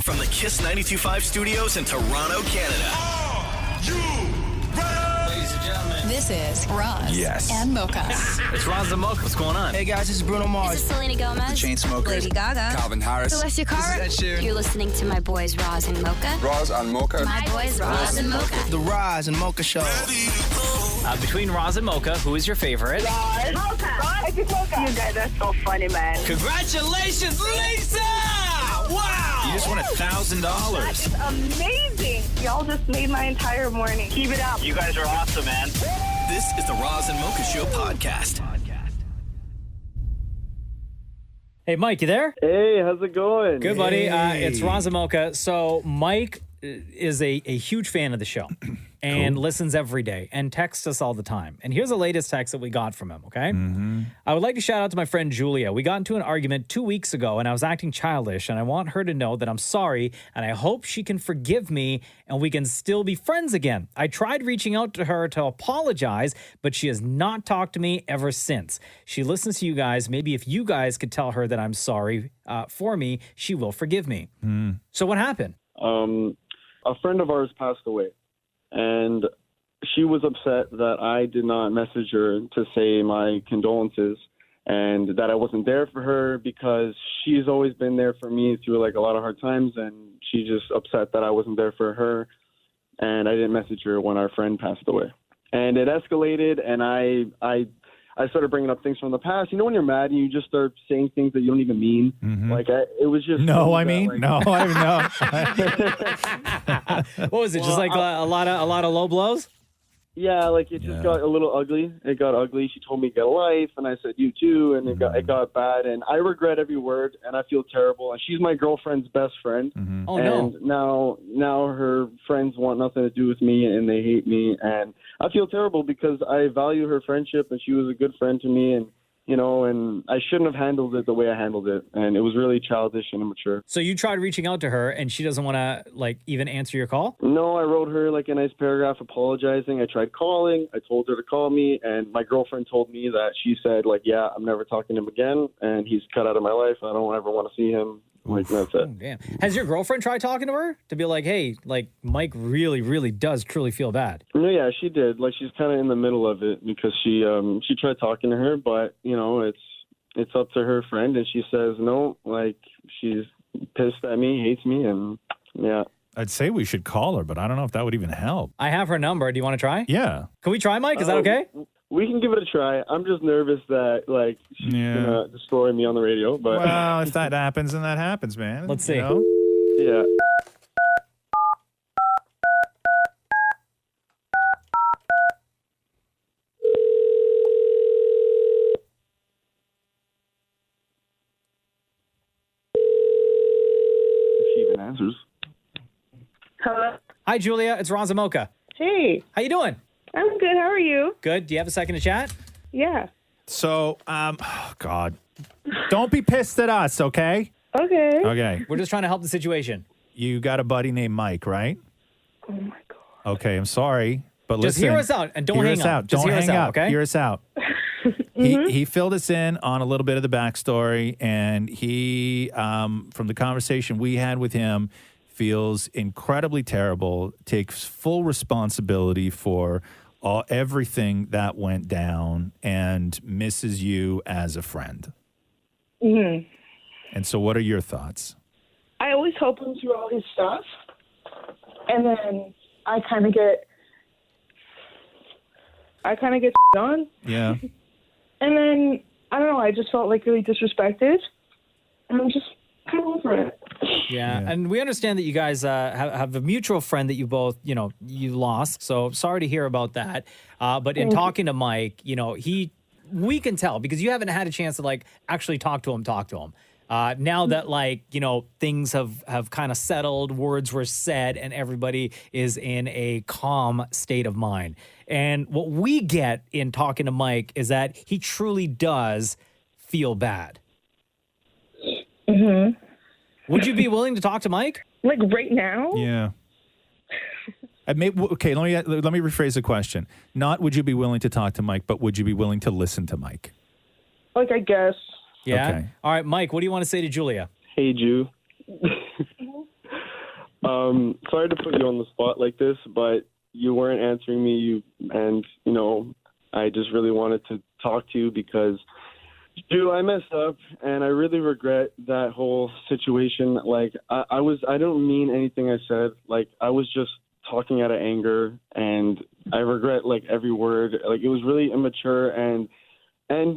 From the Kiss 92.5 studios in Toronto, Canada. Are you ready? Ladies and gentlemen, This is Roz and Mocha. it's Roz and Mocha. What's going on? Hey guys, this is Bruno Mars. This is Selena Gomez. Chainsmokers. Lady Gaga. Calvin Harris. Celestia Cara. This is Ed Sheeran. You're listening to my boys Roz and Mocha. Roz and Mocha. My boys Roz and Mocha. The Roz and Mocha Show. Ready to go. Between Roz and Mocha, who is your favorite? You guys are so funny, man. Congratulations, Lisa! Wow! You just won $1,000. It's amazing. Y'all just made my entire morning. Keep it up. You guys are awesome, man. This is the Roz and Mocha Show podcast. Hey, Mike, you there? Hey, how's it going? Good, buddy. It's Roz and Mocha. So Mike is a huge fan of the show and listens every day and texts us all the time. And here's the latest text that we got from him, okay? I would like to shout out to my friend Julia. We got into an argument 2 weeks ago and I was acting childish and I want her to know that I'm sorry and I hope she can forgive me and we can still be friends again. I tried reaching out to her to apologize, but she has not talked to me ever since. She listens to you guys. Maybe if you guys could tell her that I'm sorry for me, she will forgive me. So what happened? A friend of ours passed away, and she was upset that I did not message her to say my condolences and that I wasn't there for her because she's always been there for me through like a lot of hard times, and she's just upset that I wasn't there for her and I didn't message her when our friend passed away. And it escalated, and I started bringing up things from the past. You know when you're mad and you just start saying things that you don't even mean? Like, it was just... No, I that, mean, like- no, I know. What was it? Just like a lot of low blows? Yeah, like it just got a little ugly. It got ugly. She told me get a life, and I said you too, and it got bad. And I regret every word, and I feel terrible. And she's my girlfriend's best friend. Oh, and now her friends want nothing to do with me, and they hate me. And I feel terrible because I value her friendship, and she was a good friend to me. And you know, and I shouldn't have handled it the way I handled it, and it was really childish and immature. So you tried reaching out to her, and she doesn't want to like even answer your call? No, I wrote her like a nice paragraph apologizing. I tried calling. I told her to call me, and my girlfriend told me that she said, like, yeah, I'm never talking to him again, and he's cut out of my life. I don't ever want to see him. Like, that's it. Oh, damn. Has your girlfriend tried talking to her to be like, hey, like Mike really, really does truly feel bad? No, yeah, she did. Like, she's kind of in the middle of it because she tried talking to her, but you know, it's up to her friend, and she says no. Like, she's pissed at me, hates me, and yeah. I'd say we should call her, but I don't know if that would even help. I have her number. Do you want to try? Yeah. Can we try, Mike? Is that okay? We can give it a try. I'm just nervous that, like, she's gonna destroy me on the radio. But Well, if that happens, then that happens, man. Let's see. yeah. She even answers. Hello. Hi, Julia. It's Roz and Mocha. Hey. How you doing? I'm good. How are you? Good. Do you have a second to chat? Yeah. So, oh, God. Don't be pissed at us, okay? Okay. Okay. We're just trying to help the situation. You got a buddy named Mike, right? Oh my god. Okay, I'm sorry, but Just listen. hear us out and don't hear hang us up. out. Just Don't hear us hang out, up. okay? Hear us out. He filled us in on a little bit of the backstory, and he, from the conversation we had with him, feels incredibly terrible, takes full responsibility for everything that went down, and misses you as a friend. Mhm. And so what are your thoughts? I always help him through all his stuff, and then I kind of get on, Yeah. and then I don't know. I just felt like really disrespected, and I'm just kind of over it. Yeah. And we understand that you guys have a mutual friend that you both, you lost. So sorry to hear about that. But in talking to Mike, we can tell because you haven't had a chance to like actually talk to him. Now that things have kind of settled, words were said, and everybody is in a calm state of mind. And what we get in talking to Mike is that he truly does feel bad. Mhm. Would you be willing to talk to Mike? Like right now? Yeah. Okay, let me rephrase the question. Not would you be willing to talk to Mike, but would you be willing to listen to Mike? Like, I guess. Yeah. Okay. All right, Mike, what do you want to say to Julia? Hey, Jew. Sorry to put you on the spot like this, but you weren't answering me. I just really wanted to talk to you because, dude, I messed up, and I really regret that whole situation. Like, I don't mean anything I said. Like, I was just talking out of anger, and I regret, like, every word. Like, it was really immature, and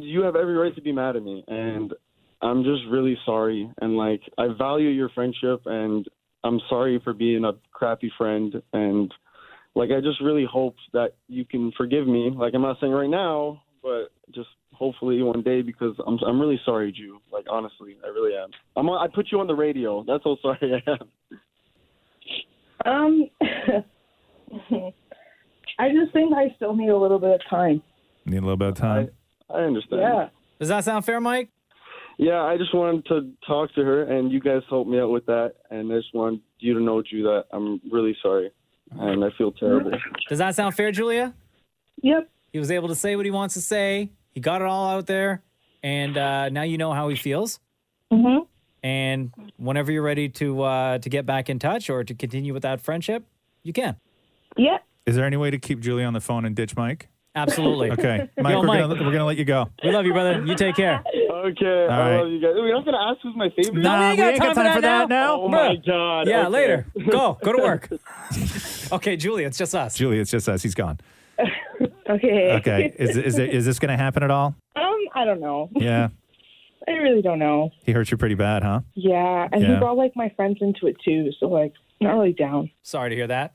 you have every right to be mad at me, and I'm just really sorry. And, like, I value your friendship, and I'm sorry for being a crappy friend, and, like, I just really hope that you can forgive me. Like, I'm not saying right now, but just hopefully one day, because I'm really sorry, Jew. Like, honestly, I really am. I put you on the radio. That's how sorry I am. I just think I still need a little bit of time. Need a little bit of time? I understand. Yeah. Does that sound fair, Mike? Yeah, I just wanted to talk to her, and you guys helped me out with that. And I just wanted you to know, Jew, that I'm really sorry, and I feel terrible. Does that sound fair, Julia? Yep. He was able to say what he wants to say. He got it all out there, and now you know how he feels. Mm-hmm. And whenever you're ready to get back in touch or to continue with that friendship, you can. Yeah. Is there any way to keep Julie on the phone and ditch Mike? Absolutely. Okay. Mike, Yo, we're gonna let you go. We love you, brother. You take care. Okay, All I right. love you guys. We're not going to ask who's my favorite? No, we ain't got time for that now. Oh, my God. Yeah, Okay. later. Go to work. Okay, Julie, it's just us. Julie, it's just us. He's gone. Okay. Okay. Is this going to happen at all? I don't know. Yeah. I really don't know. He hurt you pretty bad, huh? Yeah, and he Yeah. brought, like, my friends into it, too, so, like, not really down. Sorry to hear that.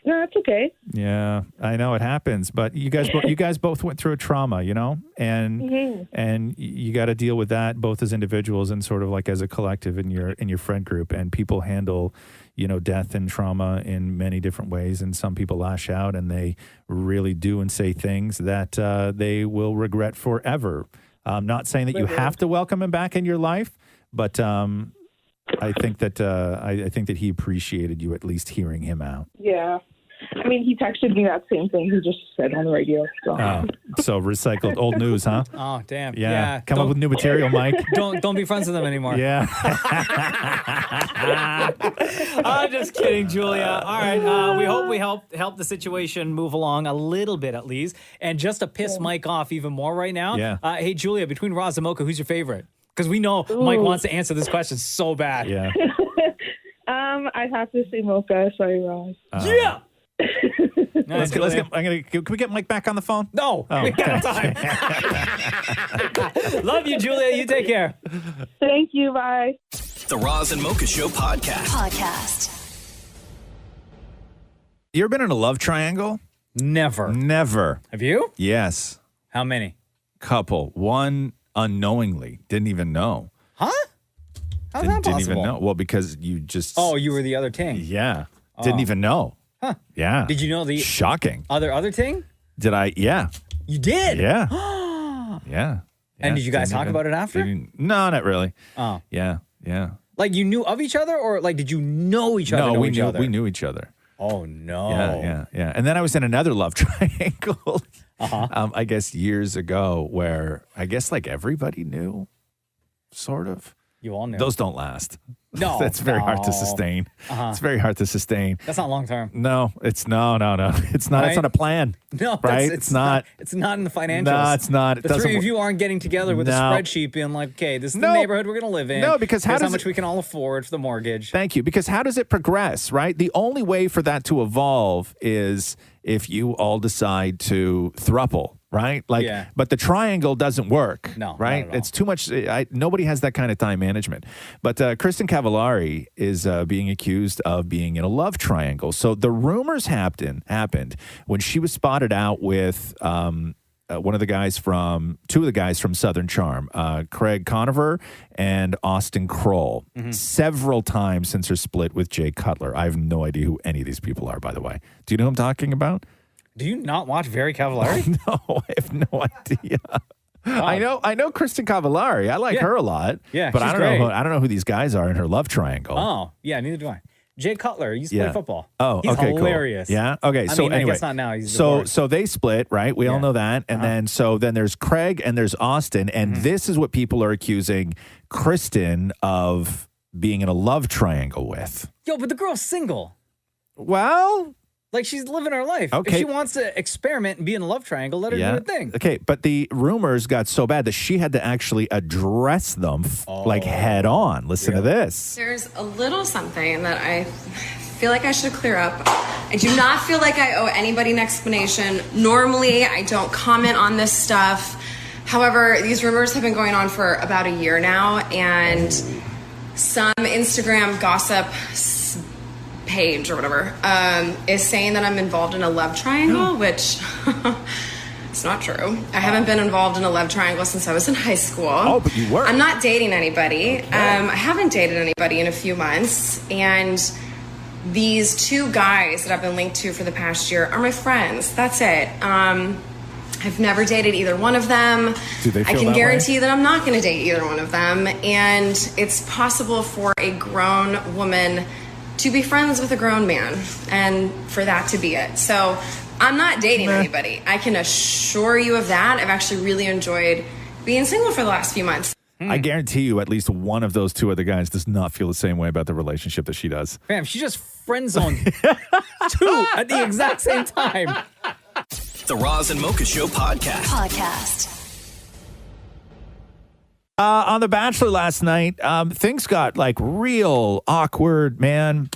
No, that's okay. Yeah, I know it happens, but you guys both went through a trauma, and and you got to deal with that both as individuals and sort of like as a collective in your friend group. And people handle, death and trauma in many different ways, and some people lash out and they really do and say things that they will regret forever. I'm not saying that you have to welcome him back in your life, but I think that I think that he appreciated you at least hearing him out. Yeah. I mean, he texted me that same thing he just said on the radio. So, So recycled old news, huh? Oh, damn. Yeah. Come up with new material, Mike. Don't be friends with them anymore. Yeah. I'm just kidding, Julia. All right. We hope we help the situation move along a little bit at least. And just to piss Mike off even more right now. Yeah. Hey, Julia, between Roz and Mocha, who's your favorite? Because we know Mike wants to answer this question so bad. Yeah. I'd have to say Mocha. Sorry, Roz. Yeah. Let's get. Can we get Mike back on the phone? No, we got time. Love you, Julia. You take care. Thank you. Bye. The Roz and Mocha Show Podcast. You ever been in a love triangle? Never. Never. Have you? Yes. How many? Couple. One unknowingly. Didn't even know. Huh? How's that Didn't possible? even know. Well, because you just. Oh, you were the other ting. Yeah. Didn't even know. Huh. Yeah. Did you know the Shocking. other ting? Did I? Yeah. You did? Yeah. Yeah. And did you guys talk about it after? No, not really. Oh. Yeah. Yeah. Like you knew of each other, or like did you know each other? No, know we each knew other? we knew each other. Oh no. Yeah. And then I was in another love triangle. I guess years ago, where I guess like everybody knew, sort of. You all knew. Those don't last. No, That's very hard to sustain. It's very hard to sustain. That's not long term. No, it's no. It's not. Right? It's not a plan. No, right? It's not. It's not in the financials. No, it's not. It The doesn't three of work. you aren't getting together with a No. spreadsheet, being like, "Okay, this is the No. neighborhood we're going to live in." No, because how here's does much it- we can all afford for the mortgage. Thank you. Because how does it progress, right? The only way for that to evolve is if you all decide to throuple, right? Like, Yeah. but the triangle doesn't work. No, not right? at all. It's too much. Nobody has that kind of time management. But Kristin Cavallari is being accused of being in a love triangle. So the rumors happened when she was spotted out with two of the guys from Southern Charm, Craig Conover and Austin Kroll, several times since her split with Jay Cutler. I have no idea who any of these people are, by the way. Do you know who I'm talking about? Do you not watch Very Cavallari? No, I have no idea. I know Kristin Cavallari. I like Yeah. her a lot. Yeah, but she's I don't great. know. I don't know who these guys are in her love triangle. Oh, yeah, neither do I. Jay Cutler used to play football. Oh, He's okay, hilarious. Cool. Yeah. Okay. I So mean, anyway, I guess not now. He's so divorced. so they split, right? We all Yeah. know that, and then there's Craig and there's Austin, and this is what people are accusing Kristin of being in a love triangle with. Yo, but the girl's single. Well, like she's living her life. Okay. If she wants to experiment and be in a love triangle, let her do her thing. Okay, but the rumors got so bad that she had to actually address them like head on. Listen to this. There's a little something that I feel like I should clear up. I do not feel like I owe anybody an explanation. Normally, I don't comment on this stuff. However, these rumors have been going on for about a year now, and some Instagram gossip page or whatever is saying that I'm involved in a love triangle, which it's not true. I haven't been involved in a love triangle since I was in high school. Oh, but you were. I'm not dating anybody. Okay. I haven't dated anybody in a few months, and these two guys that I've been linked to for the past year are my friends. That's it. I've never dated either one of them. Do they feel I can that guarantee way? that I'm not going to date either one of them, and it's possible for a grown woman to be friends with a grown man and for that to be it. So I'm not dating anybody. I can assure you of that. I've actually really enjoyed being single for the last few months. I guarantee you at least one of those two other guys does not feel the same way about the relationship that she does. Fam, she just friend zoned two at the exact same time. The Roz and Mocha Show podcast. On The Bachelor last night, things got like real awkward, man.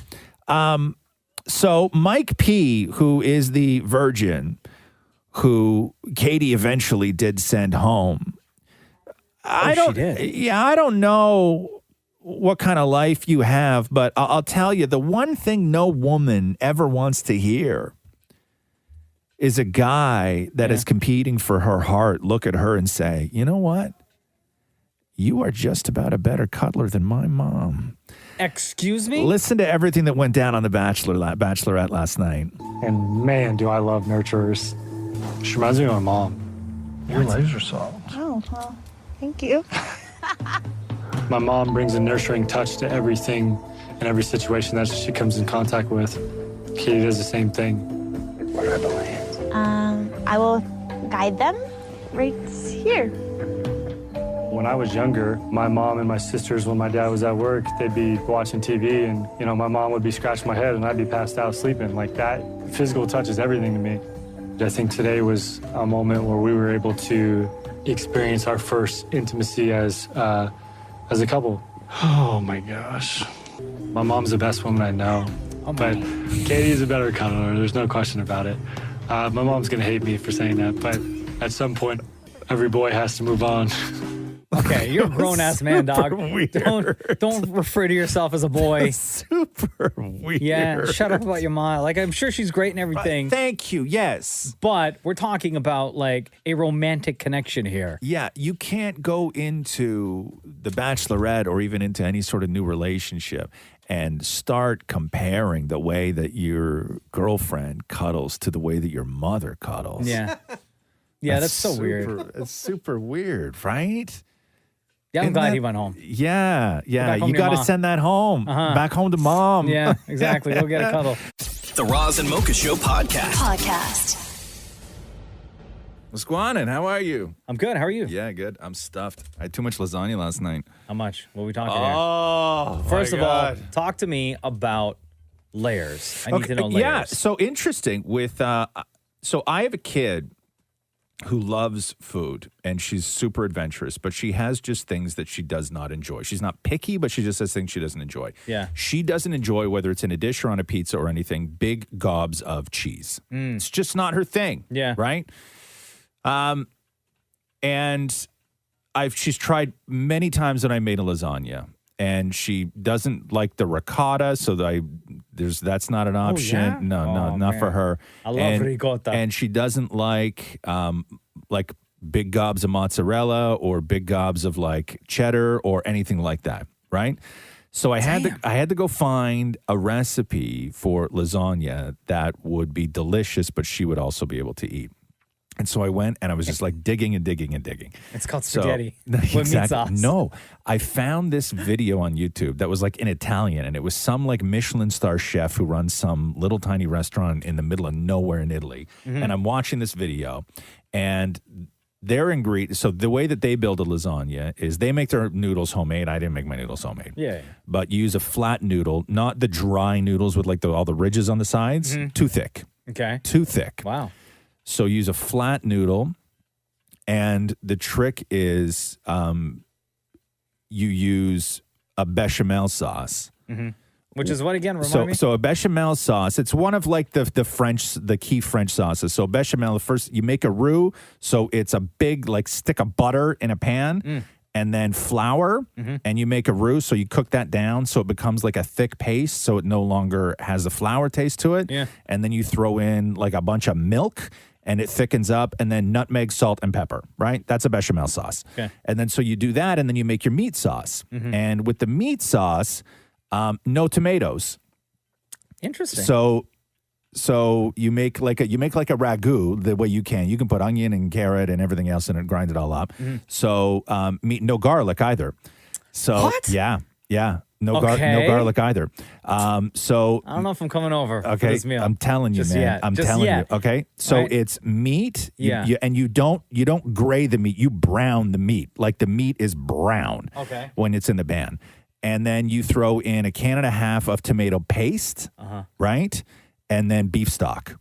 So Mike P., who is the virgin, who Katie eventually did send home. I don't know what kind of life you have, but I'll tell you, the one thing no woman ever wants to hear is a guy that is competing for her heart look at her and say, you know what? You are just about a better cuddler than my mom. Excuse me? Listen to everything that went down on The Bachelorette last night. And man, do I love nurturers. She reminds me of my mom. You're laser salt. Oh, well, thank you. My mom brings a nurturing touch to everything and every situation that she comes in contact with. Katie does the same thing. Where do I belong? I will guide them right here. When I was younger, my mom and my sisters, when my dad was at work, they'd be watching TV and, you know, my mom would be scratching my head and I'd be passed out sleeping. Like that physical touch is everything to me. I think today was a moment where we were able to experience our first intimacy as a couple. Oh my gosh. My mom's the best woman I know, but Katie's a better cuddler. There's no question about it. My mom's gonna hate me for saying that, but at some point, every boy has to move on. Okay, you're a grown-ass man, dog. Weird. Don't refer to yourself as a boy. Super weird. Yeah, shut up about your mom. Like, I'm sure she's great and everything. Thank you, yes. But we're talking about, like, a romantic connection here. Yeah, you can't go into The Bachelorette or even into any sort of new relationship and start comparing the way that your girlfriend cuddles to the way that your mother cuddles. Yeah. Yeah, that's so weird. It's super weird, right? Yeah, I'm glad he went home. Yeah. You got to mom. send that home. Back home to mom. Yeah, exactly. Go get a cuddle. The Roz and Mocha Show Podcast. What's going on? How are you? I'm good. How are you? Yeah, good. I'm stuffed. I had too much lasagna last night. How much? What are we talking here? First of all, talk to me about layers. I need to know layers. Yeah, so interesting with so I have a kid who loves food and she's super adventurous, but she has just things that she does not enjoy. She's not picky, but she just has things she doesn't enjoy. Yeah. She doesn't enjoy, whether it's in a dish or on a pizza or anything, big gobs of cheese. It's just not her thing. Yeah. Right? And she's tried many times when I made a lasagna. And she doesn't like the ricotta, so that's not an option. yeah? No, not man. for her. I love ricotta. And she doesn't like big gobs of mozzarella or big gobs of like cheddar or anything like that, right? So I had to go find a recipe for lasagna that would be delicious, but she would also be able to eat. And so I went and I was just like digging and digging and digging. It's called spaghetti with meat sauce. No, I found this video on YouTube that was like in Italian, and it was some like Michelin star chef who runs some little tiny restaurant in the middle of nowhere in Italy. And I'm watching this video, and their ingredient. So the way that they build a lasagna is they make their noodles homemade. I didn't make my noodles homemade. Yeah. But you use a flat noodle, not the dry noodles with like all the ridges on the sides. Too thick. Okay. Too thick. Wow. So use a flat noodle, and the trick is you use a bechamel sauce. Which is what again? Remind me. So a bechamel sauce, it's one of like the key French sauces. So bechamel, first you make a roux, so it's a big like stick of butter in a pan, and then flour, and you make a roux, so you cook that down so it becomes like a thick paste, so it no longer has the flour taste to it. Yeah. And then you throw in like a bunch of milk, and it thickens up, and then nutmeg, salt, and pepper, right? That's a bechamel sauce. Okay. And then so you do that, and then you make your meat sauce. And with the meat sauce, no tomatoes. Interesting. So you make like a ragu the way you can. You can put onion and carrot and everything else in it, grind it all up. So no garlic either. So What? Yeah. No Okay. garlic either. So I don't know if I'm coming over for okay, this meal. I'm telling you, Just man. yet. I'm Just telling yet. you. Okay, so Right. it's meat. Yeah. And you don't gray the meat. You brown the meat. Like the meat is brown. Okay. When it's in the pan, and then you throw in a can and a half of tomato paste. Right, and then beef stock,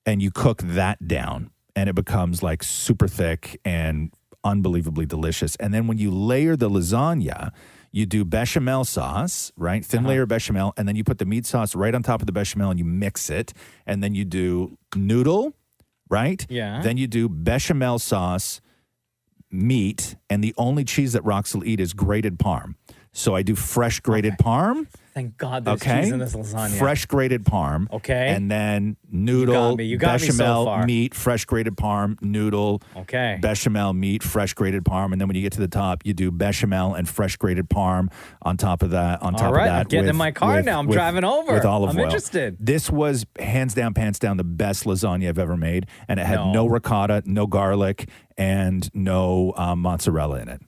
and you cook that down, and it becomes like super thick and unbelievably delicious. And then when you layer the lasagna, you do bechamel sauce, right? Thin layer of bechamel, and then you put the meat sauce right on top of the bechamel and you mix it. And then you do noodle, right? Yeah. Then you do bechamel sauce, meat, and the only cheese that Rox will eat is grated parm. So I do fresh grated parm. Thank God there's cheese in this lasagna. Fresh grated parm. Okay. And then noodle, You got me so bechamel, far. meat, fresh grated parm, noodle, Okay. bechamel, meat, fresh grated parm. And then when you get to the top, you do bechamel and fresh grated parm on top of that. All right, I'm getting in my car now. I'm driving over. With olive I'm oil. interested. This was hands down, pants down, the best lasagna I've ever made. And it had no ricotta, no garlic, and no mozzarella in it.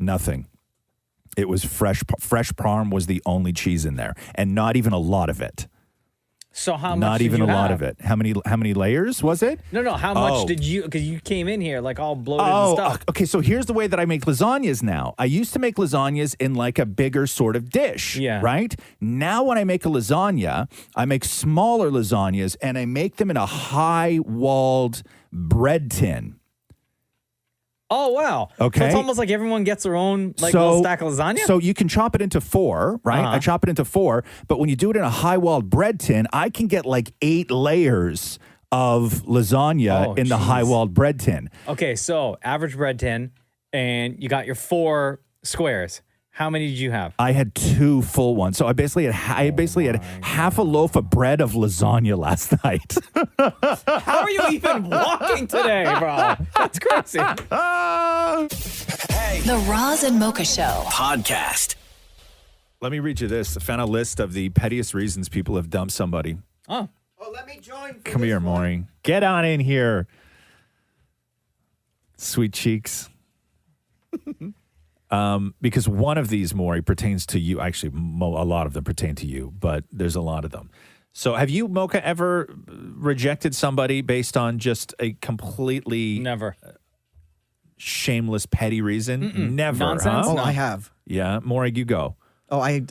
Nothing. It was fresh parm was the only cheese in there, and not even a lot of it. So how much? Not did even you a lot have? of it. How many layers was it? No. How much did you? Because you came in here like all bloated and stuff. Okay. So here's the way that I make lasagnas now. I used to make lasagnas in like a bigger sort of dish. Yeah. Right? Now when I make a lasagna, I make smaller lasagnas and I make them in a high-walled bread tin. Oh wow. Okay. So it's almost like everyone gets their own little stack of lasagna. So you can chop it into 4, right? I chop it into 4, but when you do it in a high-walled bread tin, I can get like 8 layers of lasagna in the high-walled bread tin. Okay, so average bread tin, and you got your 4 squares. How many did you have? I had 2 full ones. So I basically had half a loaf of bread of lasagna last night. How are you even walking today, bro? That's crazy. The Roz and Mocha Show podcast. Let me read you this. I found a list of the pettiest reasons people have dumped somebody. Oh, let me join. Come here, Maurie. Get on in here. Sweet cheeks. Because one of these, Maury, pertains to you. Actually, a lot of them pertain to you, but there's a lot of them. So have you, Mocha, ever rejected somebody based on just a completely... Never. Shameless, petty reason? Never, Nonsense? huh? Oh, I have. Yeah. Maury, you go. Oh, I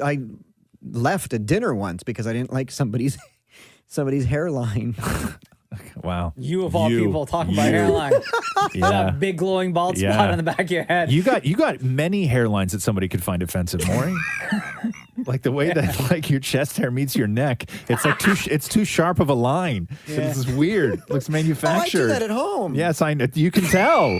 left a dinner once because I didn't like somebody's hairline. Wow. You of all people talking about hairline. Yeah. That big glowing bald spot on the back of your head. You got many hairlines that somebody could find offensive, Maury. Like the way that like your chest hair meets your neck, it's like too sharp of a line. Yeah. It's weird. It looks manufactured. Oh, I do that at home. Yes, I know. You can tell.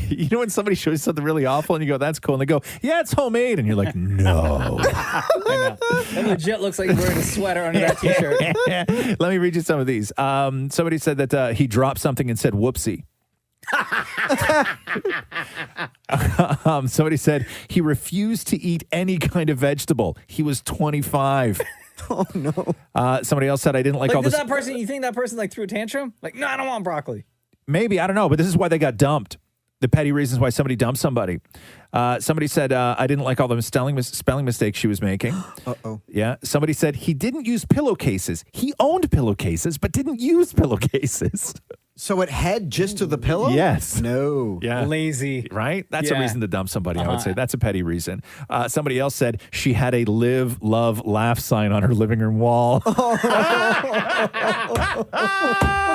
You know when somebody shows you something really awful and you go, "That's cool," and they go, "Yeah, it's homemade," and you're like, "No." I know. It legit looks like you're wearing a sweater under that t-shirt. Let me read you some of these. Somebody said that he dropped something and said, "Whoopsie." Somebody said he refused to eat any kind of vegetable. He was 25. Oh no. Somebody else said I didn't like all did this. that person? You think that person like threw a tantrum? Like, no, I don't want broccoli. Maybe, I don't know, but this is why they got dumped. The petty reasons why somebody dumped somebody. Somebody said I didn't like all the spelling mistakes she was making. Uh-oh. Yeah. Somebody said he didn't use pillowcases. He owned pillowcases, but didn't use pillowcases. So it head just to the pillow? Yes. No. Yeah. Lazy. Right? That's a Yeah. reason to dump somebody, I would Uh-huh. say. That's a petty reason. Somebody else said she had a live, love, laugh sign on her living room wall. What's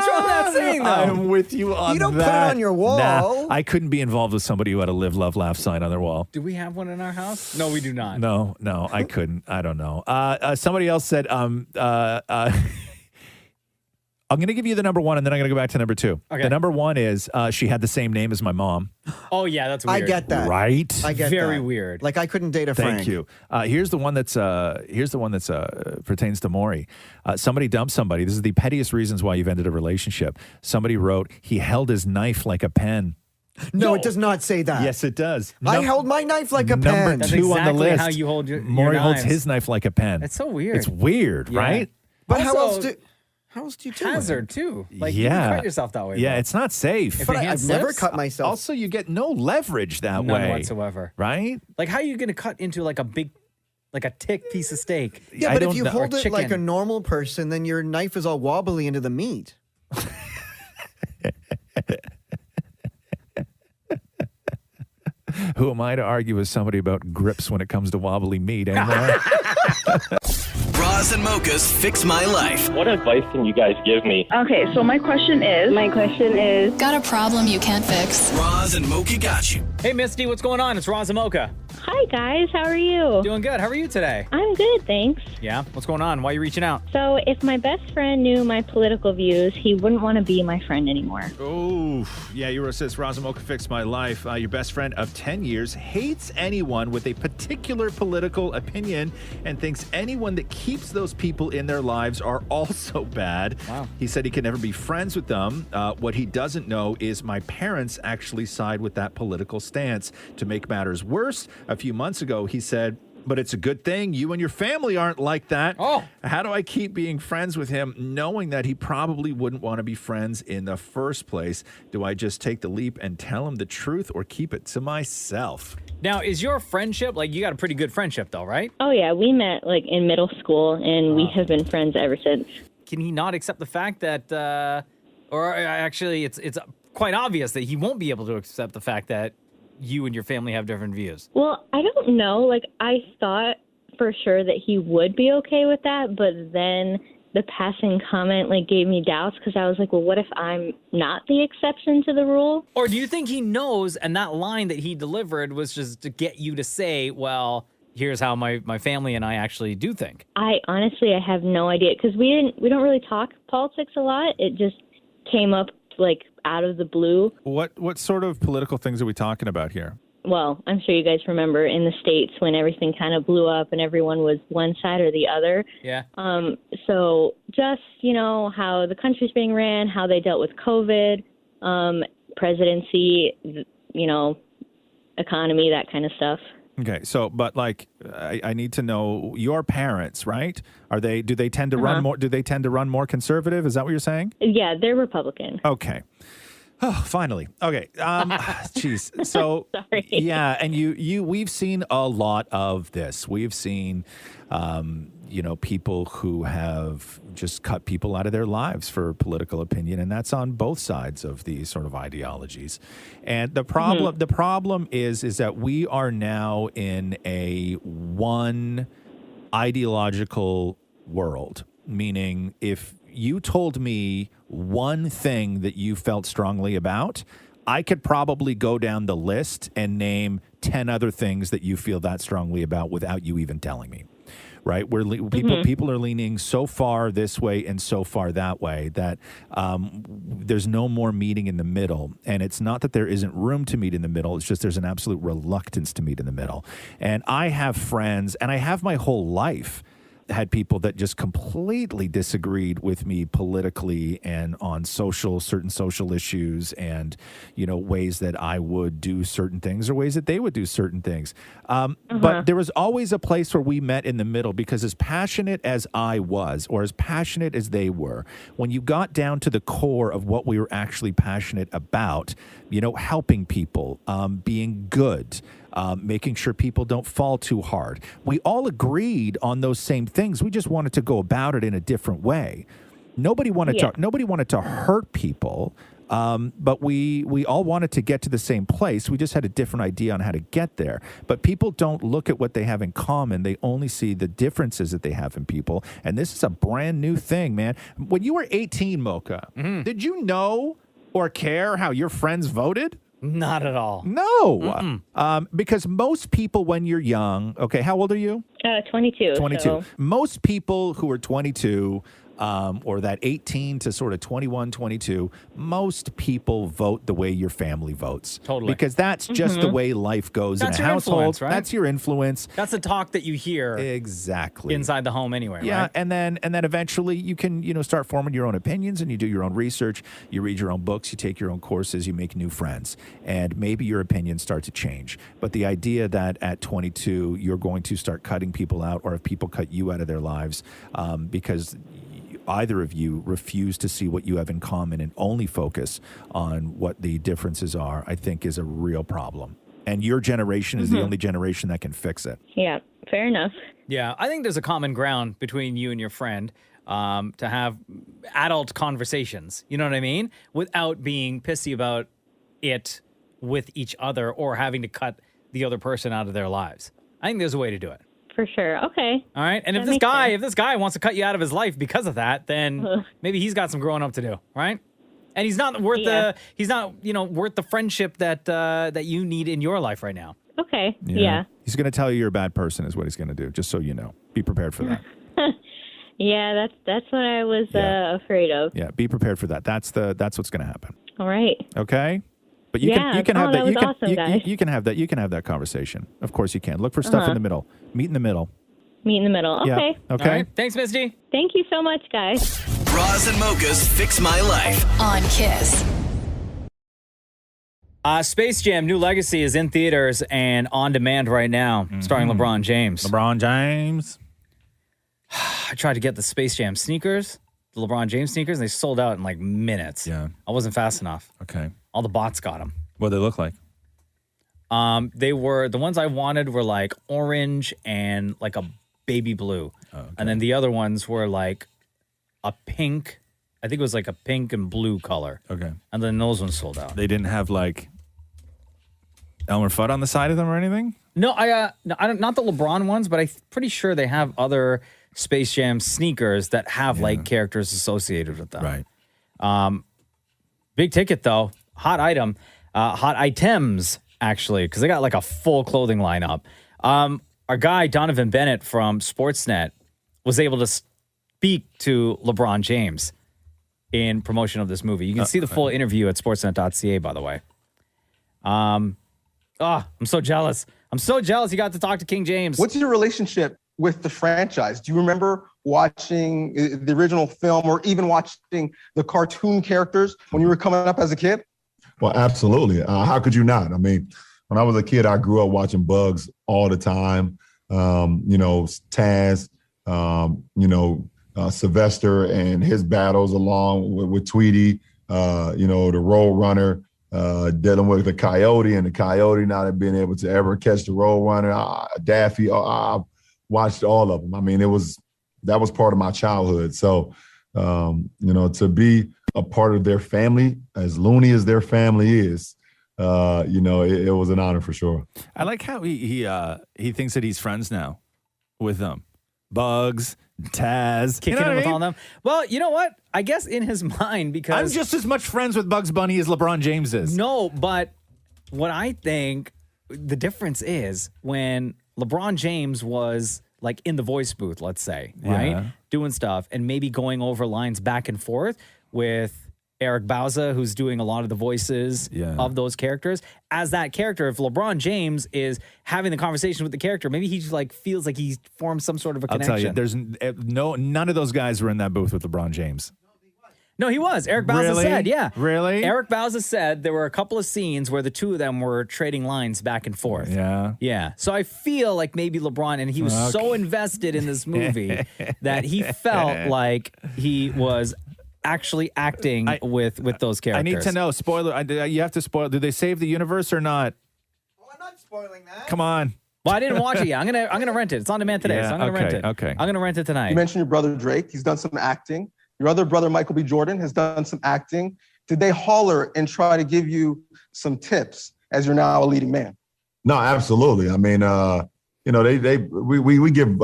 wrong with that saying, though? I'm with you on that. You don't put it on your wall. Nah, I couldn't be involved with somebody who had a live, love, laugh sign on their wall. Do we have one in our house? No, we do not. No, I couldn't. I don't know. Somebody else said, I'm going to give you the number one, and then I'm going to go back to number two. Okay. The number one is she had the same name as my mom. Oh, yeah, that's weird. I get that. Right? I get Very that. weird. Like I couldn't date a Frank. Thank you. Here's the one that's pertains to Maurie. Somebody dumped somebody. This is the pettiest reasons why you've ended a relationship. Somebody wrote, he held his knife like a pen. No, it does not say that. Yes, it does. I held my knife like a Number pen. That's two on the exactly list. how you hold your Maurie holds knives. his knife like a pen. It's so weird. It's weird, Yeah. right? But how Also, else do you do it? hazard, too. Like, you Yeah. can cut yourself that way. Yeah, bro. it's not safe. If But your hand I've never slips, cut myself. Also, you get no leverage that none way. whatsoever. Right? Like, how are you going to cut into like a big, like a thick piece of steak? Yeah, I but if don't you know- hold or it like a chicken. normal person, then your knife is all wobbly into the meat. Who am I to argue with somebody about grips when it comes to wobbly meat anymore? Roz and Mocha's Fix My Life. What advice can you guys give me? Okay, so my question is. Got a problem you can't fix? Roz and Mocha got you. Hey, Misty, what's going on? It's Roz and Mocha. Hi, guys. How are you? Doing good. How are you today? I'm good, thanks. Yeah? What's going on? Why are you reaching out? So, if my best friend knew my political views, he wouldn't want to be my friend anymore. Oh, yeah, you were says Roz and Mocha fixed my life. Your best friend of 10 years hates anyone with a particular political opinion and thinks anyone that keeps those people in their lives are also bad. Wow. He said he can never be friends with them. What he doesn't know is my parents actually side with that political stance. To make matters worse, a few months ago, he said, but it's a good thing you and your family aren't like that. Oh. How do I keep being friends with him knowing that he probably wouldn't want to be friends in the first place? Do I just take the leap and tell him the truth or keep it to myself? Now, is your friendship, like, you got a pretty good friendship, though, right? Oh, yeah. We met, like, in middle school, and we have been friends ever since. Can he not accept the fact that, or actually, it's quite obvious that he won't be able to accept the fact that you and your family have different views? Well, I don't know. Like, I thought for sure that he would be okay with that, but then the passing comment, like, gave me doubts because I was like, well, what if I'm not the exception to the rule? Or do you think he knows, and that line that he delivered was just to get you to say, well, here's how my family and I actually do think? I have no idea because we don't really talk politics a lot. It just came up, like, out of the blue. What sort of political things are we talking about here? Well, I'm sure you guys remember in the States when everything kind of blew up and everyone was one side or the other. Yeah. So just, how the country's being ran, how they dealt with COVID, presidency, economy, that kind of stuff. Okay, so but like I need to know your parents, right? Do they tend to run more? Do they tend to run more conservative? Is that what you're saying? Yeah, they're Republican. Okay. Oh, finally. Okay. Jeez. So Sorry. Yeah, and we've seen a lot of this. We've seen people who have just cut people out of their lives for political opinion, and that's on both sides of these sort of ideologies. And the problem is that we are now in a one ideological world, meaning if you told me one thing that you felt strongly about, I could probably go down the list and name 10 other things that you feel that strongly about without you even telling me. Right? People are leaning so far this way and so far that way that there's no more meeting in the middle. And it's not that there isn't room to meet in the middle. It's just there's an absolute reluctance to meet in the middle. And I have friends, and I have my whole life had people that just completely disagreed with me politically and on certain social issues and, ways that I would do certain things or ways that they would do certain things. But there was always a place where we met in the middle because as passionate as I was or as passionate as they were, when you got down to the core of what we were actually passionate about, helping people, being good, making sure people don't fall too hard. We all agreed on those same things. We just wanted to go about it in a different way. Nobody wanted to hurt people. But we all wanted to get to the same place. We just had a different idea on how to get there. But people don't look at what they have in common. They only see the differences that they have in people. And this is a brand new thing, man. When you were 18, Mocha, did you know or care how your friends voted? Not at all. No. Because most people when you're young, okay, how old are you? 22. 22. So. Most people who are 22 or that 18 to sort of 21, 22, most people vote the way your family votes. Totally. Because that's just the way life goes That's in a your household. influence, right? That's your influence. That's the talk that you hear exactly inside the home anyway, Yeah, right? and then eventually you can, start forming your own opinions and you do your own research, you read your own books, you take your own courses, you make new friends, and maybe your opinions start to change. But the idea that at 22 you're going to start cutting people out, or if people cut you out of their lives because either of you refuse to see what you have in common and only focus on what the differences are, I think is a real problem. And your generation is the only generation that can fix it. Yeah, fair enough. Yeah, I think there's a common ground between you and your friend to have adult conversations, you know what I mean? Without being pissy about it with each other or having to cut the other person out of their lives. I think there's a way to do it. For sure. Okay. All right. And That if makes this guy wants to cut you out of his life because of that, then maybe he's got some growing up to do, right? And he's not worth worth the friendship that you need in your life right now. Okay. Yeah. He's going to tell you you're a bad person is what he's going to do, just so you know. Be prepared for that. Yeah, that's what I was afraid of. Yeah, be prepared for that. That's what's going to happen. All right. Okay? But you can have that. Was awesome, guys. You can have that. You can have that conversation. Of course you can. Look for stuff in the middle. Meet in the middle. Meet in the middle. Okay. Yeah. Okay. All right. Thanks, Miss G. Thank you so much, guys. Roz and Mocha's Fix My Life. On Kiss. Space Jam: New Legacy is in theaters and on demand right now, starring LeBron James. LeBron James. I tried to get the Space Jam sneakers, the LeBron James sneakers, and they sold out in like minutes. Yeah. I wasn't fast enough. Okay. All the bots got them. What do they look like? They were, the ones I wanted were like orange and like a baby blue. Oh, okay. And then the other ones were like a pink. I think it was like a pink and blue color. Okay. And then those ones sold out. They didn't have like Elmer Fudd on the side of them or anything? No, I don't, not the LeBron ones, but I'm pretty sure they have other Space Jam sneakers that have like characters associated with them. Right. Big ticket though. Hot item. Hot items, actually, because they got like a full clothing lineup. Our guy, Donovan Bennett from Sportsnet, was able to speak to LeBron James in promotion of this movie. You can see the full interview at sportsnet.ca, by the way. I'm so jealous. I'm so jealous you got to talk to King James. What's your relationship with the franchise? Do you remember watching the original film or even watching the cartoon characters when you were coming up as a kid? Well, absolutely. How could you not? I mean, when I was a kid, I grew up watching Bugs all the time. Taz, Sylvester and his battles along with Tweety, the Road Runner, dealing with the Coyote and the Coyote not being able to ever catch the Road Runner. Daffy, I watched all of them. I mean, that was part of my childhood. So, to be a part of their family, as loony as their family is, it was an honor for sure. I like how he thinks that he's friends now with them. Bugs, Taz. Kicking it with all them. Well, you know what? I guess in his mind, because I'm just as much friends with Bugs Bunny as LeBron James is. No, but what I think the difference is when LeBron James was like in the voice booth, let's say, right? Yeah. Doing stuff and maybe going over lines back and forth with Eric Bauza, who's doing a lot of the voices of those characters. As that character, if LeBron James is having the conversation with the character, maybe he just like feels like he's formed some sort of a connection. I'll tell you, none of those guys were in that booth with LeBron James. No, he was. Eric Bauza Really? said, yeah. Really? Eric Bauza said there were a couple of scenes where the two of them were trading lines back and forth. Yeah. Yeah. So I feel like maybe LeBron, and he was so invested in this movie that he felt like he was actually acting with those characters. I need to know. Spoiler. You have to spoil. Do they save the universe or not? Oh, I'm not spoiling that. Come on. Well, I didn't watch it yet. I'm gonna rent it. It's on demand today, so I'm gonna rent it. Okay. I'm gonna rent it tonight. You mentioned your brother Drake. He's done some acting. Your other brother, Michael B. Jordan, has done some acting. Did they holler and try to give you some tips as you're now a leading man? No, absolutely. I mean, we give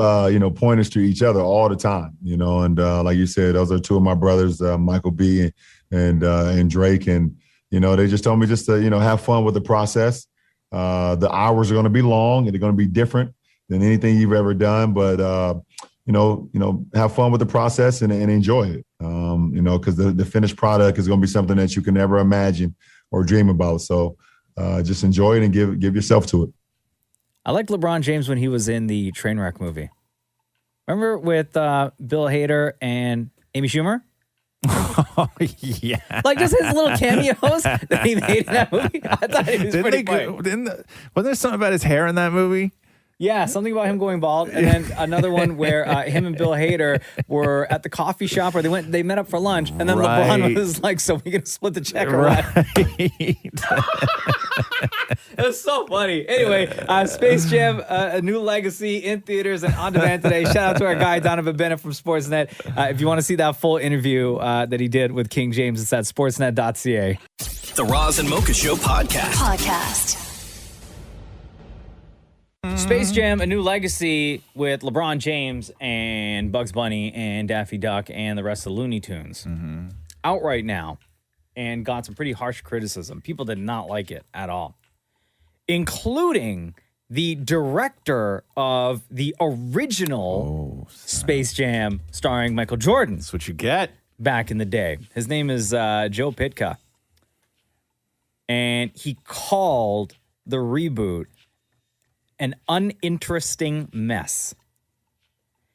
pointers to each other all the time, and like you said, those are two of my brothers, Michael B. and Drake, and they just told me just to have fun with the process. The hours are going to be long and they're going to be different than anything you've ever done, but have fun with the process and enjoy it. Because the finished product is going to be something that you can never imagine or dream about. So just enjoy it and give yourself to it. I liked LeBron James when he was in the Trainwreck movie. Remember with Bill Hader and Amy Schumer? Oh, yeah. Like just his little cameos that he made in that movie. I thought it was pretty funny. Wasn't there something about his hair in that movie? Yeah, something about him going bald, and then another one where him and Bill Hader were at the coffee shop, or they met up for lunch, and then LeBron was like, "So we gonna split the check or what?" It was so funny. Anyway, Space Jam, a new legacy in theaters and on demand today. Shout out to our guy Donovan Bennett from Sportsnet. If you want to see that full interview that he did with King James, it's at sportsnet.ca. The Roz and Mocha Show podcast. Space Jam, a new legacy with LeBron James and Bugs Bunny and Daffy Duck and the rest of the Looney Tunes. Out right now and got some pretty harsh criticism. People did not like it at all, including the director of the original Space Jam starring Michael Jordan. That's what you get. Back in the day. His name is Joe Pytka. And he called the reboot an uninteresting mess.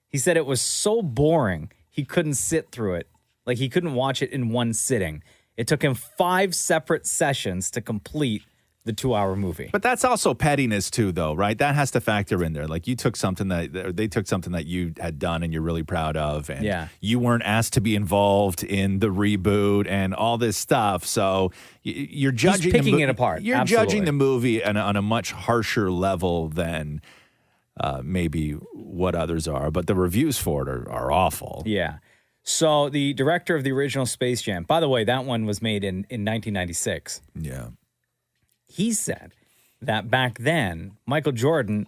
He said it was so boring, he couldn't sit through it. Like, he couldn't watch it in one sitting. It took him 5 separate sessions to complete the 2-hour movie. But that's also pettiness too, though, right? That has to factor in there. Like, you took something they took something that you had done and you're really proud of, and you weren't asked to be involved in the reboot and all this stuff. So you're judging, he's picking it apart. You're judging the movie on a much harsher level than maybe what others are. But the reviews for it are awful. Yeah. So the director of the original Space Jam, by the way, that one was made in 1996. Yeah. He said that back then, Michael Jordan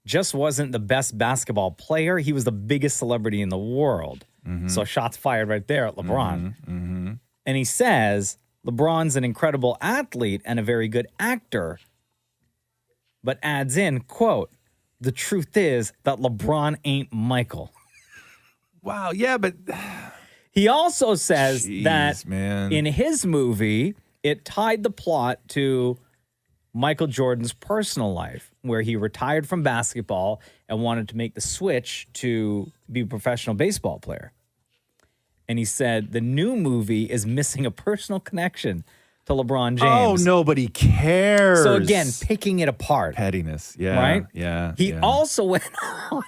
just wasn't the best basketball player. He was the biggest celebrity in the world. So shots fired right there at LeBron. And he says LeBron's an incredible athlete and a very good actor, but adds in, quote, "The truth is that LeBron ain't Michael." Wow, yeah, but he also says that man. In his movie, it tied the plot to Michael Jordan's personal life, where he retired from basketball and wanted to make the switch to be a professional baseball player. And he said the new movie is missing a personal connection to LeBron James. Oh, nobody cares. So again, picking it apart. Pettiness, yeah. Right? Yeah. He also went on.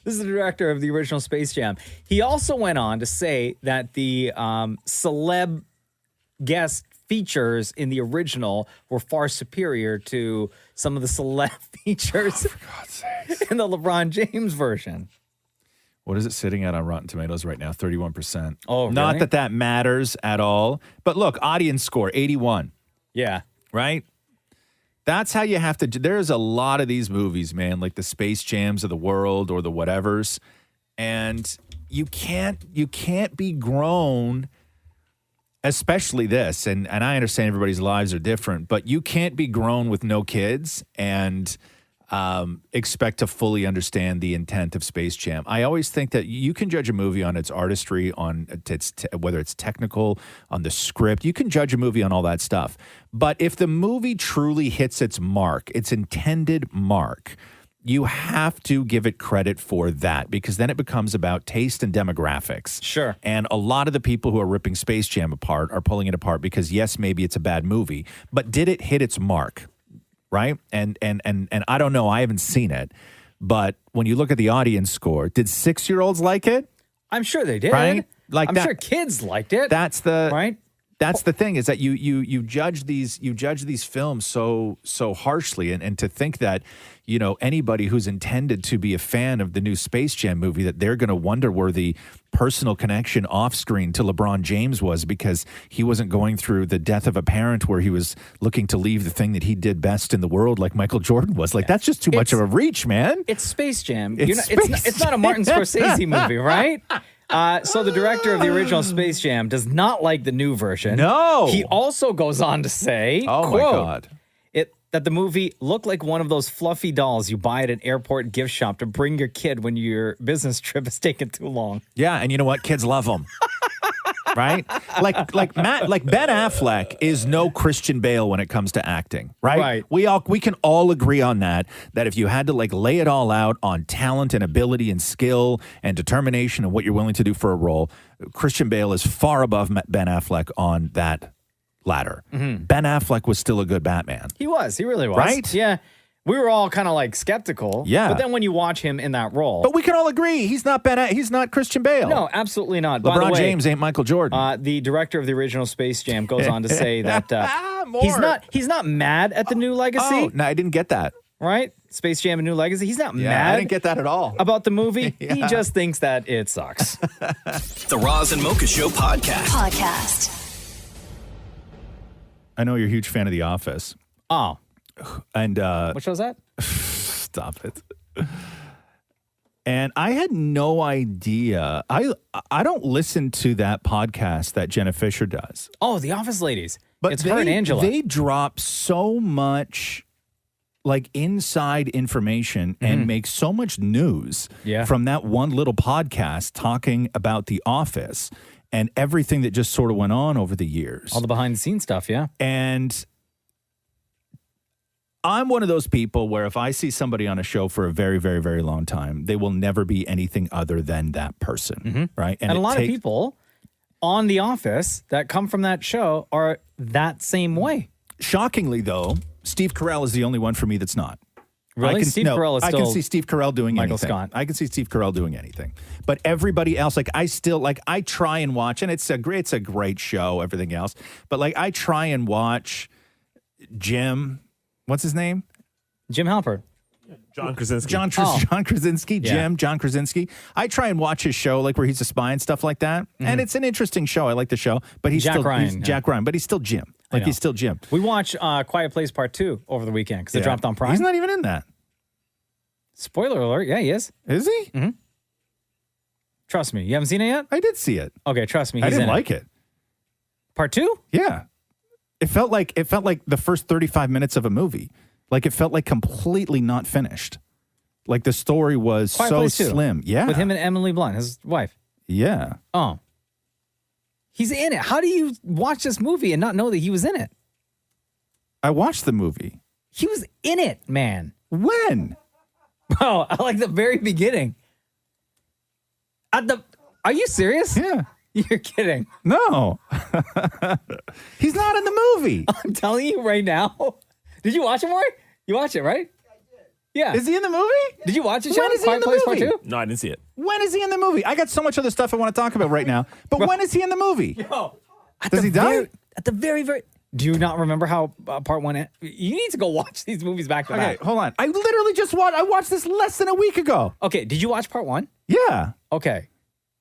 This is the director of the original Space Jam. He also went on to say that the celeb guest features in the original were far superior to some of the celeb features in the LeBron James version. What is it sitting at on Rotten Tomatoes right now? 31%. Oh, really? Not that matters at all. But look, audience score, 81. Yeah. Right? That's how you have to. There's a lot of these movies, man, like the Space Jams of the world or the whatevers. And you can't be grown, especially this. And I understand everybody's lives are different, but you can't be grown with no kids and expect to fully understand the intent of Space Jam. I always think that you can judge a movie on its artistry, on whether it's technical, on the script. You can judge a movie on all that stuff. But if the movie truly hits its mark, its intended mark, you have to give it credit for that, because then it becomes about taste and demographics. Sure. And a lot of the people who are ripping Space Jam apart are pulling it apart because, yes, maybe it's a bad movie, but did it hit its mark? Right? And I don't know. I haven't seen it. But when you look at the audience score, did 6-year-olds like it? I'm sure they did. Right? Like I'm sure kids liked it. That's the right. That's the thing, is that you judge these films so harshly, and to think that, you know, anybody who's intended to be a fan of the new Space Jam movie, that they're going to wonder where the personal connection off screen to LeBron James was, because he wasn't going through the death of a parent where he was looking to leave the thing that he did best in the world like Michael Jordan was. Like, that's just too much of a reach, man. It's Space Jam. It's It's not a Martin Scorsese movie, right? So the director of the original Space Jam does not like the new version. No. He also goes on to say, Oh, my God. that the movie looked like one of those fluffy dolls you buy at an airport gift shop to bring your kid when your business trip is taking too long. Yeah, and you know what? Kids love them. Right? Like Ben Affleck is no Christian Bale when it comes to acting, right? We can all agree on that if you had to like lay it all out on talent and ability and skill and determination and what you're willing to do for a role, Christian Bale is far above Ben Affleck on that ladder. Mm-hmm. Ben Affleck was still a good Batman. He really was. Right? Yeah. We were all kind of like skeptical. Yeah. But then when you watch him in that role. But we can all agree he's not Christian Bale. No, absolutely not. By the LeBron way, James ain't Michael Jordan. The director of the original Space Jam goes on to say that he's not mad at the new legacy. Oh, no, I didn't get that. Right? Space Jam and New Legacy. He's not Yeah, mad. I didn't get that at all. About the movie. Yeah. He just thinks that it sucks. The Roz and Mocha Show podcast. I know you're a huge fan of The Office. Oh. And what show's that? Stop it. And I had no idea. I don't listen to that podcast that Jenna Fisher does. Oh, The Office Ladies. But it's her and Angela. They drop so much like inside information and make so much news from that one little podcast talking about The Office and everything that just sort of went on over the years. All the behind the scenes stuff, yeah. And I'm one of those people where if I see somebody on a show for a very, very, very long time, they will never be anything other than that person, right? And a lot of people on The Office that come from that show are that same way. Shockingly, though, Steve Carell is the only one for me that's not. Really? Steve Carell is I can still see Steve Carell doing Michael anything. Scott. I can see Steve Carell doing anything. But everybody else, like I try and watch, and it's a great show, everything else. But like I try and watch Jim. What's his name? Jim Halpert. John Krasinski. John Krasinski. John Krasinski. I try and watch his show, like where he's a spy and stuff like that. And it's an interesting show. I like the show. But he's Jack Ryan, Jack Ryan, but he's still Jim. Like he's still Jim. We watched Quiet Place Part 2 over the weekend because it dropped on Prime. He's not even in that. Spoiler alert. Yeah, he is. Is he? Mm-hmm. Trust me. You haven't seen it yet? I did see it. Okay, trust me. I He's didn't in like it. Part 2? Yeah. It felt like the first 35 minutes of a movie. Like it felt like completely not finished. Like the story was Quiet so Place 2. slim. Yeah. With him and Emily Blunt, his wife. Yeah. Oh. He's in it. How do you watch this movie and not know that he was in it? I watched the movie. He was in it, man. When? Oh, I like the very beginning. Are you serious? Yeah. You're kidding. No. He's not in the movie. I'm telling you right now. Did you watch it, Maurie? You watched it, right? Yeah. Is he in the movie? Did you watch it, When is he in the Quiet Place movie? Part 2? No, I didn't see it. When is he in the movie? I got so much other stuff I want to talk about right now. But when is he in the movie? Yo, Does he die? At the very... Do you not remember how Part 1... You need to go watch these movies back to back. Okay, hold on. I literally just watched... I watched this less than a week ago. Okay, did you watch Part 1? Yeah. Okay.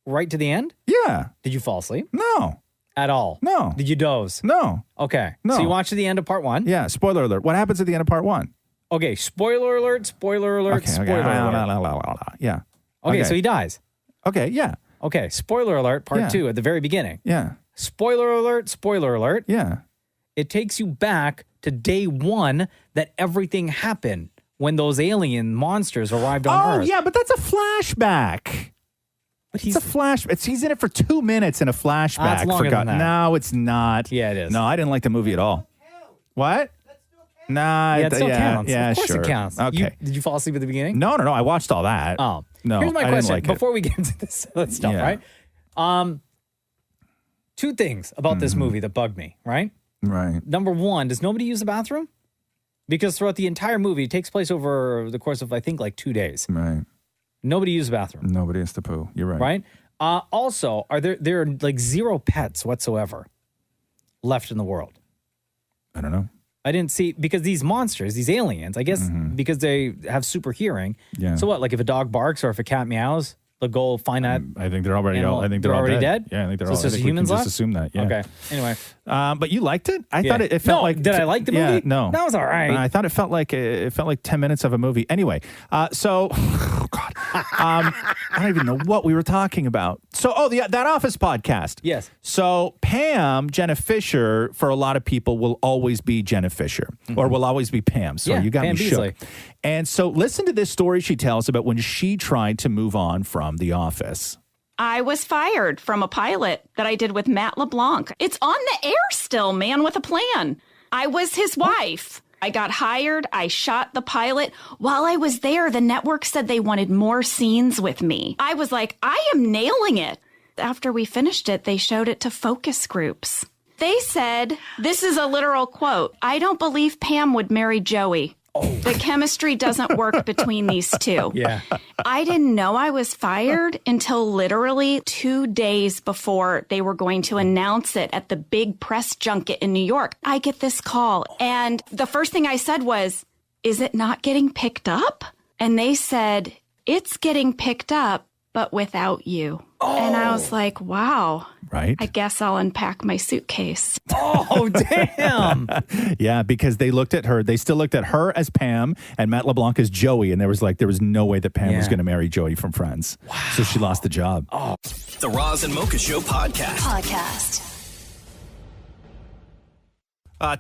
Right to the end? Yeah. Did you fall asleep? No. At all? No. Did you doze? No. Okay. No. So you watched to the end of Part 1? Yeah, spoiler alert. What happens at the end of Part 1? Okay, spoiler alert, spoiler alert, spoiler alert. Yeah. Okay, so he dies. Okay, yeah. Okay, spoiler alert, Part 2 at the very beginning. Yeah. Spoiler alert, spoiler alert. Yeah. It takes you back to day 1 that everything happened when those alien monsters arrived on Earth. Oh, yeah, but that's a flashback. But it's a flash. He's in it for 2 minutes in a flashback. That's longer than that. No, it's not. Yeah, it is. No, I didn't like the movie at all. What? Nah. Yeah, it still counts. Yeah, of course sure. it counts. Okay. Did you fall asleep at the beginning? No. I watched all that. Oh. No, Here's my I didn't question like it. before we get into this stuff, Yeah. right? 2 things about this movie that bugged me, right? Right. Number 1, does nobody use the bathroom? Because throughout the entire movie, it takes place over the course of, I think, like 2 days. Right. Nobody uses the bathroom. Nobody has to poo. You're right. Right? Also, there are like 0 pets whatsoever. left in the world? I don't know. I didn't see, because these monsters, these aliens, I guess because they have super hearing. Yeah. So what, like if a dog barks or if a cat meows, they'll go find that? I think they're already. animal. I think they're already dead. Yeah, I think they're So all. it's just I think we humans can left? just assume that. Yeah. Okay. Anyway. But you liked it. I Yeah. thought it felt No, like. did I like the movie? Yeah, no, That was all right. I thought it felt like 10 minutes of a movie. Anyway, so oh God, I don't even know what we were talking about. So that Office podcast. Yes. So Pam, Jenna Fisher, for a lot of people will always be Jenna Fisher or will always be Pam. So Yeah, you got Pam me Beasley. shook. And so listen to this story she tells about when she tried to move on from The Office. I was fired from a pilot that I did with Matt LeBlanc. It's on the air still, Man with a Plan. I was his wife. I got hired. I shot the pilot. While I was there, the network said they wanted more scenes with me. I was like, I am nailing it. After we finished it, they showed it to focus groups. They said, this is a literal quote, I don't believe Pam would marry Joey. The chemistry doesn't work between these two. Yeah. I didn't know I was fired until literally 2 days before they were going to announce it at the big press junket in New York. I get this call, and the first thing I said was, is it not getting picked up? And they said, it's getting picked up, but without you. And I was like, wow. Right. I guess I'll unpack my suitcase. Oh, damn. Yeah, because they looked at her. They still looked at her as Pam and Matt LeBlanc as Joey. And there was no way that Pam was going to marry Joey from Friends. Wow. So she lost the job. Oh. The Roz and Mocha Show podcast.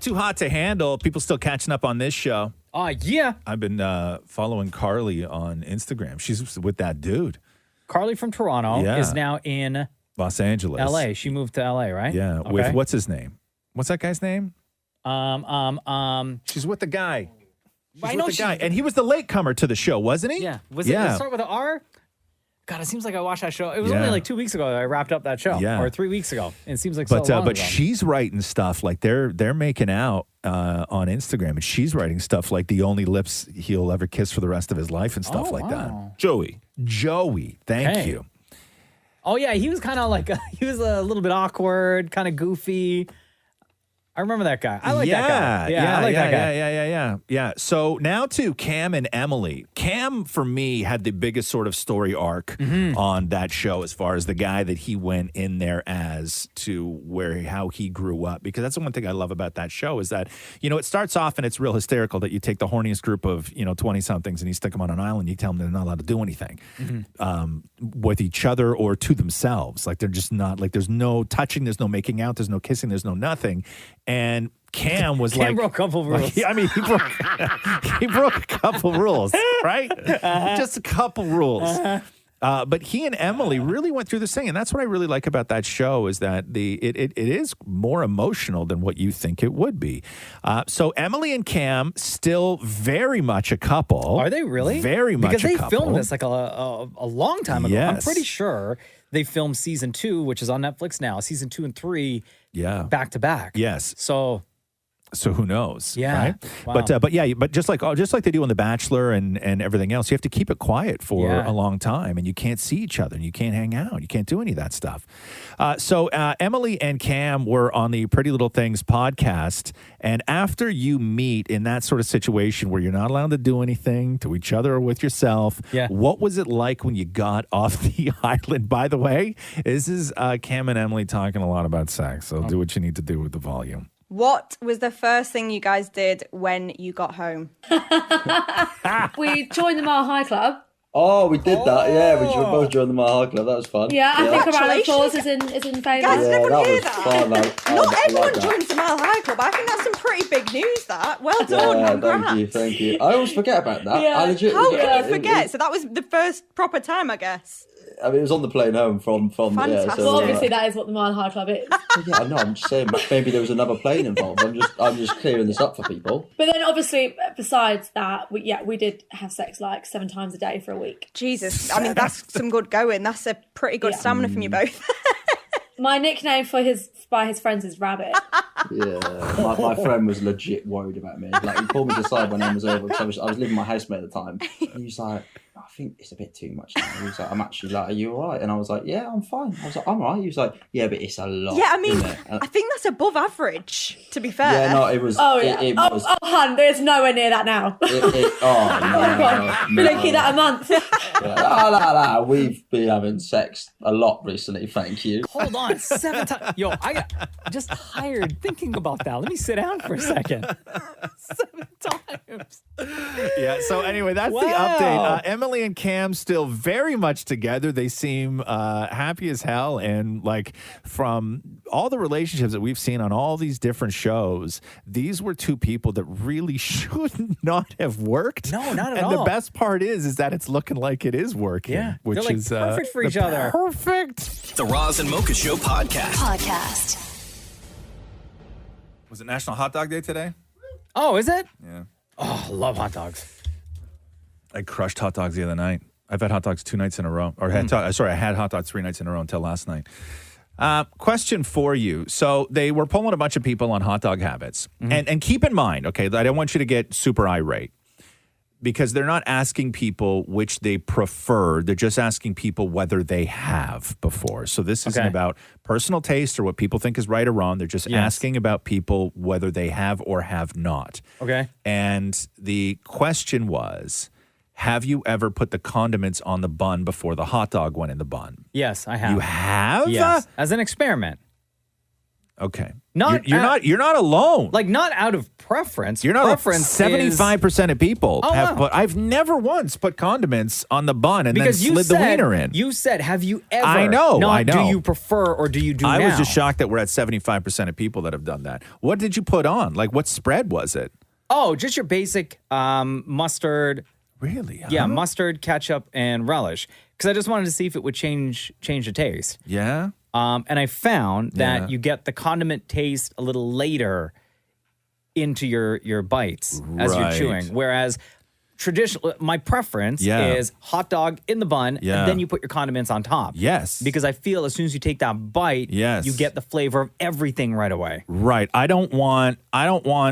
Too hot to handle. People still catching up on this show. Yeah. I've been following Carly on Instagram. She's with that dude. Carly from Toronto is now in Los Angeles. LA. She moved to LA, right? Yeah. Okay. With what's his name? What's that guy's name? She's with the guy. I know the guy. And he was the latecomer to the show, wasn't he? Yeah. Did it start with an R? God, it seems like I watched that show. It was only like 2 weeks ago that I wrapped up that show. Yeah. Or 3 weeks ago. And it seems like so long but ago. she's writing stuff like they're making out on Instagram, and she's writing stuff like the only lips he'll ever kiss for the rest of his life and stuff like that. Joey. Thank you. Oh, yeah. He was kind of like, he was a little bit awkward, kind of goofy. I remember that guy. I like that guy. Yeah, I like that guy. Yeah. So now to Cam and Emily. Cam, for me, had the biggest sort of story arc on that show as far as the guy that he went in there as to how he grew up. Because that's the one thing I love about that show is that, it starts off and it's real hysterical that you take the horniest group of, 20-somethings and you stick them on an island. You tell them they're not allowed to do anything with each other or to themselves. Like they're just not, like there's no touching, there's no making out, there's no kissing, there's no nothing. And Cam was Cam broke a couple rules. He broke a couple rules, right? Just a couple rules. But he and Emily really went through this thing, and that's what I really like about that show is that it is more emotional than what you think it would be. So Emily and Cam still very much a couple. Are they really? Very much because a they couple. filmed this like a long time ago. I'm Yes. pretty sure they filmed season 2, which is on Netflix now. Season 2 and 3, back to back. Yes. So who knows? Yeah. Right? Wow. But just like they do on The Bachelor and everything else, you have to keep it quiet for a long time, and you can't see each other, and you can't hang out, you can't do any of that stuff. So Emily and Cam were on the Pretty Little Things podcast, and after you meet in that sort of situation where you're not allowed to do anything to each other or with yourself, what was it like when you got off the island? By the way, this is Cam and Emily talking a lot about sex, so do what you need to do with the volume. What was the first thing you guys did when you got home? We joined the Mile High Club. Oh, we did that, yeah. We both joined the Mile High Club. That was fun. Yeah, I think a round of applause is in favour. Guys, did everyone hear was that? fun. Not everyone joins the Mile High Club. I think that's some pretty big news, that. Well done, congrats. Thank you. I always forget about that. Yeah. I legit How forget. can you forget? So that was the first proper time, I guess. I mean, it was on the plane home from Fantastic. Well, obviously that is what the Mile High Club is. Yeah, I know. I'm just saying. Maybe there was another plane involved. I'm just clearing this up for people. But then, obviously, besides that, we did have sex like 7 times a day for a week. Jesus, I mean that's some good going. That's a pretty good stamina from you both. My nickname by his friends is Rabbit. Yeah, my friend was legit worried about me. Like he pulled me to the side when I was over because I was living with my housemate at the time. And he was like, "Oh, I think it's a bit too much now. He was like, I'm actually like, are you all right? And I was like, yeah, I'm fine. I was like, I'm all right. He was like, yeah, but it's a lot. Yeah, I mean, isn't it? And I think that's above average, to be fair. yeah, no, it was. Oh, yeah. It was. Hun, there's nowhere near that now. We don't keep that a month. No. We've been having sex a lot recently, thank you. Hold on, 7 times. Yo, I got just tired thinking about that. Let me sit down for a second. 7 times. Yeah. So anyway, that's the update. Emily and Cam still very much together. They seem happy as hell. And like from all the relationships that we've seen on all these different shows, these were two people that really should not have worked. No, not at and all. And the best part is that it's looking like it is working. Yeah. Which They're like is perfect for each other. Perfect. The Roz and Mocha Show podcast. Was it National Hot Dog Day today? Oh, is it? Yeah. Oh, love hot dogs. I crushed hot dogs the other night. I've had hot dogs 2 nights in a row. Or I had hot dogs 3 nights in a row until last night. Question for you. So they were polling a bunch of people on hot dog habits. And keep in mind, okay, I don't want you to get super irate. Because they're not asking people which they prefer. They're just asking people whether they have before. So this isn't about personal taste or what people think is right or wrong. They're just asking about people whether they have or have not. Okay. And the question was, have you ever put the condiments on the bun before the hot dog went in the bun? Yes, I have. You have? Yes, as an experiment. Okay. You're not alone. Like not out of preference. You're not. Preference 75% of people have wow. put. I've never once put condiments on the bun and because then slid the wiener in. You said, have you ever? I know. Not I know. do you prefer or do you do I now? was just shocked that we're at 75% of people that have done that. What did you put on? Like, what spread was it? Oh, just your basic mustard. Really? Huh? Yeah, mustard, ketchup, and relish. Because I just wanted to see if it would change the taste. Yeah. And I found that you get the condiment taste a little later into your bites as you're chewing. Whereas traditional, my preference is hot dog in the bun, and then you put your condiments on top. Yes. Because I feel as soon as you take that bite, you get the flavor of everything right away. Right. I don't want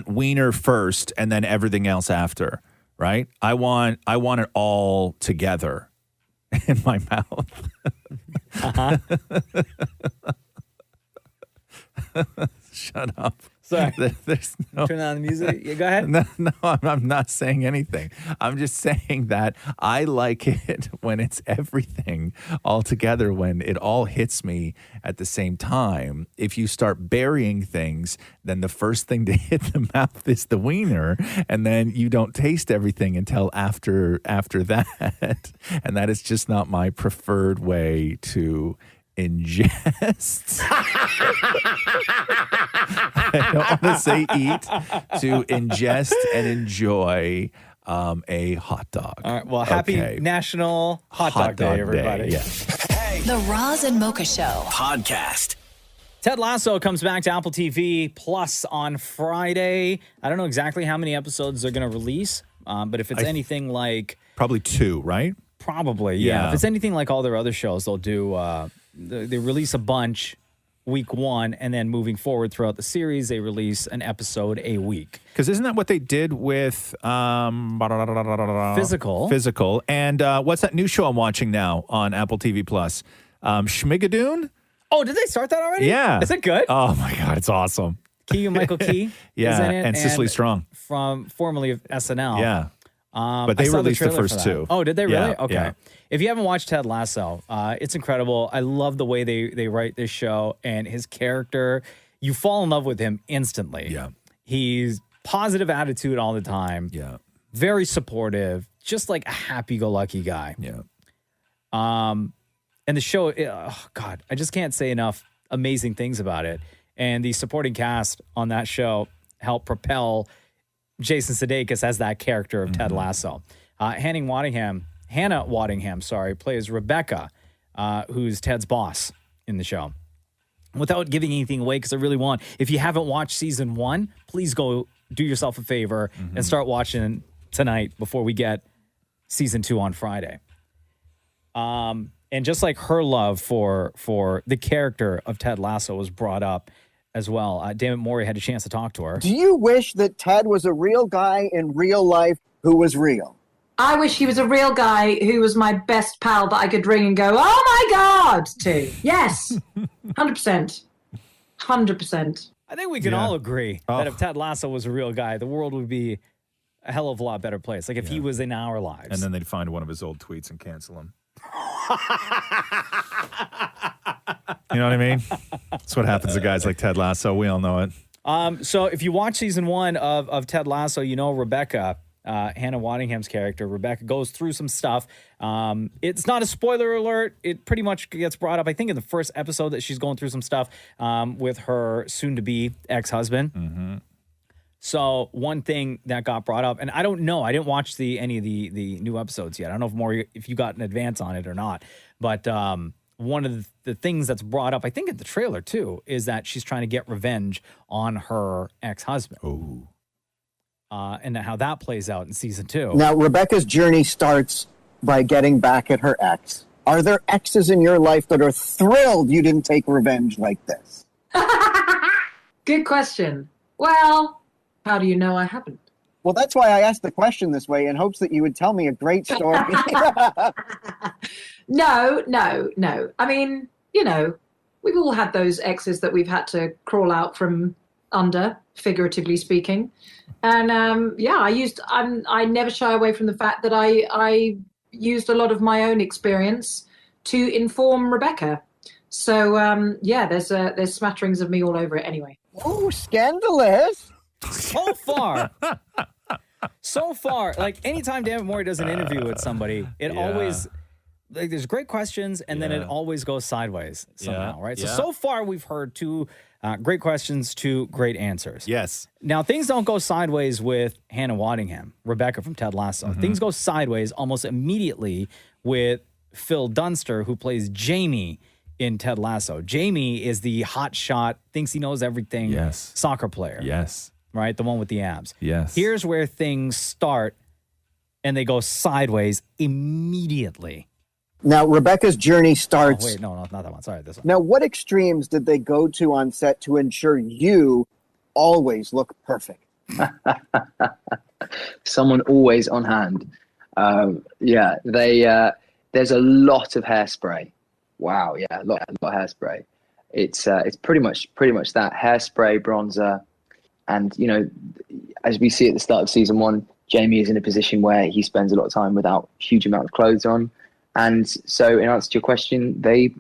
wiener first and then everything else after. Right. I want it all together in my mouth. Shut up. Sorry. There's no... Turn on the music. Yeah, go ahead. No, I'm not saying anything. I'm just saying that I like it when it's everything all together, when it all hits me at the same time. If you start burying things, then the first thing to hit the mouth is the wiener, and then you don't taste everything until after that. And that is just not my preferred way to ingest. I don't want to say eat, to ingest and enjoy a hot dog. All right. Well, happy National Hot Dog Day, everybody. Yeah. The Roz and Mocha Show podcast. Ted Lasso comes back to Apple TV Plus on Friday. I don't know exactly how many episodes they're going to release, but if it's anything like... Probably 2, right? Probably, yeah. If it's anything like all their other shows, they'll do... they release a bunch week 1, and then moving forward throughout the series, they release an episode a week. Because isn't that what they did with Physical? And what's that new show I'm watching now on Apple TV Plus? Schmigadoon? Oh, did they start that already? Yeah. Is it good? Oh my God, it's awesome. Michael Key yeah, is in it, and Cicely Strong. From formerly of SNL. Yeah. But they released the first 2. Oh, did they really? Yeah, okay. yeah. If you haven't watched Ted Lasso, it's incredible. I love the way they write this show, and his character, you fall in love with him instantly. Yeah. He's positive attitude all the time. Yeah. Very supportive, just like a happy-go-lucky guy. Yeah. And the show, oh God, I just can't say enough amazing things about it. And the supporting cast on that show helped propel Jason Sudeikis as that character of Ted Lasso. Hannah Waddingham, plays Rebecca, who's Ted's boss in the show. Without giving anything away, because I really want, if you haven't watched season 1, please go do yourself a favor and start watching tonight before we get season 2 on Friday. And just like her love for the character of Ted Lasso was brought up as well. Dammit Maurie had a chance to talk to her. Do you wish that Ted was a real guy in real life who was real? I wish he was a real guy who was my best pal that I could ring and go, oh my God, to. Yes. 100%. 100%. I think we can all agree that if Ted Lasso was a real guy, the world would be a hell of a lot better place. Like if he was in our lives. And then they'd find one of his old tweets and cancel him. You know what I mean? That's what happens to guys like Ted Lasso. We all know it. So if you watch season 1 of Ted Lasso, you know Rebecca, Hannah Waddingham's character, Rebecca, goes through some stuff. It's not a spoiler alert. It pretty much gets brought up, I think, in the first episode that she's going through some stuff with her soon-to-be ex-husband. Mm-hmm. So one thing that got brought up, and I don't know, I didn't watch any of the new episodes yet. I don't know if Maurie, if you got an advance on it or not. But one of the things that's brought up, I think in the trailer too, is that she's trying to get revenge on her ex-husband. Oh. And how that plays out in season 2. Now, Rebecca's journey starts by getting back at her ex. Are there exes in your life that are thrilled you didn't take revenge like this? Good question. Well, how do you know I haven't? Well, that's why I asked the question this way in hopes that you would tell me a great story. No. I mean, you know, we've all had those exes that we've had to crawl out from under, figuratively speaking. And I never shy away from the fact that I used a lot of my own experience to inform Rebecca. So there's smatterings of me all over it anyway. Oh, scandalous. So far, like anytime David Maury does an interview with somebody, it always, like, there's great questions and then it always goes sideways somehow, right? So far we've heard 2 great questions, 2 great answers. Yes. Now, things don't go sideways with Hannah Waddingham, Rebecca from Ted Lasso. Mm-hmm. Things go sideways almost immediately with Phil Dunster, who plays Jamie in Ted Lasso. Jamie is the hotshot, thinks he knows everything soccer player. Yes. Right? The one with the abs. Yes. Here's where things start and they go sideways immediately. Now, Rebecca's journey starts... Oh, wait, no, not that one. Sorry, this one. Now, what extremes did they go to on set to ensure you always look perfect? Someone always on hand. There's a lot of hairspray. Wow, a lot of hairspray. It's pretty much that hairspray, bronzer, and you know, as we see at the start of season 1, Jamie is in a position where he spends a lot of time without a huge amount of clothes on, and so in answer to your question, they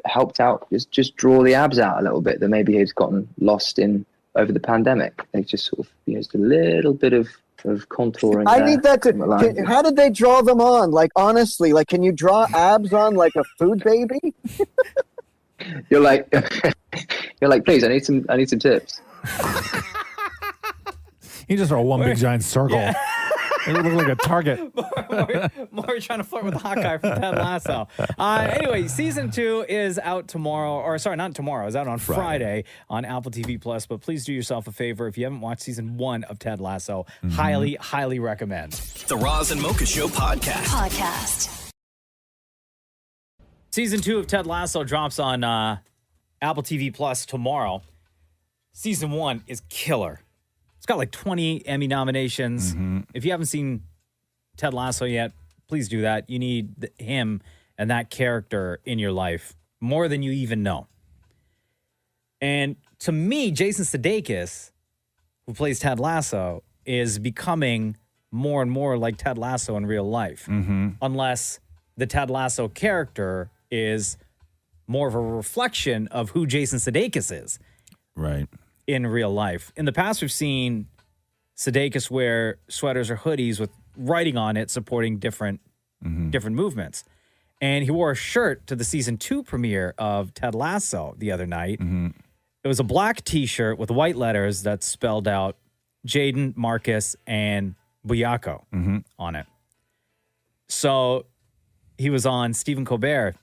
helped out just draw the abs out a little bit that maybe he's gotten lost in over the pandemic. They just sort of used a little bit of contouring. I need that how did they draw them on? Like, honestly, like, can you draw abs on like a food baby? You're like, please, I need some tips. You just draw one big giant circle. Yeah. It would look like a target. More trying to flirt with the hot guy from Ted Lasso. Anyway, season 2 is out tomorrow, or sorry, not tomorrow. It's out on Friday on Apple TV Plus. But please do yourself a favor if you haven't watched season 1 of Ted Lasso. Highly recommend. The Roz and Mocha Show podcast. Season 2 of Ted Lasso drops on Apple TV Plus tomorrow. Season 1 is killer. It's got like 20 Emmy nominations. Mm-hmm. If you haven't seen Ted Lasso yet, please do that. You need him and that character in your life more than you even know. And to me, Jason Sudeikis, who plays Ted Lasso, is becoming more and more like Ted Lasso in real life. Mm-hmm. Unless the Ted Lasso character is more of a reflection of who Jason Sudeikis is. Right. In real life. In the past, we've seen Sudeikis wear sweaters or hoodies with writing on it supporting different movements. And he wore a shirt to the season 2 premiere of Ted Lasso the other night. Mm-hmm. It was a black t-shirt with white letters that spelled out Jaden, Marcus, and Buyako on it. So he was on Stephen Colbert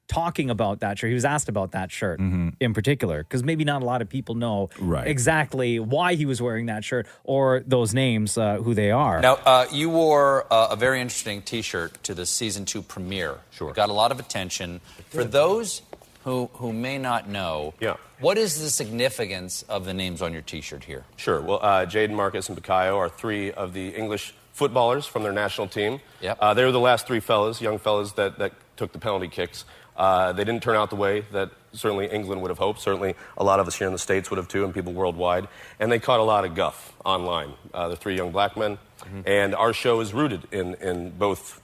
talking about that shirt. He was asked about that shirt in particular, because maybe not a lot of people know exactly why he was wearing that shirt or those names, who they are. Now, you wore a very interesting T-shirt to the season 2 premiere. Sure. Got a lot of attention. For those who may not know, what is the significance of the names on your T-shirt here? Sure. Well, Jaden, Marcus, and Bakayo are 3 of the English footballers from their national team. Yep. They were the last three young fellas that took the penalty kicks. They didn't turn out the way that certainly England would have hoped. Certainly a lot of us here in the States would have too, and people worldwide. And they caught a lot of guff online. The three young black men. Mm-hmm. And our show is rooted in both,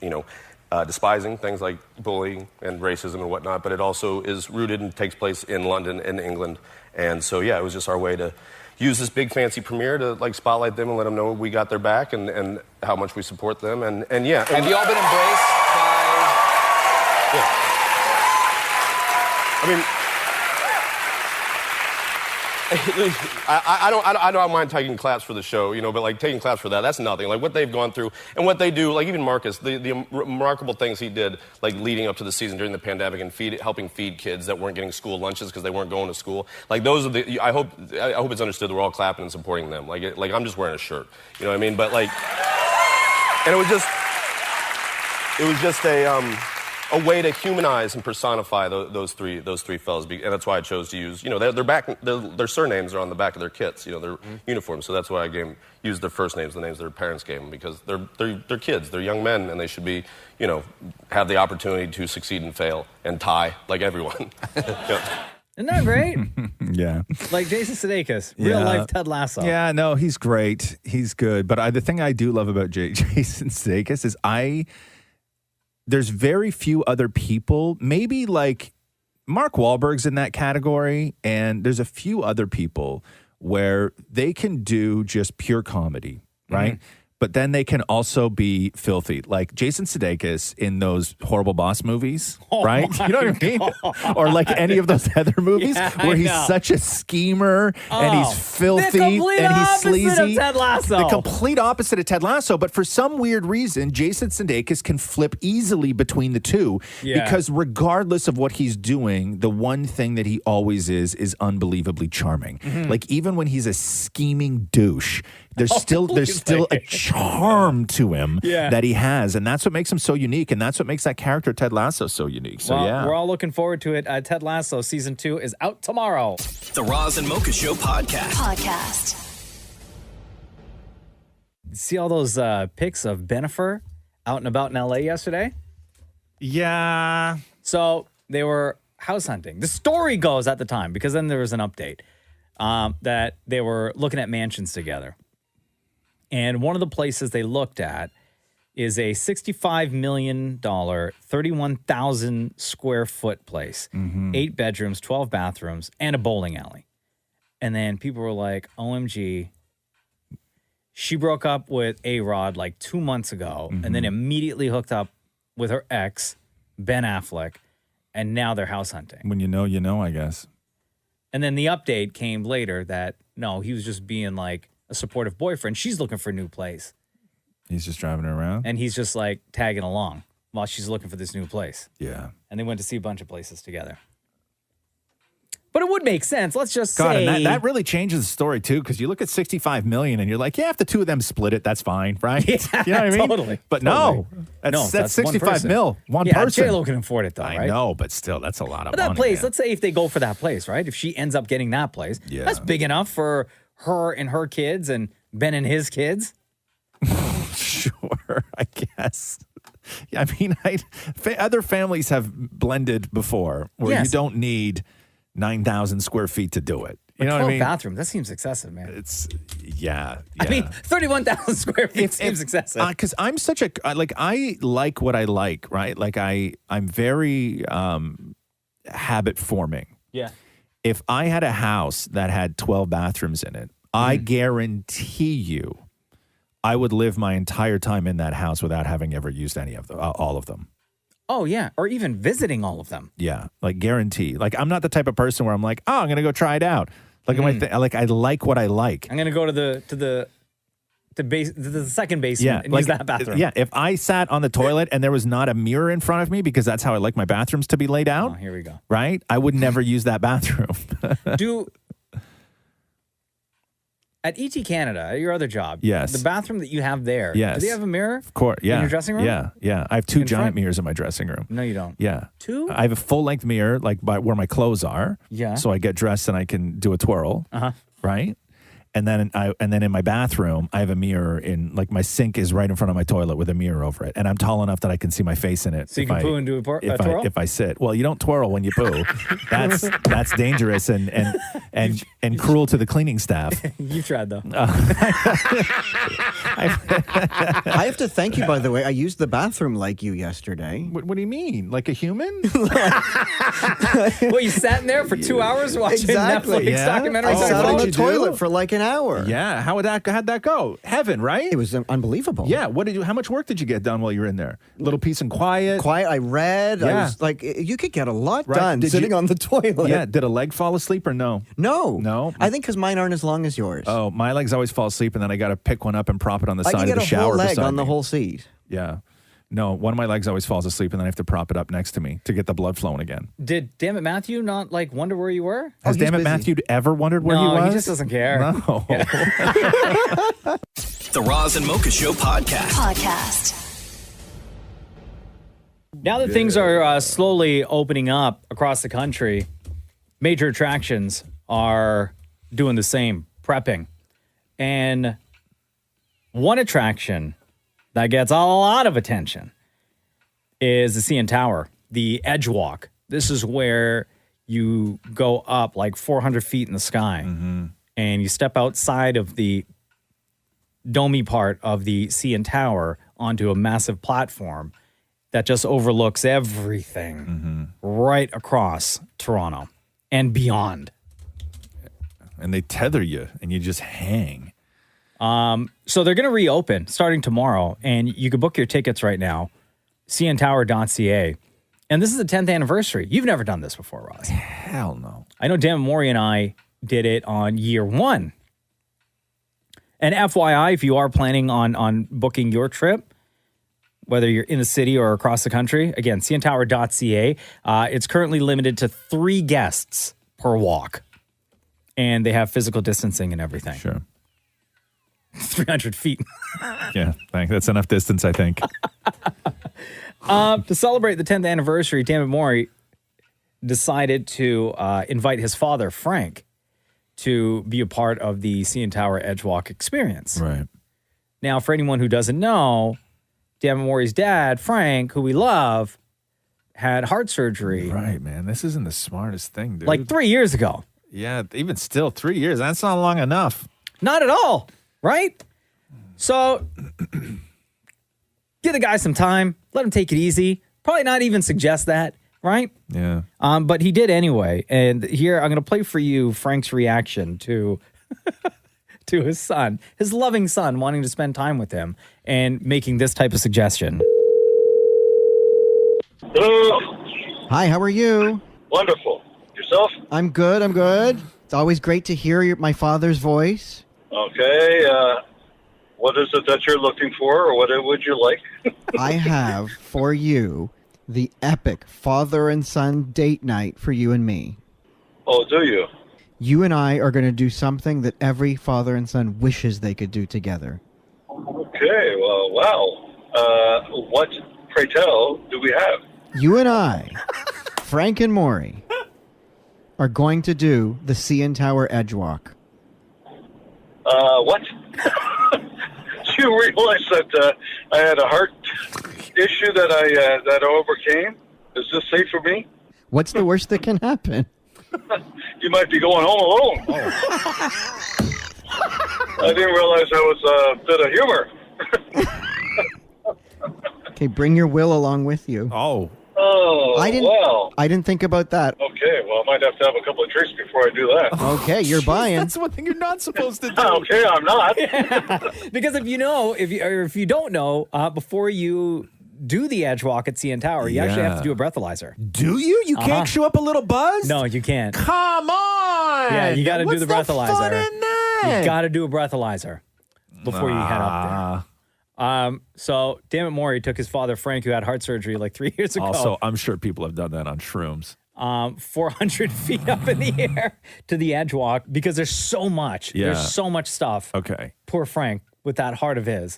despising things like bullying and racism and whatnot, but it also is rooted and takes place in London and England. And so, it was just our way to use this big fancy premiere to spotlight them and let them know we got their back and how much we support them. And yeah. Have you all been embraced by... Yeah. I mean, I don't mind taking claps for the show, but taking claps for that's nothing. What they've gone through and what they do, even Marcus, the remarkable things he did, leading up to the season during the pandemic and helping feed kids that weren't getting school lunches because they weren't going to school. Those are I hope it's understood that we're all clapping and supporting them. I'm just wearing a shirt, you know what I mean? But and it was just a way to humanize and personify those three fellas, and that's why I chose to use. Their surnames are on the back of their kits, their uniforms. So that's why I used their first names, the names their parents gave them, because they're kids, they're young men, and they should be, have the opportunity to succeed and fail and tie like everyone. Isn't that great? Yeah. Like Jason Sudeikis, real life Ted Lasso. Yeah, no, he's great. He's good. But the thing I do love about Jason Sudeikis is there's very few other people, maybe Mark Wahlberg's in that category, and there's a few other people where they can do just pure comedy, right? Mm-hmm. But then they can also be filthy. Like Jason Sudeikis in those Horrible Boss movies, right? You know what I mean? Or any of those other movies where he's such a schemer and he's filthy and he's sleazy. Of Ted Lasso. The complete opposite of Ted Lasso. But for some weird reason, Jason Sudeikis can flip easily between the two because regardless of what he's doing, the one thing that he always is unbelievably charming. Mm-hmm. Even when he's a scheming douche, there's still a charm to him that he has, and that's what makes him so unique, and that's what makes that character Ted Lasso so unique. So we're all looking forward to it. Ted Lasso season 2 is out tomorrow. The Roz and Mocha Show podcast. See all those pics of Bennifer out and about in LA yesterday? Yeah. So they were house hunting. The story goes at the time, because then there was an update that they were looking at mansions together. And one of the places they looked at is a $65 million, 31,000 square foot place. Mm-hmm. 8 bedrooms, 12 bathrooms, and a bowling alley. And then people were like, OMG. She broke up with A-Rod 2 months ago and then immediately hooked up with her ex, Ben Affleck, and now they're house hunting. When you know, I guess. And then the update came later that, no, he was just being a supportive boyfriend. She's looking for a new place. He's just driving her around? And he's just tagging along while she's looking for this new place. Yeah. And they went to see a bunch of places together. But it would make sense. Let's just say... and that really changes the story, too, because you look at $65 million and you're like, if the two of them split it, that's fine, right? Yeah, you know what I mean? Totally. But totally. That's 65 mil, one person. J-Lo can afford it, though, right? I know, but still, that's a lot of money. But that place, let's say if they go for that place, right? If she ends up getting that place, that's big enough for her and her kids and Ben and his kids. Sure, I guess. I mean, other families have blended before where you don't need 9,000 square feet to do it. You know what I mean? Bathrooms, that seems excessive, man. It's, yeah. I mean, 31,000 square feet seems excessive. Because I'm such a, I like what I like, right? I'm very habit forming. Yeah. If I had a house that had 12 bathrooms in it, I guarantee you I would live my entire time in that house without having ever used any of them, all of them. Oh, yeah. Or even visiting all of them. Yeah. Guarantee. I'm not the type of person where I'm like, oh, I'm going to go try it out. I like what I like. I'm going to go to the second basement and use that bathroom. Yeah. If I sat on the toilet and there was not a mirror in front of me because that's how I like my bathrooms to be laid out. Oh, here we go. Right? I would never use that bathroom. At ET Canada, your other job, yes, the bathroom that you have there, yes, do they have a mirror? Of course, yeah. In your dressing room? Yeah. I have 2 giant mirrors in my dressing room. No, you don't. Yeah. 2? I have a full-length mirror, by where my clothes are. Yeah. So I get dressed and I can do a twirl. Uh-huh. Right? And then in my bathroom, I have a mirror like my sink is right in front of my toilet with a mirror over it. And I'm tall enough that I can see my face in it. So you can poo and do a twirl? If I sit. Well, you don't twirl when you poo. That's dangerous and cruel to the cleaning staff. You tried, though. I have to thank you, by the way. I used the bathroom like you yesterday. What do you mean? Like a human? Well, you sat in there for 2 hours watching Netflix documentaries. I sat on the toilet toilet for like an hour. Yeah. How'd that go? Heaven, right? It was unbelievable. Yeah. How much work did you get done while you were in there? A little peace and quiet? Quiet. I read. Yeah. I was like, you could get a lot done sitting on the toilet. Yeah. Did a leg fall asleep or no? No. I think because mine aren't as long as yours. Oh, my legs always fall asleep, and then I got to pick one up and prop it on the I side can of the get a shower. whole leg beside on the me. whole seat. Yeah. No, one of my legs always falls asleep, and then I have to prop it up next to me to get the blood flowing again. Did Dammit Matthew not wonder where you were? Has Dammit Matthew ever wondered where he was? No, he just doesn't care. No. The Roz and Mocha Show podcast. Now that things are slowly opening up across the country, major attractions are doing the same, prepping. And one attraction that gets a lot of attention is the CN Tower, the Edgewalk. This is where you go up like 400 feet in the sky and you step outside of the domey part of the CN Tower onto a massive platform that just overlooks everything right across Toronto and beyond. And they tether you and you just hang. So they're going to reopen starting tomorrow, and you can book your tickets right now, cntower.ca. And this is the 10th anniversary. You've never done this before, Roz. Hell no. I know Dan Maurie and I did it on year one. And FYI, if you are planning on booking your trip, whether you're in the city or across the country, again, cntower.ca. It's currently limited to 3 guests per walk. And they have physical distancing and everything. Sure. 300 feet. Yeah, that's enough distance, I think. To celebrate the 10th anniversary, Dammit Maurie decided to invite his father, Frank, to be a part of the CN Tower Edgewalk experience. Right. Now, for anyone who doesn't know, Dammit Maurie's dad, Frank, who we love, had heart surgery. Right, man. This isn't the smartest thing, dude. Like 3 years ago. Yeah, even still, 3 years. That's not long enough. Not at all, right? So, give the guy some time. Let him take it easy. Probably not even suggest that, right? Yeah. But he did anyway. And here, I'm going to play for you Frank's reaction to to his son, his loving son, wanting to spend time with him and making this type of suggestion. Hello. Hi, how are you? Wonderful. Yourself? I'm good. It's always great to hear my father's voice. Okay. What is it that you're looking for, or what would you like? I have for you the epic father and son date night for you and me. Oh, do you? You and I are going to do something that every father and son wishes they could do together. Okay. Well, wow. What, pray tell, do we have? You and I, Frank and Maurie, are going to do the CN Tower Edgewalk. What? Do you realize that I had a heart issue that I overcame? Is this safe for me? What's the worst that can happen? You might be going home alone. I didn't realize that was a bit of humor. Okay, bring your will along with you. Oh. Oh, wow. I didn't think about that. Okay, well, I might have to have a couple of drinks before I do that. Okay, you're buying. That's one thing you're not supposed to do. Okay, I'm not. Because if you don't know, before you do the Edgewalk at CN Tower, you actually have to do a breathalyzer. Do you? You can't show up a little buzz? No, you can't. Come on! Yeah, you got to do the What's breathalyzer. fun in that? You got to do a breathalyzer before you head up there. So Dammit Maurie took his father Frank, who had heart surgery like 3 years ago. Also, I'm sure people have done that on shrooms. 400 feet up in the air to the Edgewalk because there's so much. Yeah. There's so much stuff. Okay. Poor Frank with that heart of his.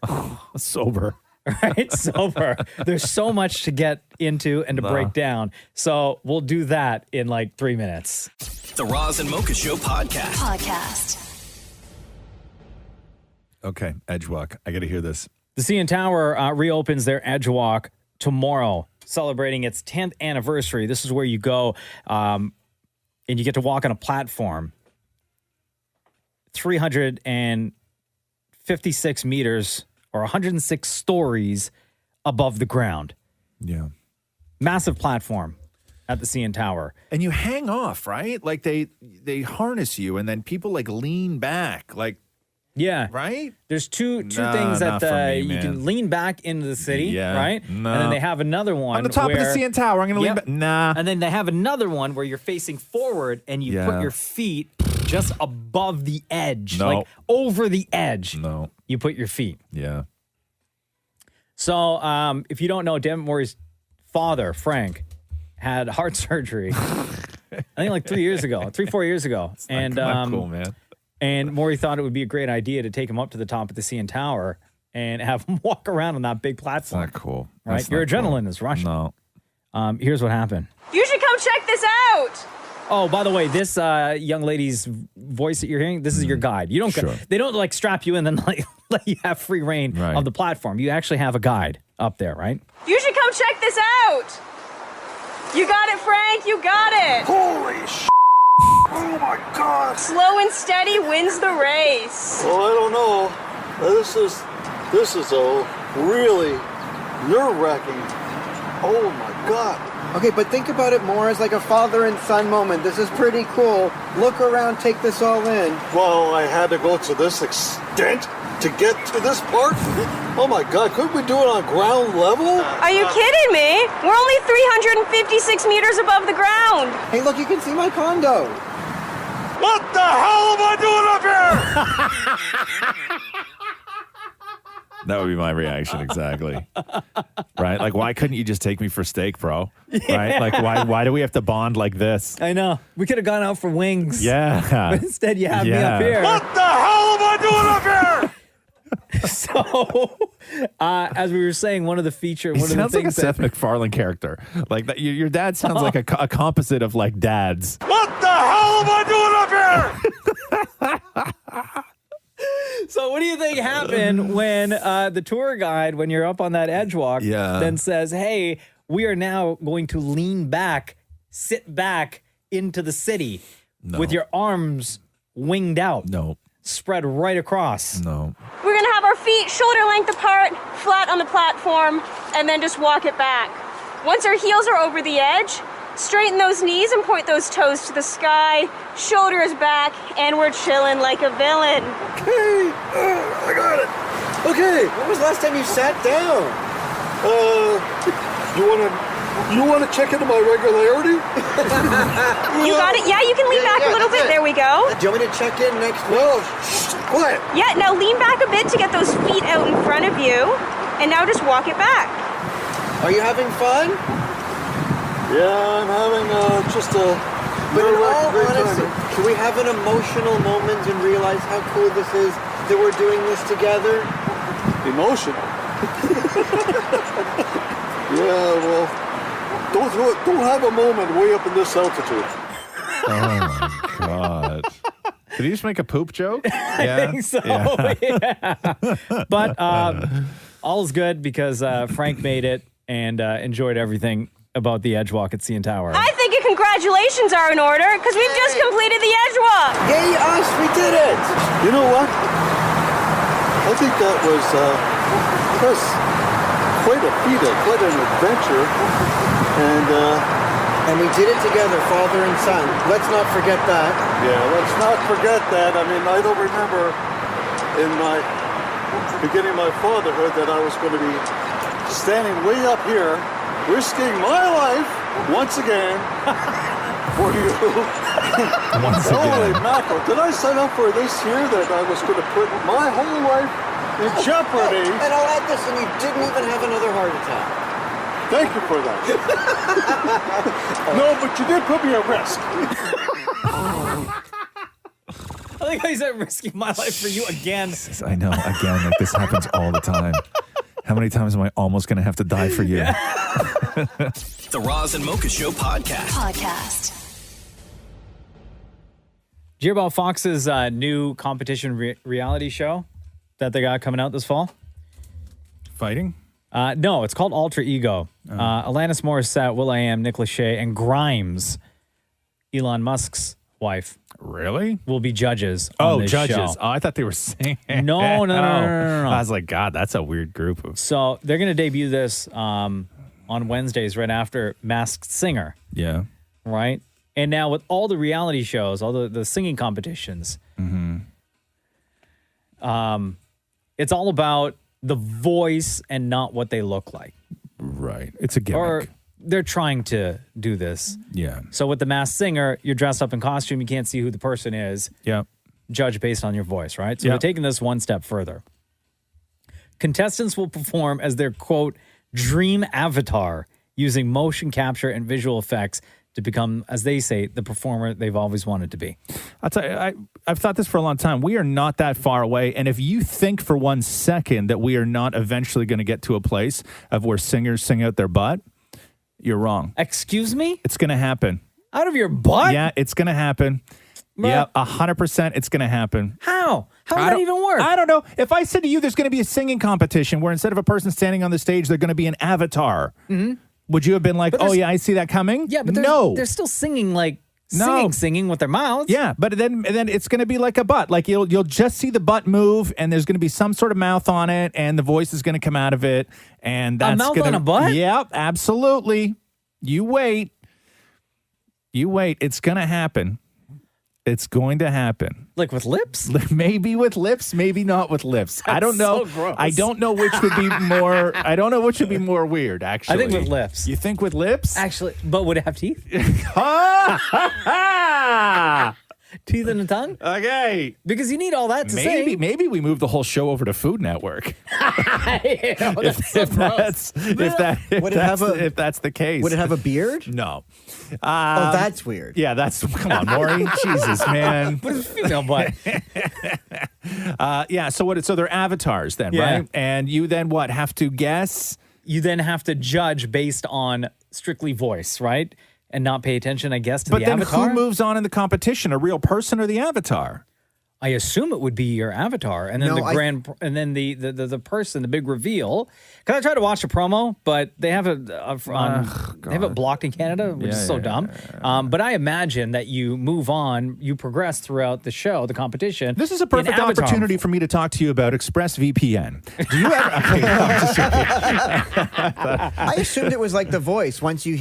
Sober. Right? Sober. There's so much to get into and to break down. So we'll do that in like 3 minutes. The Roz and Mocha Show podcast. Okay, Edgewalk. I got to hear this. The CN Tower reopens their Edgewalk tomorrow, celebrating its 10th anniversary. This is where you go and you get to walk on a platform 356 meters or 106 stories above the ground. Yeah. Massive platform at the CN Tower. And you hang off, right? Like they harness you and then people like lean back. Like, yeah. Right? There's two Nah, things not that for me, you man. can lean back into the city, Yeah. right? No. And then they have another one On the top of the where- CN Tower, I'm going to lean Yep. back. Nah. And then they have another one where you're facing forward and you Yeah. put your feet just above the edge, No. like over the edge. No. You put your feet. Yeah. So if you don't know, Dammit Maurie's father, Frank, had heart surgery. I think like 4 years ago. And not cool, man. And Maurie thought it would be a great idea to take him up to the top of the CN Tower and have him walk around on that big platform. Not cool. Right? That's Your not cool. adrenaline is rushing. No. Here's what happened. You should come check this out. Oh, by the way, this young lady's voice that you're hearing, this is your guide. You don't they don't like strap you in and like let you have free reign of the platform. You actually have a guide up there, right? You should come check this out. You got it, Frank. You got it. Holy sh! Oh my God! Slow and steady wins the race. Well, I don't know. This is a really nerve-wracking. Oh my God! Okay, but think about it more as like a father and son moment. This is pretty cool. Look around, take this all in. Well, I had to go to this extent to get to this part. Oh my God! Couldn't we do it on ground level? Are you kidding me? We're only 356 meters above the ground. Hey, look, you can see my condo. What the hell am I doing up here? That would be my reaction exactly. Right? Like, why couldn't you just take me for steak, bro? Right? Like, why do we have to bond like this? I know. We could have gone out for wings. Yeah. But instead you have me up here. What the hell am I doing up here? So, as we were saying, one of the He sounds like a Seth MacFarlane character. Like that, your dad sounds like a composite of like dads. What the hell am I doing up here? So what do you think happened when the tour guide, when you're up on that Edgewalk, then says, hey, we are now going to lean back, sit back into the city with your arms winged out. No. Spread right across. No. We're gonna have our feet shoulder length apart, flat on the platform, and then just walk it back. Once our heels are over the edge, straighten those knees and point those toes to the sky, shoulders back, and we're chilling like a villain. Okay, I got it. Okay. When was the last time you sat down? You wanna check into my regularity? You got it? Yeah, you can lean back a little bit. There we go. Do you want me to check in next week? Well, quiet. Yeah, now lean back a bit to get those feet out in front of you, and now just walk it back. Are you having fun? Yeah, I'm having just a... But in all honesty, can we have an emotional moment and realize how cool this is that we're doing this together? Emotional? Yeah, well, don't have a moment way up in this altitude. Oh my God. Did he just make a poop joke? I think so. Yeah. But all is good because Frank made it and enjoyed everything about the Edgewalk at CN Tower. I think your congratulations are in order, because we've just completed the Edgewalk. Yay us, we did it! You know what? I think that was quite a feat, quite an adventure. And we did it together, father and son. Let's not forget that. Yeah, let's not forget that. I mean, I don't remember in my beginning of my fatherhood that I was going to be standing way up here, risking my life once again for you. Holy mackerel. Did I sign up for this here that I was going to put my whole life in jeopardy? And I'll add this, and you didn't even have another heart attack. Thank you for that. No, but you did put me at risk. I think I said risking my life for you again. I know. Again, like this happens all the time. How many times am I almost going to have to die for you? The Roz and Mocha Show podcast. Did you hear about Fox's new competition reality show? that they got coming out this fall? Fighting? No, it's called Alter Ego. Alanis Morissette, will.i.am, Nick Lachey, and Grimes, Elon Musk's wife. Really? Will be judges on this judges. show. Oh, I thought they were saying. No. I was like, God, that's a weird group of. So they're going to debut this on Wednesdays right after Masked Singer. Yeah. Right? And now with all the reality shows, all the singing competitions, it's all about the voice and not what they look like. Right. It's a gimmick. Or they're trying to do this. Yeah. So with the Masked Singer, you're dressed up in costume. You can't see who the person is. Yeah. Judge based on your voice, right? So Yep. they're taking this one step further. Contestants will perform as their, quote, dream avatar using motion capture and visual effects to become, as they say, the performer they've always wanted to be. I'll tell you, I've thought this for a long time. We are not that far away. And if you think for 1 second that we are not eventually going to get to a place of where singers sing out their butt, you're wrong. Excuse me? It's going to happen. Out of your butt? Yeah, it's going to happen. Yeah, 100% it's going to happen. How? How does that even work? I don't know. If I said to you there's going to be a singing competition where instead of a person standing on the stage, they're going to be an avatar, would you have been like, oh, yeah, I see that coming? Yeah, but they're still singing like singing with their mouths. Yeah, but then it's going to be like a butt. Like you'll just see the butt move, and there's going to be some sort of mouth on it, and the voice is going to come out of it, and that's mouth gonna, on a butt? Yep, absolutely. You wait. It's going to happen. It's going to happen. Like with lips? Maybe with lips, maybe not with lips. I don't know. so gross. I don't know which would be more. I don't know which would be more weird. Actually, I think with lips. You think with lips? Actually, but would it have teeth? Teeth and a tongue? Okay. Because you need all that to sing. Maybe we move the whole show over to Food Network. If that's the case. Would it have a beard? No. Oh, that's weird. Yeah, come on, Maurie. Jesus, man. What is female butt? Yeah, so they're avatars then, Yeah. right? And you then what? Have to guess? You then have to judge based on strictly voice, right? And not pay attention, I guess, to But the then avatar. who moves on in the competition? A real person or the avatar? I assume it would be your avatar, and then the person, the big reveal. Because I tried to watch the promo, but they have it blocked in Canada, which is so dumb. But I imagine that you move on, you progress throughout the show, the competition. This is a perfect in avatar. opportunity for me to talk to you about ExpressVPN. Do you ever? Okay, no, I'm just joking. I assumed it was like The Voice. Once you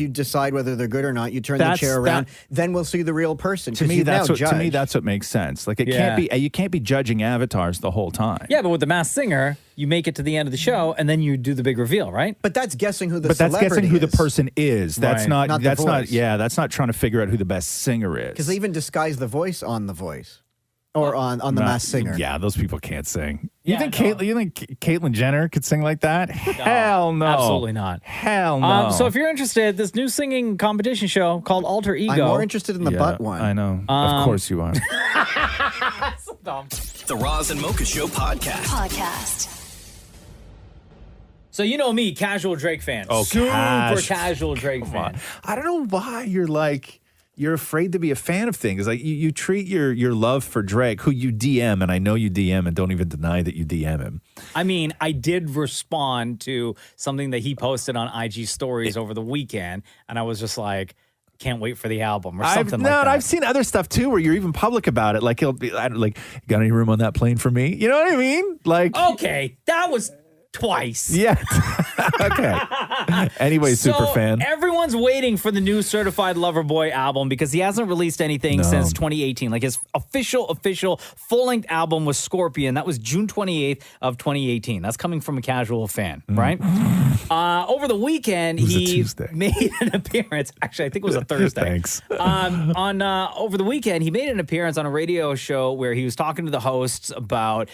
decide whether they're good or not, you turn the chair around. Then we'll see the real person. To me, that's what makes sense. Like you can't be judging avatars the whole time. Yeah, but with the Masked Singer, you make it to the end of the show, and then you do the big reveal, right? But that's guessing who the But that's guessing who the person is. That's Right. not. Not the That's not. voice. Yeah, that's not trying to figure out who the best singer is. Because they even disguise the voice on The Voice. Or on The Masked Singer. Yeah, those people can't sing. Yeah, You think Caitlyn Jenner could sing like that? Hell no. Absolutely not. Hell no. So if you're interested, this new singing competition show called Alter Ego. I'm more interested in the butt one. I know. Of course you are. So dumb. The Roz and Mocha Show podcast. So you know me, casual Drake fan. Oh, super Cash. casual Drake fan. I don't know why you're afraid to be a fan of things. Like you treat your love for Drake, who you DM, and I know you DM and don't even deny that you DM him. I mean, I did respond to something that he posted on IG stories over the weekend, and I was just like, can't wait for the album or something like that. I've seen other stuff too where you're even public about it. Like he'll be like, got any room on that plane for me? You know what I mean? Like, Okay, that was twice. yeah. Okay. Anyway, super fan. Everyone's waiting for the new Certified Lover Boy album because he hasn't released anything since 2018. Like his official full-length album was Scorpion. That was June 28th of 2018. That's coming from a casual fan, right? Over the weekend, he made an appearance. Actually, I think it was a Thursday. Thanks. Over the weekend, he made an appearance on a radio show where he was talking to the hosts about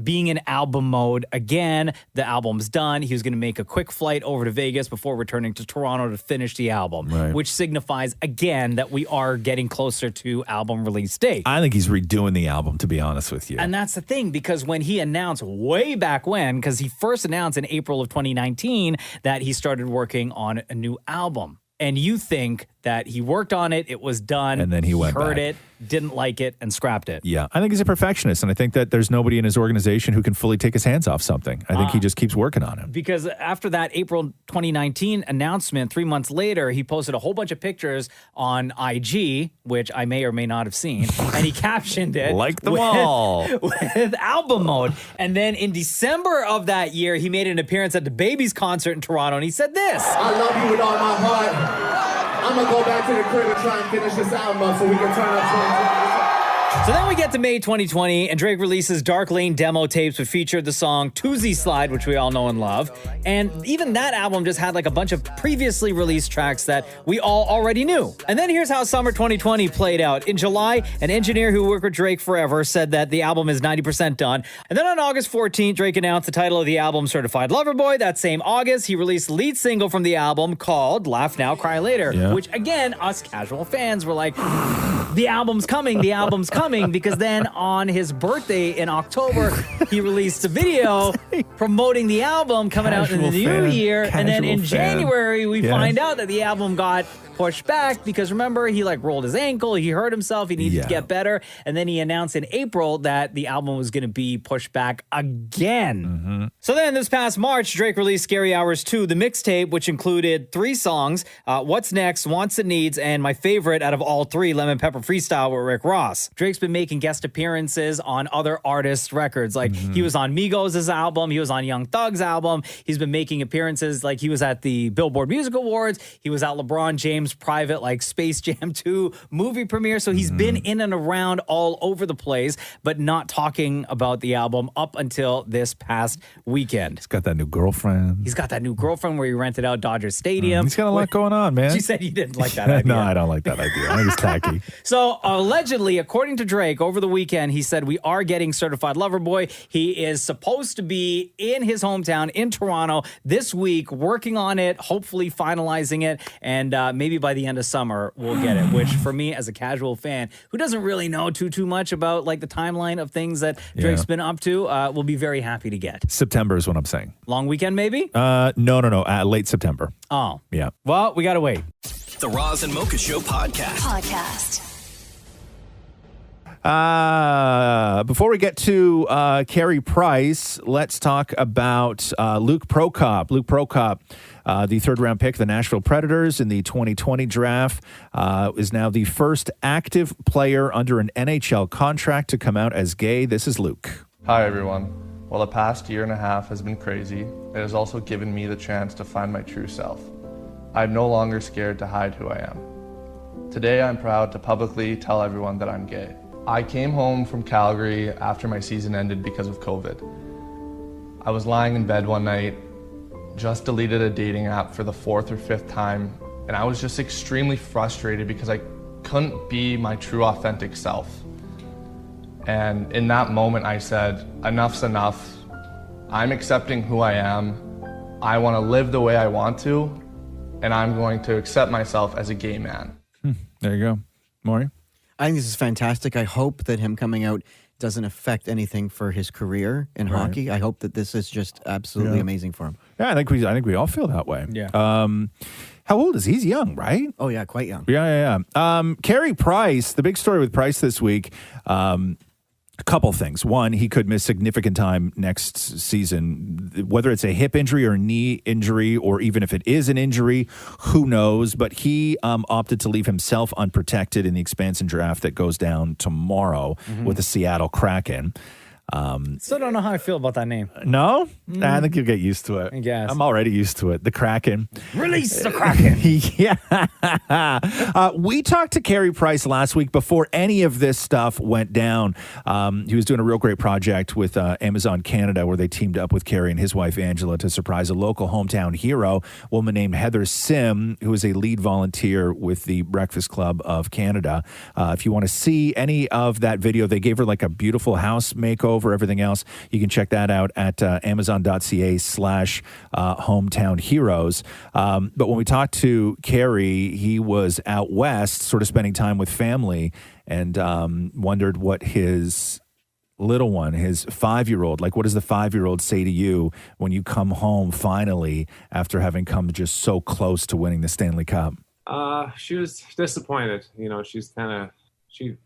being in album mode again. The album's done. He was going to make a quick flight over to Vegas before returning to Toronto to finish the album, Right. which signifies again that we are getting closer to album release date. I think he's redoing the album, to be honest with you. And that's the thing, because when he announced way back when, because he first announced in April of 2019 that he started working on a new album. And you think that he worked on it, it was done, And then he went heard back. it, didn't like it, and scrapped it. Yeah, I think he's a perfectionist, and I think that there's nobody in his organization who can fully take his hands off something. I think he just keeps working on it. Because after that April 2019 announcement, 3 months later, he posted a whole bunch of pictures on IG, which I may or may not have seen, and he captioned it Like them all. with album mode. And then in December of that year, he made an appearance at the Babies concert in Toronto, and he said this. I love you with all my heart. I'm gonna go back to the crib and try and finish this album up so we can turn up 2020. So then we get to May 2020, and Drake releases Dark Lane demo tapes, which featured the song Toosie Slide, which we all know and love. And even that album just had like a bunch of previously released tracks that we all already knew. And then here's how summer 2020 played out. In July, an engineer who worked with Drake forever said that the album is 90% done. And then on August 14th, Drake announced the title of the album, Certified Lover Boy. That same August, he released the lead single from the album called Laugh Now, Cry Later, Yeah. which again, us casual fans were like, the album's coming, because then on his birthday in October, he released a video promoting the album coming out in the new year. And then in January, we find out that the album got pushed back because remember, he like rolled his ankle, he hurt himself, he needed to get better. And then he announced in April that the album was going to be pushed back again. So then this past March, Drake released Scary Hours 2, the mixtape, which included 3 songs, What's Next, Wants and Needs, and my favorite out of all 3, Lemon Pepper Freestyle with Rick Ross. Drake's been making guest appearances on other artists' records. Like he was on Migos' album, he was on Young Thug's album, he's been making appearances like he was at the Billboard Music Awards, he was at LeBron James' private like Space Jam 2 movie premiere. So he's been in and around all over the place, but not talking about the album up until this past weekend. He's got that new girlfriend. He's got that new girlfriend where he rented out Dodger Stadium. He's got a lot going on, man. She said you didn't like that idea. No, I don't like that idea. I think it's tacky. So allegedly, according to Drake, over the weekend, he said, we are getting Certified Lover Boy. He is supposed to be in his hometown in Toronto this week, working on it, hopefully finalizing it, and maybe by the end of summer, we'll get it, which for me as a casual fan who doesn't really know too much about like the timeline of things that Drake's been up to, will be very happy to get. September is what I'm saying. Long weekend, maybe? No. Late September. Oh. Yeah. Well, we got to wait. The Roz and Mocha Show podcast. Before we get to Carey Price, let's talk about Luke Prokop. Luke Prokop, the third-round pick of the Nashville Predators in the 2020 draft, is now the first active player under an NHL contract to come out as gay. This is Luke. Hi, everyone. While the past year and a half has been crazy, it has also given me the chance to find my true self. I'm no longer scared to hide who I am. Today, I'm proud to publicly tell everyone that I'm gay. I came home from Calgary after my season ended because of COVID. I was lying in bed one night, just deleted a dating app for the 4th or 5th time, and I was just extremely frustrated because I couldn't be my true authentic self. And in that moment I said, enough's enough. I'm accepting who I am. I want to live the way I want to, and I'm going to accept myself as a gay man. There you go. Maury? I think this is fantastic. I hope that him coming out doesn't affect anything for his career in hockey. I hope that this is just absolutely amazing for him. Yeah, I think we all feel that way. Yeah. How old is he? He's young, right? Oh, yeah, quite young. Yeah. Carey Price, the big story with Price this week, a couple things. One, he could miss significant time next season, whether it's a hip injury or knee injury, or even if it is an injury, who knows? But he opted to leave himself unprotected in the expansion draft that goes down tomorrow with the Seattle Kraken. Still don't know how I feel about that name. No? I think you'll get used to it. I guess. I'm already used to it. The Kraken. Release the Kraken. Yeah. We talked to Carey Price last week before any of this stuff went down. He was doing a real great project with Amazon Canada where they teamed up with Carey and his wife Angela to surprise a local hometown hero, a woman named Heather Sim, who is a lead volunteer with the Breakfast Club of Canada. If you want to see any of that video, they gave her like a beautiful house makeover, everything else. You can check that out at amazon.ca/hometown heroes. But when we talked to Carey, he was out west sort of spending time with family and wondered what his little one, his 5-year-old, like what does the 5-year-old say to you when you come home finally after having come just so close to winning the Stanley Cup? She was disappointed. She's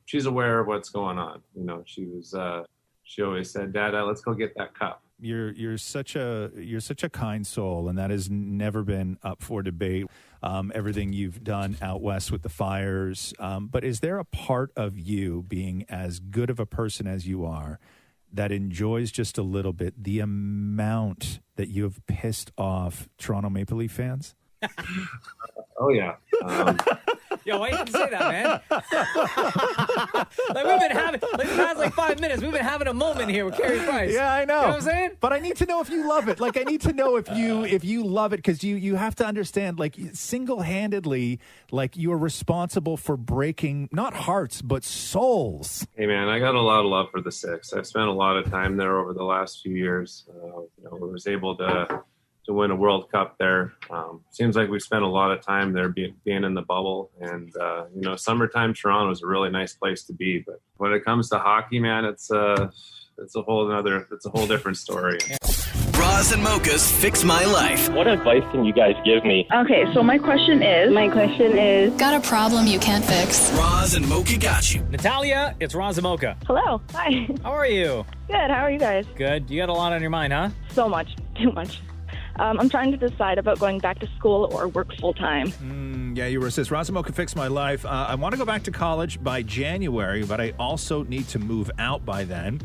she's aware of what's going on. She always said, "Dad, let's go get that cup." You're such a kind soul, and that has never been up for debate. Everything you've done out west with the fires, but is there a part of you, being as good of a person as you are, that enjoys just a little bit the amount that you have pissed off Toronto Maple Leaf fans? Oh yeah. Yo, why you have to say that, man? We've been having, the past 5 minutes, we've been having a moment here with Carey Price. Yeah, I know. You know what I'm saying? But I need to know if you love it. I need to know if you love it, because you have to understand, single-handedly, you are responsible for breaking not hearts but souls. Hey man, I got a lot of love for the Six. I've spent a lot of time there over the last few years. I was able to win a World Cup there. Seems like we spent a lot of time there being in the bubble. And, summertime Toronto is a really nice place to be. But when it comes to hockey, man, it's a whole different story. Roz and Mocha's Fix My Life. What advice can you guys give me? Okay, so my question is... Got a problem you can't fix? Roz and Mocha got you. Natalia, it's Roz and Mocha. Hello. Hi. How are you? Good. How are you guys? Good. You got a lot on your mind, huh? So much. Too much. I'm trying to decide about going back to school or work full-time. Yeah, you were says, Roz and Mocha Fix My Life. I want to go back to college by January, but I also need to move out by then.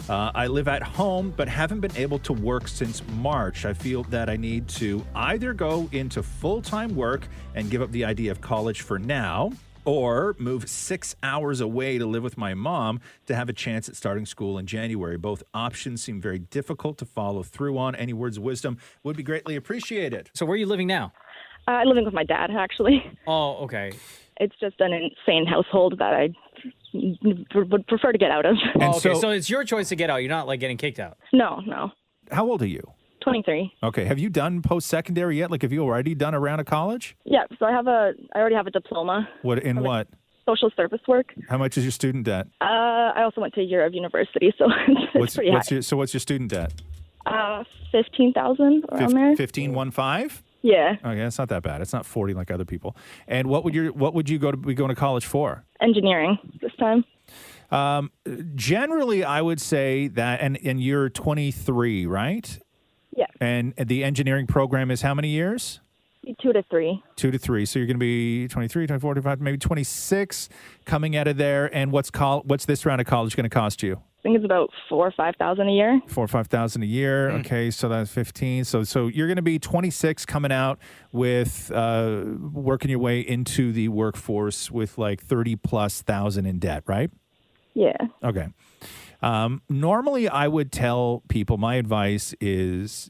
I live at home, but haven't been able to work since March. I feel that I need to either go into full-time work and give up the idea of college for now, or move 6 hours away to live with my mom to have a chance at starting school in January. Both options seem very difficult to follow through on. Any words of wisdom would be greatly appreciated. So where are you living now? I'm living with my dad, actually. Oh, okay. It's just an insane household that I would prefer to get out of. Oh, okay, so it's your choice to get out. You're not getting kicked out. No. How old are you? 23. Okay. Have you done post-secondary yet? Have you already done a round of college? Yeah, so I already have a diploma. What? Social service work. How much is your student debt? I also went to a year of university, so it's pretty high. What's your student debt? 15,000 around there. 15? Yeah. Okay, that's not that bad. It's not 40 like other people. And what would you be going to college for? Engineering this time. Generally, I would say that, and you're 23, right? Yeah. And the engineering program is how many years? 2 to 3. 2 to 3. So you're going to be 23, 24, 25, maybe 26 coming out of there. And what's this round of college going to cost you? I think it's about $4,000 or $5,000 a year. $4,000 or $5,000 a year. Okay, so that's 15. So you're going to be 26 coming out with working your way into the workforce with 30,000+ in debt, right? Yeah. Okay. Normally, I would tell people, my advice is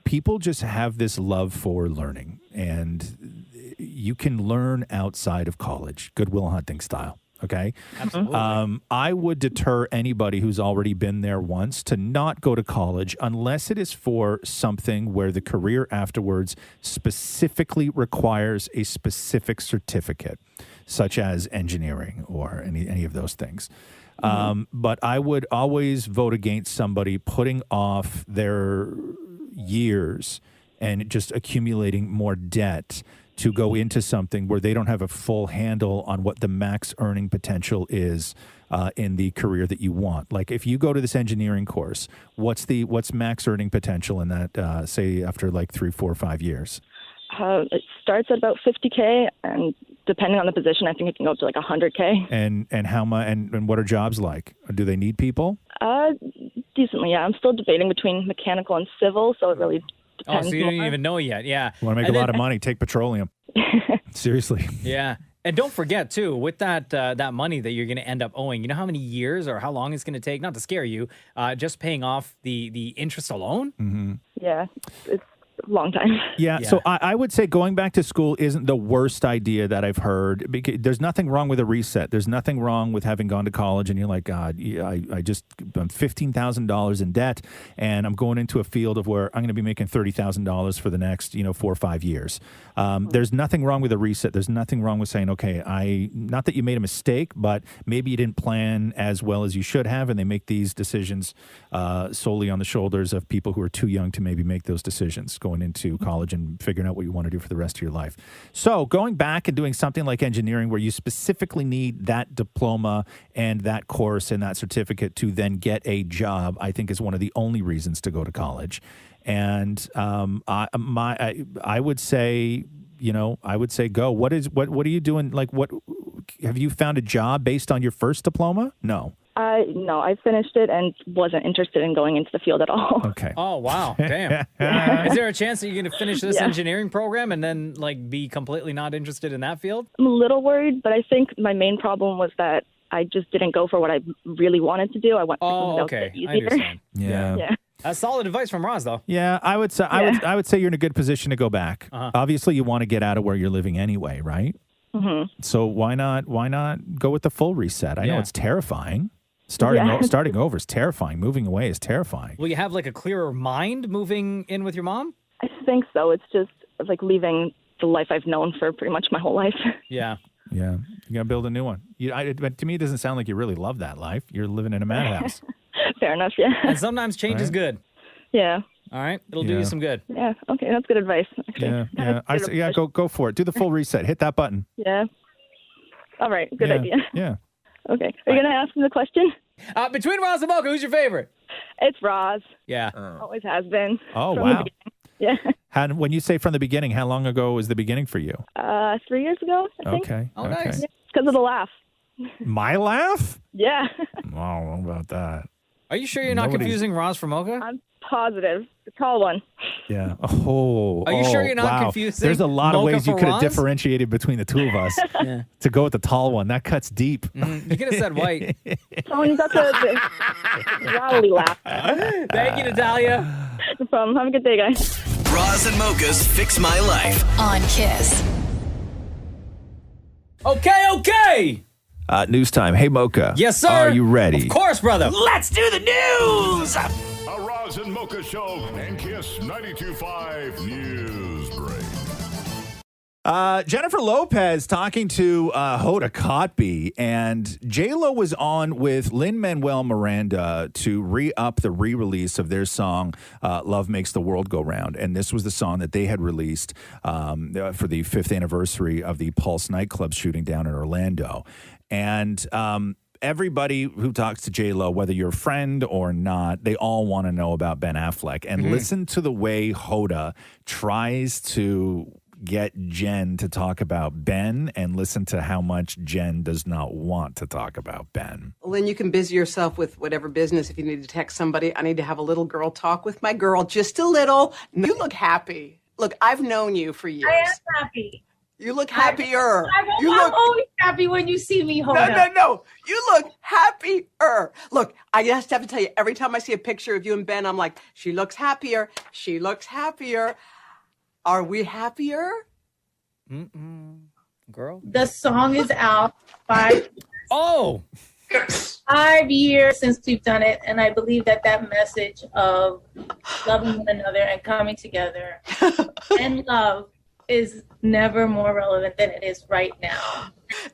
people just have this love for learning, and you can learn outside of college, Goodwill Hunting style. Okay. Absolutely. I would deter anybody who's already been there once to not go to college unless it is for something where the career afterwards specifically requires a specific certificate, such as engineering or any of those things. But I would always vote against somebody putting off their years and just accumulating more debt to go into something where they don't have a full handle on what the max earning potential is in the career that you want. If you go to this engineering course, what's max earning potential in that, say, after 3, 4, 5 years? It starts at about $50K, and depending on the position, I think it can go up to $100K. And how much? And what are jobs like? Do they need people? Decently, yeah. I'm still debating between mechanical and civil, so it really depends. Oh, so you don't even know yet? Yeah. You want to make a lot of money? Take petroleum. Seriously. Yeah. And don't forget, too, with that money that you're going to end up owing, you know how many years or how long it's going to take, not to scare you, just paying off the interest alone? Mm-hmm. Yeah, it's a long time. Yeah, so I would say going back to school isn't the worst idea that I've heard. Because there's nothing wrong with a reset. There's nothing wrong with having gone to college and you're like, God, I'm $15,000 in debt and I'm going into a field of where I'm going to be making $30,000 for the next 4 or 5 years. There's nothing wrong with a reset. There's nothing wrong with saying, okay, not that you made a mistake, but maybe you didn't plan as well as you should have, and they make these decisions solely on the shoulders of people who are too young to maybe make those decisions going going into college and figuring out what you want to do for the rest of your life. So going back and doing something like engineering where you specifically need that diploma and that course and that certificate to then get a job, I think is one of the only reasons to go to college. And I would say, go. What are you doing? Like, what have you found a job based on your first diploma? No. No, I finished it and wasn't interested in going into the field at all. Okay. Oh, wow. Damn. Is there a chance that you're going to finish this engineering program and then be completely not interested in that field? I'm a little worried, but I think my main problem was that I just didn't go for what I really wanted to do. I went for something else a bit easier. I understand. Yeah. That's solid advice from Roz, though. Yeah, I would say I would say you're in a good position to go back. Obviously, you want to get out of where you're living anyway, right? Mm-hmm. So why not go with the full reset? I know it's terrifying. Starting over is terrifying. Moving away is terrifying. Will you have a clearer mind moving in with your mom? I think so. It's just leaving the life I've known for pretty much my whole life. Yeah. Yeah. You got to build a new one. But to me, it doesn't sound like you really love that life. You're living in a madhouse. Fair enough, yeah. And sometimes change is good. Yeah. All right? It'll do you some good. Yeah. Okay, that's good advice. Actually. Yeah. Go for it. Do the full reset. Hit that button. Yeah. All right. Good idea. Yeah. Okay. Are you going to ask me the question? Between Roz and Mocha, who's your favorite? It's Roz. Yeah. Always has been. Oh, from wow. the beginning. Yeah. When you say from the beginning, how long ago was the beginning for you? 3 years ago, I think. Okay. Oh, nice. Because of the laugh. My laugh? Yeah. Oh, I don't know about that. Are you sure you're not confusing Roz for Mocha? I'm positive. The tall one. Yeah. Oh. Are you sure you're not wow. confusing There's a lot of Mocha ways you for could have Roz? differentiated between the two of us. Yeah. To go with the tall one. That cuts deep. You could have said white. Someone you got the growly laugh. Thank you, Natalia. No problem. Have a good day, guys. Roz and Mocha's Fix My Life. On Kiss. Okay. News time. Hey, Mocha. Yes, sir. Are you ready? Of course, brother. Let's do the news. A Roz and Mocha Show and Kiss 92.5 News Break. Jennifer Lopez talking to Hoda Kotb, and J-Lo was on with Lin-Manuel Miranda to re-up the re-release of their song, Love Makes the World Go Round. And this was the song that they had released for the 5th anniversary of the Pulse nightclub shooting down in Orlando. And everybody who talks to J-Lo, whether you're a friend or not, they all want to know about Ben Affleck. And listen to the way Hoda tries to get Jen to talk about Ben, and listen to how much Jen does not want to talk about Ben. Well, then you can busy yourself with whatever business. If you need to text somebody, I need to have a little girl talk with my girl, just a little. You look happy. Look, I've known you for years. I am happy. You look happier. I'm always happy when you see me, Hoda. No. You look happier. Look, I just have to tell you, every time I see a picture of you and Ben, I'm like, she looks happier. She looks happier. Are we happier? Girl. The song is out 5 Oh! 5 years since we've done it, and I believe that message of loving one another and coming together and love is never more relevant than it is right now.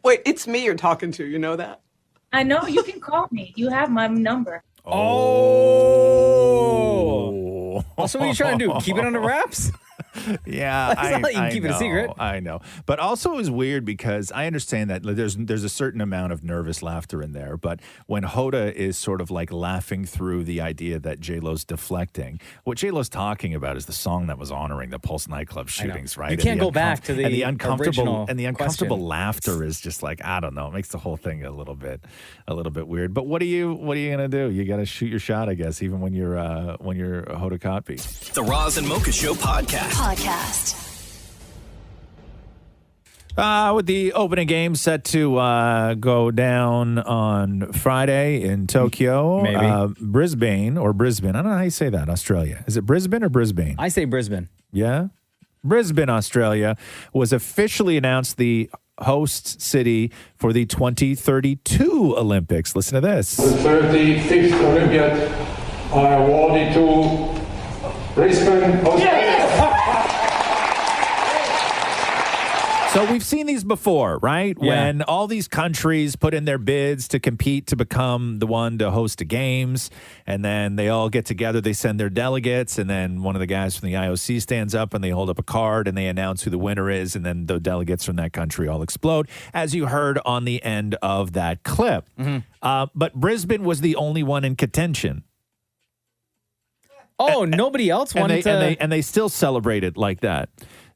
Wait, it's me you're talking to. You know that? I know. You can call me. You have my number. Oh! So what are you trying to do? Keep it under wraps? Yeah, It's not like you can keep it a secret. I know, but also it was weird because I understand that there's a certain amount of nervous laughter in there. But when Hoda is sort of like laughing through the idea that J-Lo's deflecting, what J-Lo's talking about is the song that was honoring the Pulse nightclub shootings, right? You can't go back to the uncomfortable question. laughter is just like, I don't know, it makes the whole thing a little bit weird. But what are you gonna do? You got to shoot your shot, I guess, even when you're Hoda Kotb. The Roz and Mocha Show podcast. With the opening game set to go down on Friday in Tokyo. Maybe. Brisbane. I don't know how you say that, Australia. Is it Brisbane or Brisbane? I say Brisbane. Yeah? Brisbane, Australia was officially announced the host city for the 2032 Olympics. Listen to this. The 36th Olympiad are awarded to Brisbane, Australia. So we've seen these before, right? Yeah. When all these countries put in their bids to compete to become the one to host the games, and then they all get together, they send their delegates, and then one of the guys from the IOC stands up and they hold up a card and they announce who the winner is, and then the delegates from that country all explode, as you heard on the end of that clip. But Brisbane was the only one in contention. Oh, nobody else wanted to. And they still celebrated like that.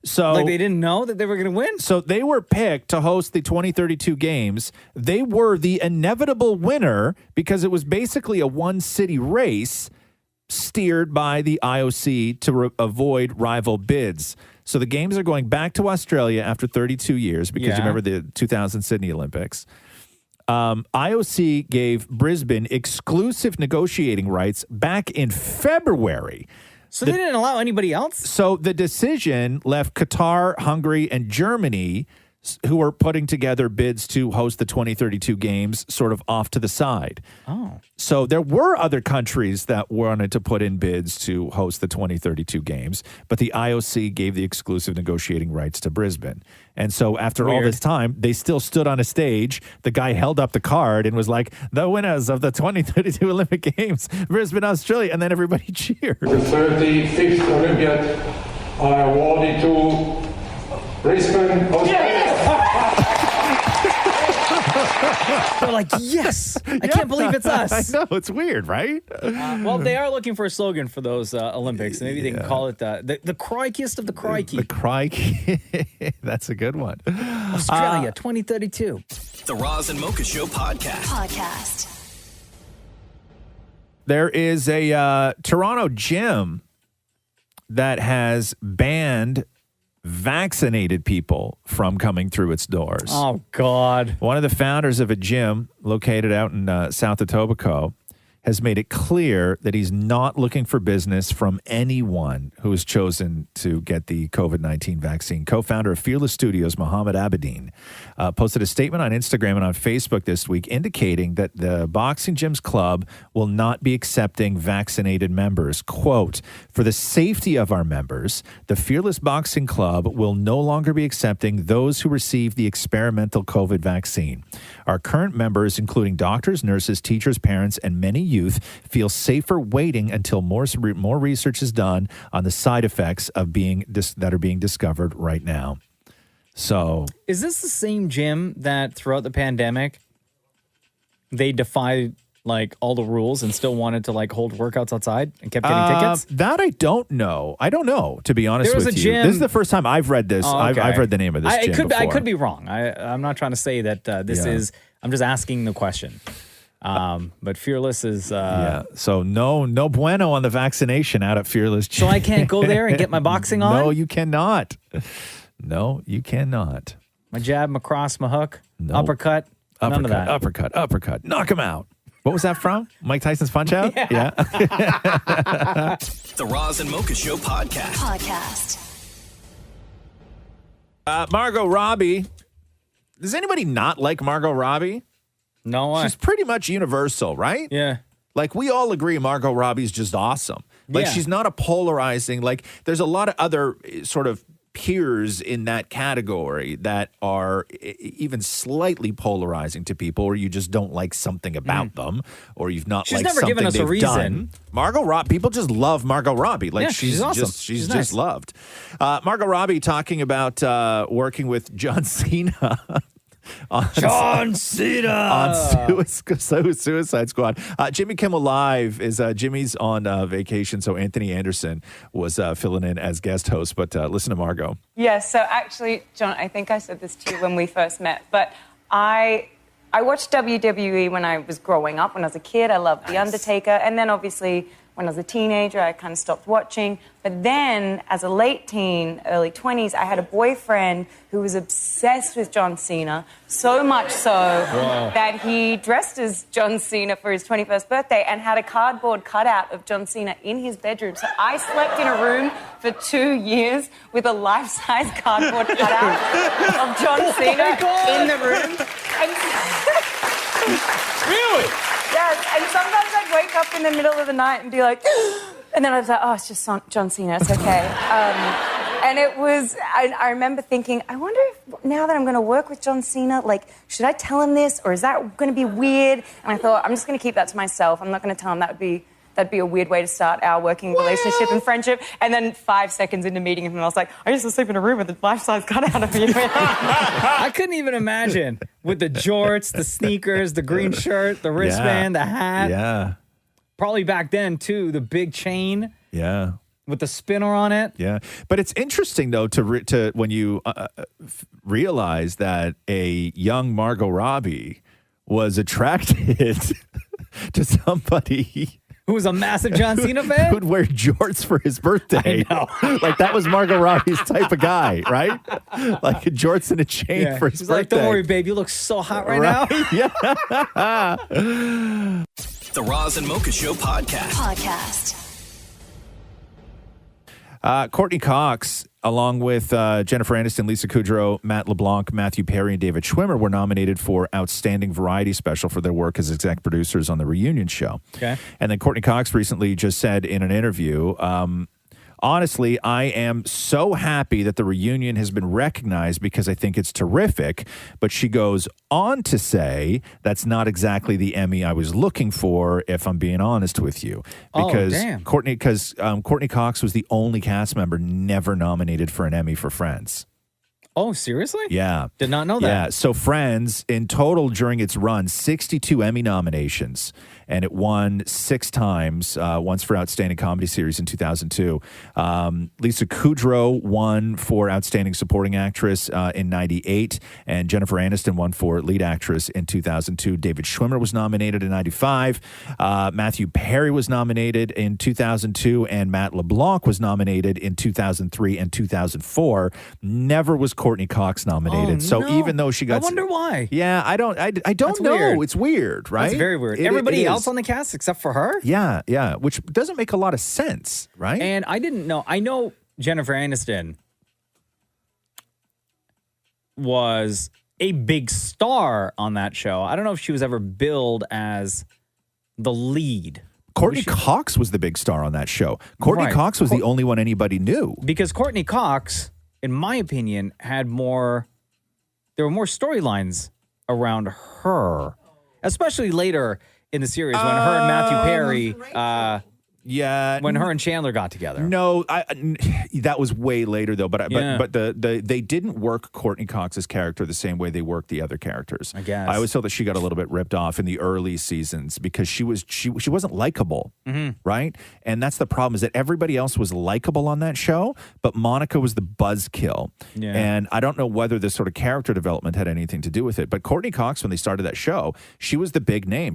So Like they didn't know that they were going to win? So they were picked to host the 2032 games. They were the inevitable winner because it was basically a one-city race steered by the IOC to avoid rival bids. So the games are going back to Australia after 32 years because you remember the 2000 Sydney Olympics. IOC gave Brisbane exclusive negotiating rights back in February. So they didn't allow anybody else? So the decision left Qatar, Hungary, and Germany, who are putting together bids to host the 2032 games, sort of off to the side. Oh. So there were other countries that wanted to put in bids to host the 2032 games, but the IOC gave the exclusive negotiating rights to Brisbane. And so after all this time, they still stood on a stage. The guy held up the card and was like, the winners of the 2032 Olympic Games, Brisbane, Australia. And then everybody cheered. The 35th Olympiad are awarded to Brisbane, Australia. They're like, yes! I can't believe it's us. I know, it's weird, right? Well, they are looking for a slogan for those Olympics. Maybe they can call it the crikeyest of the crikey. The crikey. That's a good one. Australia 2032. The Roz and Mocha Show podcast. There is a Toronto gym that has banned vaccinated people from coming through its doors. Oh, God. One of the founders of a gym located out in south of Etobicoke has made it clear that he's not looking for business from anyone who has chosen to get the COVID-19 vaccine. Co-founder of Fearless Studios, Mohammed Abedin, posted a statement on Instagram and on Facebook this week indicating that the Boxing Gyms Club will not be accepting vaccinated members. Quote, for the safety of our members, the Fearless Boxing Club will no longer be accepting those who receive the experimental COVID vaccine. Our current members, including doctors, nurses, teachers, parents, and many youth, feel safer waiting until more research is done on the side effects of that are being discovered right now. So, is this the same gym that throughout the pandemic they defied like all the rules and still wanted to like hold workouts outside and kept getting tickets? That I don't know. I don't know, to be honest with you. Gym. This is the first time I've read this. Oh, okay. I've read the name of this gym before. I could be wrong. I'm not trying to say that this is. I'm just asking the question. But Fearless is... So no bueno on the vaccination out at Fearless Gym. So I can't go there and get my boxing on? No, you cannot. No, you cannot. My jab, my cross, my hook, uppercut, none of that. Uppercut. Knock him out. What was that from? Mike Tyson's Punch Out? Yeah. The Roz and Mocha Show podcast. Margot Robbie. Does anybody not like Margot Robbie? No. She's pretty much universal, right? Yeah. Like, we all agree Margot Robbie's just awesome. Like, she's not a polarizing, like, there's a lot of other sort of peers in that category that are even slightly polarizing to people, or you just don't like something about them, or you've not liked something given us they've a reason. done. Margot Robbie, people just love Margot Robbie. Like, she's awesome. She's nice. just loved. Margot Robbie talking about working with John Cena. John Cena on Suicide Squad. Jimmy Kimmel Live is Jimmy's on vacation, so Anthony Anderson was filling in as guest host. But listen to Margot. Yes, so actually, John, I think I said this to you when we first met, but I watched WWE when I was growing up. When I was a kid, I loved The Undertaker, and then obviously when I was a teenager, I kind of stopped watching. But then, as a late teen, early 20s, I had a boyfriend who was obsessed with John Cena, so much so that he dressed as John Cena for his 21st birthday and had a cardboard cutout of John Cena in his bedroom. So I slept in a room for 2 years with a life-size cardboard cutout of John Cena in the room. Really? Yes, and sometimes I'd wake up in the middle of the night and be like, and then I was like, oh, it's just John Cena, it's okay. And it was, I remember thinking, I wonder if now that I'm going to work with John Cena, like, should I tell him this or is that going to be weird? And I thought, I'm just going to keep that to myself. I'm not going to tell him that'd be a weird way to start our working relationship and friendship. And then 5 seconds into meeting him, I was like, I used to sleep in a room with a life-size cutout of you. I couldn't even imagine with the jorts, the sneakers, the green shirt, the wristband, the hat. Yeah. Probably back then, too, the big chain. Yeah. With the spinner on it. Yeah. But it's interesting, though, to when you realize that a young Margot Robbie was attracted to somebody who was a massive John Cena fan? Who would wear jorts for his birthday. I know. Like, that was Margot Robbie's type of guy, right? Like, jorts and a chain for his He's birthday. like, don't worry, babe, you look so hot right now. Yeah. The Roz and Mocha Show podcast. Courtney Cox, along with Jennifer Aniston, Lisa Kudrow, Matt LeBlanc, Matthew Perry, and David Schwimmer, were nominated for Outstanding Variety Special for their work as exec producers on The Reunion Show. Okay. And then Courtney Cox recently just said in an interview, honestly, I am so happy that The Reunion has been recognized because I think it's terrific. But she goes on to say that's not exactly the Emmy I was looking for, if I'm being honest with you. Because Courtney Cox was the only cast member never nominated for an Emmy for Friends. Oh, seriously? Yeah. Did not know that. Yeah. So Friends, in total during its run, 62 Emmy nominations, and it won 6 times, once for Outstanding Comedy Series in 2002. Lisa Kudrow won for Outstanding Supporting Actress in 98, and Jennifer Aniston won for Lead Actress in 2002. David Schwimmer was nominated in 95. Matthew Perry was nominated in 2002, and Matt LeBlanc was nominated in 2003 and 2004. Never was Courtney Cox nominated. So even though she got, I wonder why. Yeah, I don't That's know. weird. It's weird, right? That's very weird. Everybody else on the cast except for her? Yeah, yeah, which doesn't make a lot of sense, right? And I didn't know. I know Jennifer Aniston was a big star on that show. I don't know if she was ever billed as the lead. Courtney Cox was the big star on that show. Courtney Right. Cox was the only one anybody knew. Because Courtney Cox, in my opinion, there were more storylines around her, especially later in the series when her and Matthew Perry, when her and Chandler got together. No, that was way later though. But Yeah. they didn't work Courtney Cox's character the same way they worked the other characters. I guess. I always felt that she got a little bit ripped off in the early seasons because she wasn't likable, right? And that's the problem, is that everybody else was likable on that show, but Monica was the buzzkill. Yeah. And I don't know whether this sort of character development had anything to do with it. But Courtney Cox, when they started that show, she was the big name.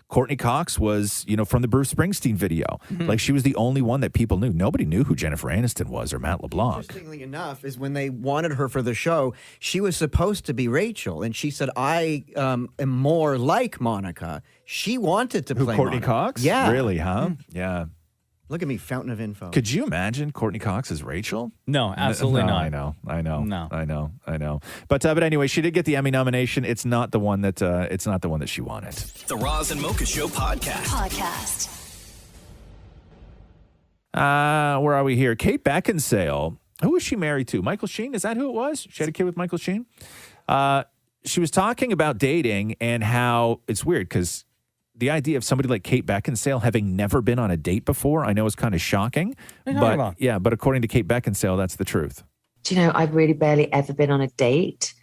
Courtney Cox was, from the Bruce Springsteen video. Like, she was the only one that people knew. Nobody knew who Jennifer Aniston was or Matt LeBlanc. Interestingly enough, is when they wanted her for the show, she was supposed to be Rachel, and she said, I am more like Monica. She wanted to play Courtney Monica. Cox? Yeah. Really, huh? Yeah. Look at me, fountain of info. Could you imagine Courtney Cox as Rachel? No, absolutely No, not. I know. No. I know. But anyway, she did get the Emmy nomination. It's not the one that she wanted. The Roz and Mocha Show podcast. Where are we here? Kate Beckinsale. Who is she married to? Michael Sheen? Is that who it was? She had a kid with Michael Sheen? She was talking about dating and how it's weird because the idea of somebody like Kate Beckinsale having never been on a date before, I know is kind of shocking. What are you talking about? Yeah, but according to Kate Beckinsale, that's the truth. Do you know, I've really barely ever been on a date.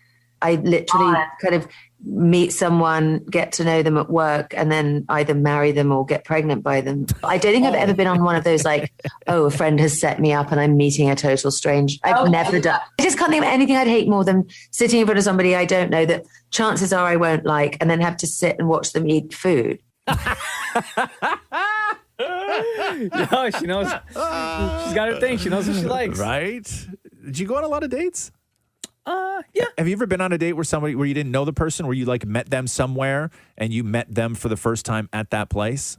I literally kind of meet someone, get to know them at work, and then either marry them or get pregnant by them. I don't think I've ever been on one of those like, a friend has set me up and I'm meeting a total stranger. I've never done. I just can't think of anything I'd hate more than sitting in front of somebody I don't know that chances are I won't like, and then have to sit and watch them eat food. Yeah, she knows. She's got her thing. She knows what she likes. Right? Did you go on a lot of dates? Yeah. Have you ever been on a date where you didn't know the person, where you like met them somewhere and you met them for the first time at that place?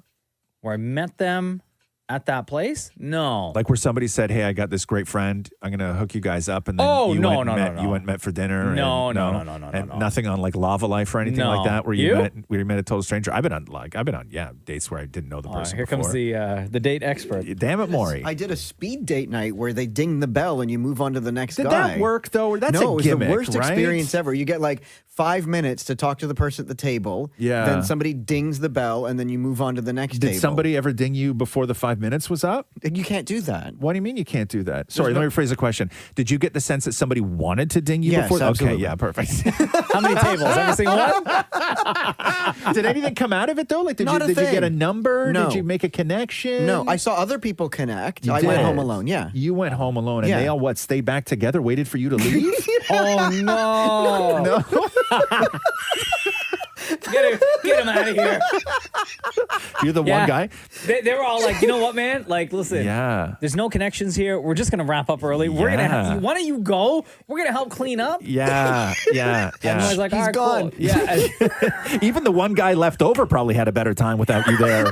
Where I met them At that place? No. Like where somebody said, "Hey, I got this great friend. I'm going to hook you guys up," and then Oh, you no, went and no, met, no, you no. went and met for dinner. No, and, no, and nothing on like Lava Life or anything No. like that, where You? met a total stranger. I've been on dates where I didn't know the person. Here comes before. the date expert. Damn it, Maury. I did a speed date night where they ding the bell and you move on to the next Did guy. that work though? That's no, a it was gimmick, the worst right? experience ever. You get like 5 minutes to talk to the person at the table. Yeah. Then somebody dings the bell and then you move on to the next Did table. somebody ever ding you before the 5 minutes was up? You can't do that. What do you mean you can't do that? Sorry, no- let me rephrase the question. Did you get the sense that somebody wanted to ding you Yes, before? absolutely. Okay, yeah, perfect. How many tables? Every single one? Did anything come out of it though? Like, did Not a you thing. get a number? No. Did you make a connection? No, I saw other people connect. You I went did. home alone, yeah. You went home alone, and Yeah. they all stayed back together, waited for you to leave? Oh, no. No. Get him out of here. You're the one guy? They were all like, you know what, man? Like, listen. Yeah. There's no connections here. We're just gonna wrap up early. We're gonna Yeah. why don't you go? We're gonna help clean up. Yeah. And I was like, He's all right, gone. cool. Yeah. Even the one guy left over probably had a better time without you there.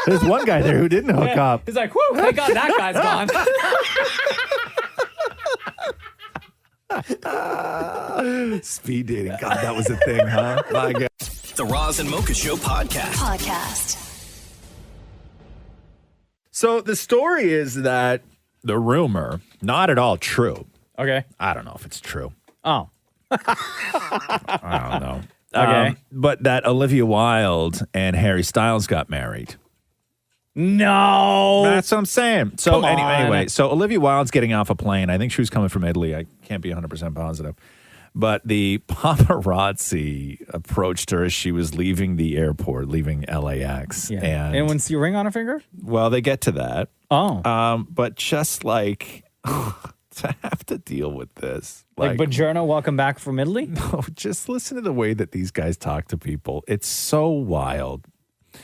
There's one guy there who didn't hook up. He's like, whoo, thank God that guy's gone. Speed dating. God, that was a thing, huh? My God. The Roz and Mocha Show podcast. So the story is that the rumor, not at all true. Okay. I don't know if it's true. Oh. I don't know. Okay. But that Olivia Wilde and Harry Styles got married. No. That's what I'm saying. So Come on. anyway, so Olivia Wilde's getting off a plane. I think she was coming from Italy. I can't be 100% positive. But the paparazzi approached her as she was leaving the airport, leaving LAX. Yeah. And Anyone see a ring on her finger? well, they get to that. Oh. But just like to have to deal with this. Like Buongiorno, welcome back from Italy? No, just listen to the way that these guys talk to people. It's so wild.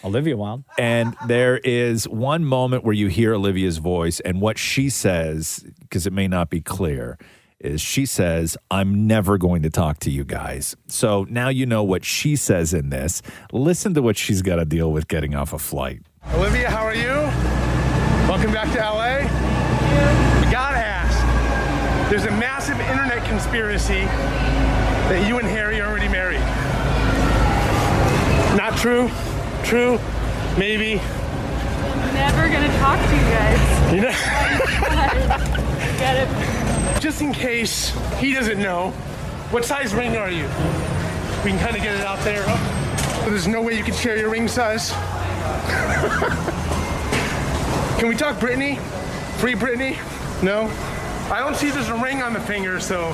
Olivia Wilde. And there is one moment where you hear Olivia's voice, and what she says, because it may not be clear, is she says, "I'm never going to talk to you guys." So now you know what she says in this. Listen to what she's got to deal with getting off a flight. Olivia, how are you? Welcome back to LA. We gotta ask. There's a massive internet conspiracy that you and Harry are already married. Not true? True? Maybe? Never gonna talk to you guys. You know? Get it? Just in case he doesn't know, what size ring are you? We can kind of get it out there. Oh, there's no way you can share your ring size. Can we talk Britney? Free Britney? No? I don't see there's a ring on the finger, so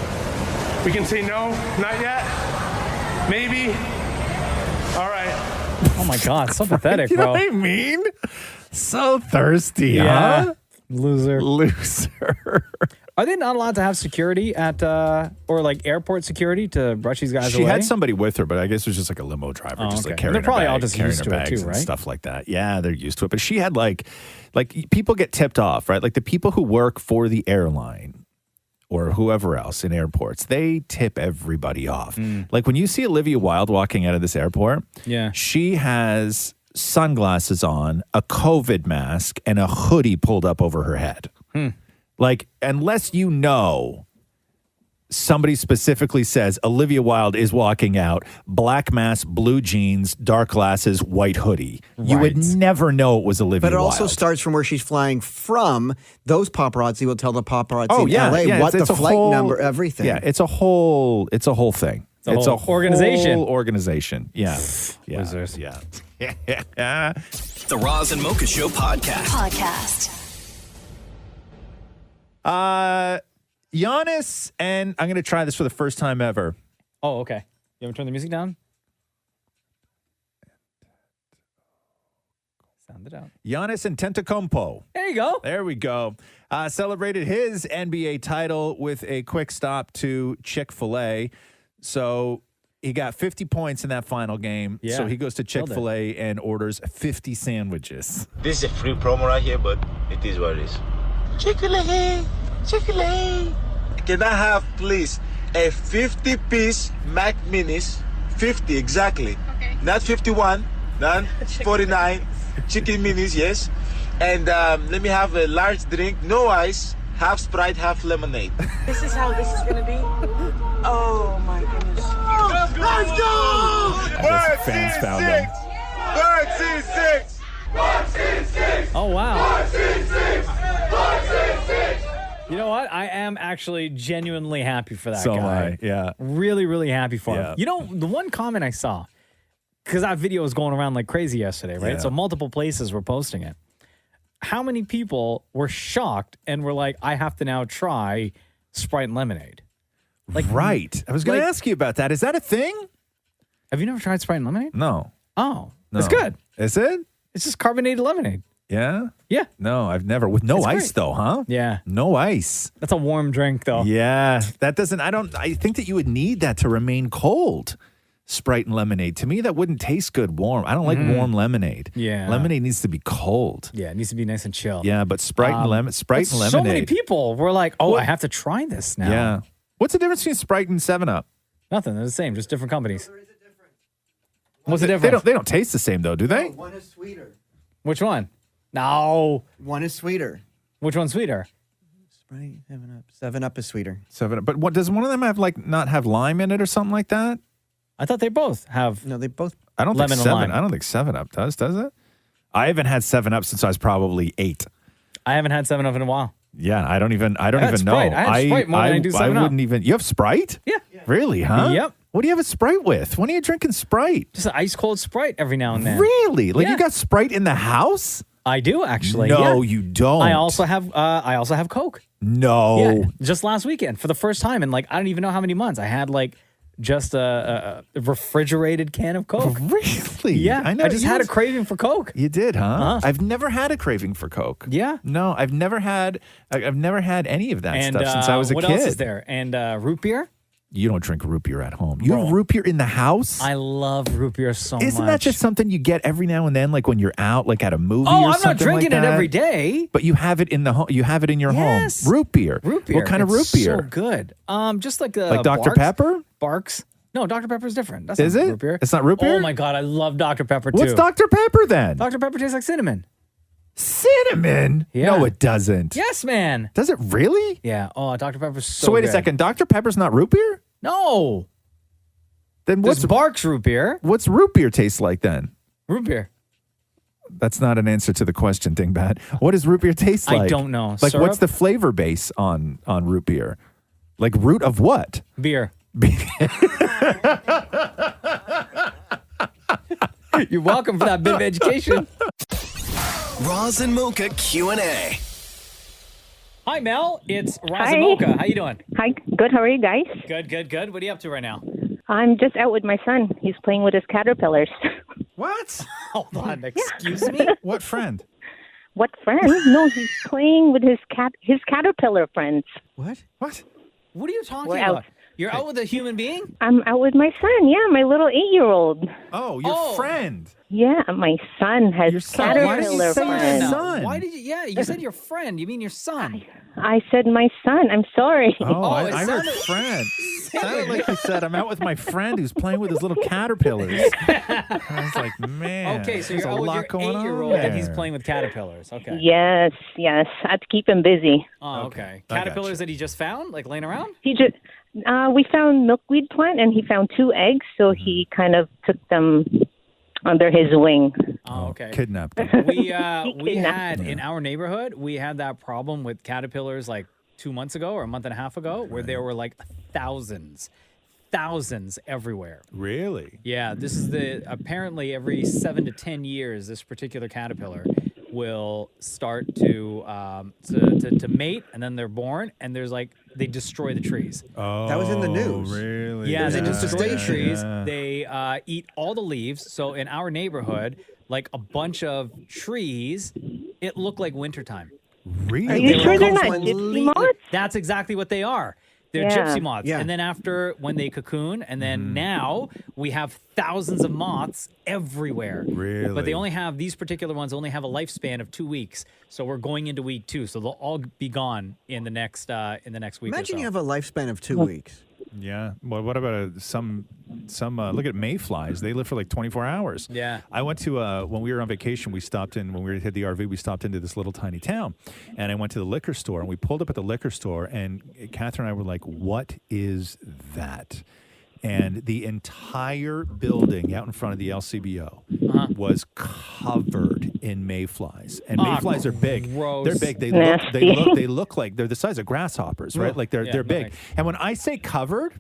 we can say no, not yet. Maybe. All right. Oh my God, so pathetic, You know bro. what I mean? So thirsty, Yeah. huh? Loser. Are they not allowed to have security at, or like airport security to brush these guys She away? had somebody with her, but I guess it was just like a limo driver, Oh, just like okay. carrying They're probably her all bags, just carrying used her to it bags too, and right? stuff like that. Yeah, they're used to it. But she had like people get tipped off, right? Like the people who work for the airline or whoever else in airports, they tip everybody off. Like when you see Olivia Wilde walking out of this airport, Yeah. she has sunglasses on, a COVID mask, and a hoodie pulled up over her head. Like, unless you know somebody specifically says Olivia Wilde is walking out, black mask, blue jeans, dark glasses, white hoodie, you would never know it was Olivia But it Wilde. also starts from where she's flying from. Those paparazzi will tell the paparazzi Oh, in yeah, LA yeah, what it's the a flight whole- number, everything. Yeah, it's a whole thing. It's a whole organization. Whole organization. Yeah. Yeah. Losers. Yeah. The Roz and Mocha Show podcast. Giannis, and I'm going to try this for the first time ever. Oh, okay. You want to turn the music down? Sound it out. Giannis Antetokounmpo. There you go. There we go. Celebrated his NBA title with a quick stop to Chick-fil-A. So he got 50 points in that final game. Yeah, So he goes to killed it. Chick-fil-A and orders 50 sandwiches. This is a free promo right here, but it is what it is. Chick-fil-A, Chick-fil-A. Can I have, please, a 50-piece Mac Minis? 50 exactly. Okay. Not 51, not 49. Chicken Minis, yes. And let me have a large drink, no ice, half Sprite, half lemonade. This is how this is going to be? Oh, my goodness. Let's go! Just fans found them. Bird C6! Oh, wow. Bird C6! You know what? I am actually genuinely happy for that So am guy. I, yeah. Really, really happy for Yeah. him. You know, the one comment I saw, because that video was going around like crazy yesterday, right? Yeah. So multiple places were posting it. How many people were shocked and were like, I have to now try Sprite and lemonade? Like, right. I was going to ask you about that. Is that a thing? Have you never tried Sprite and lemonade? No. Oh, No. it's good. Is it? It's just carbonated lemonade. Yeah? Yeah. No, I've never. With no It's ice, great. though, huh? Yeah. No ice. That's a warm drink, though. Yeah. That doesn't, I think that you would need that to remain cold. Sprite and lemonade. To me, that wouldn't taste good warm. I don't like warm lemonade. Yeah. Lemonade needs to be cold. Yeah, it needs to be nice and chill. Yeah, but Sprite and but lemonade. So many people were like, oh, I have to try this now. Yeah. What's the difference between Sprite and 7-Up? Nothing. They're the same, just different companies. What's the difference? They don't taste the same, though, do they? One is sweeter. Which one? No. One is sweeter. Which one's sweeter? Sprite, 7-Up. 7-Up is sweeter. 7-Up. But what does one of them have, like, not have lime in it or something like that? I thought they both have. No, they both. I don't lemon think and lime. I don't think 7-Up does it? I haven't had 7-Up since I was probably 8. I haven't had 7-Up in a while. Yeah, I don't even had know. Sprite. I had Sprite more than I do 7-Up. wouldn't even. You have Sprite? Yeah. Really, huh? Yep. What do you have a Sprite with? When are you drinking Sprite? Just an ice cold Sprite every now and then. Really? Like Yeah. you got Sprite in the house? I do actually. No, yeah. you don't. I also have Coke. No. Yeah, just last weekend for the first time in like I don't even know how many months. I had like just a refrigerated can of Coke. Really? Yeah. I know. I just had a craving for Coke. You did, huh? Uh-huh. I've never had a craving for Coke. Yeah. No, I've never had any of that And stuff since I was a what kid. else is there? And root beer. You don't drink root beer at home. You have root beer in the house? I love root beer so much. Isn't that just something you get every now and then, like when you're out, like at a movie or Oh, I'm something not drinking like it that? every day. But you have it in the home. You have it in your Yes. home. Root beer. Root beer. What kind of root It's beer? So good. Just like Like Dr. Barks. Pepper? Barks. No, Dr. Pepper's different. That's Is not it? root beer. It's not root beer? Oh my god, I love Dr. Pepper too. What's Dr. Pepper then? Dr. Pepper tastes like cinnamon. Cinnamon? Yeah. No, it doesn't. Yes, man. Does it really? Yeah. Oh, Dr. Pepper's so So wait a good. second. Dr. Pepper's not root beer? No. Then There's what's Barks root beer. What's root beer taste like then? Root beer. That's not an answer to the question, Dingbat. What does root beer taste I like? don't know. Like, Syrup? what's the flavor base on root beer? Like root of what? Beer. You're welcome for that bit of education. Roz and Mocha Q&A. Hi, Mel. It's Roz Hi. and Mocha. How you doing? Hi, good. How are you guys? Good. What are you up to right now? I'm just out with my son. He's playing with his caterpillars. What? Hold on. Excuse me? What friend? What friend? No, he's playing with his caterpillar friends. What? What are you talking We're about? out. You're out with a human being? I'm out with my son. Yeah, my little 8-year-old. Oh, your friend. Yeah, my son has son. Why did you caterpillar say friends. son? Why did you? Yeah, you said your friend. You mean your son? I said my son. I'm sorry. Oh, I it heard sounded- friend. Sounded like you said, I'm out with my friend who's playing with his little caterpillars. I was like, man. Okay, so there's you're a out with lot your going on 8-year-old and he's there. playing with caterpillars. Okay. Yes. I have to keep him busy. Oh, okay. I got Caterpillars that he just found, like laying around? He just we found milkweed plant and he found 2 eggs, so he kind of took them under his wing. Oh, okay. Kidnapped them. We had in our neighborhood, we had that problem with caterpillars like 2 months ago or a month and a half ago, where there were like thousands everywhere. Really? Yeah, this is apparently every 7 to 10 years, this particular caterpillar will start to mate, and then they're born, and they destroy the trees. Oh, That was in the news. Really? Yeah, they just destroy the Devastation. trees. Yeah. They eat all the leaves. So in our neighborhood, like a bunch of trees, it looked like wintertime. Really? Are you sure they're not Completely- gypsy moths? That's exactly what they are. They're Yeah. gypsy moths. Yeah. And then after, when they cocoon, and then Mm-hmm. now we have thousands of moths everywhere. Really? But these particular ones only have a lifespan of 2 weeks. So we're going into week 2. So they'll all be gone in the next week or Imagine so. you have a lifespan of 2 weeks. Yeah. Well, what about some look at mayflies. They live for like 24 hours. Yeah. I went to, when we were on vacation, when we had the RV, we stopped into this little tiny town. And I went to the liquor store, and we pulled up at the liquor store, and Catherine and I were like, what is that? And the entire building out in front of the LCBO was covered in mayflies. And mayflies are big. Gross. They're big. They look like they're the size of grasshoppers, right? Like they're big. Nice. And when I say covered,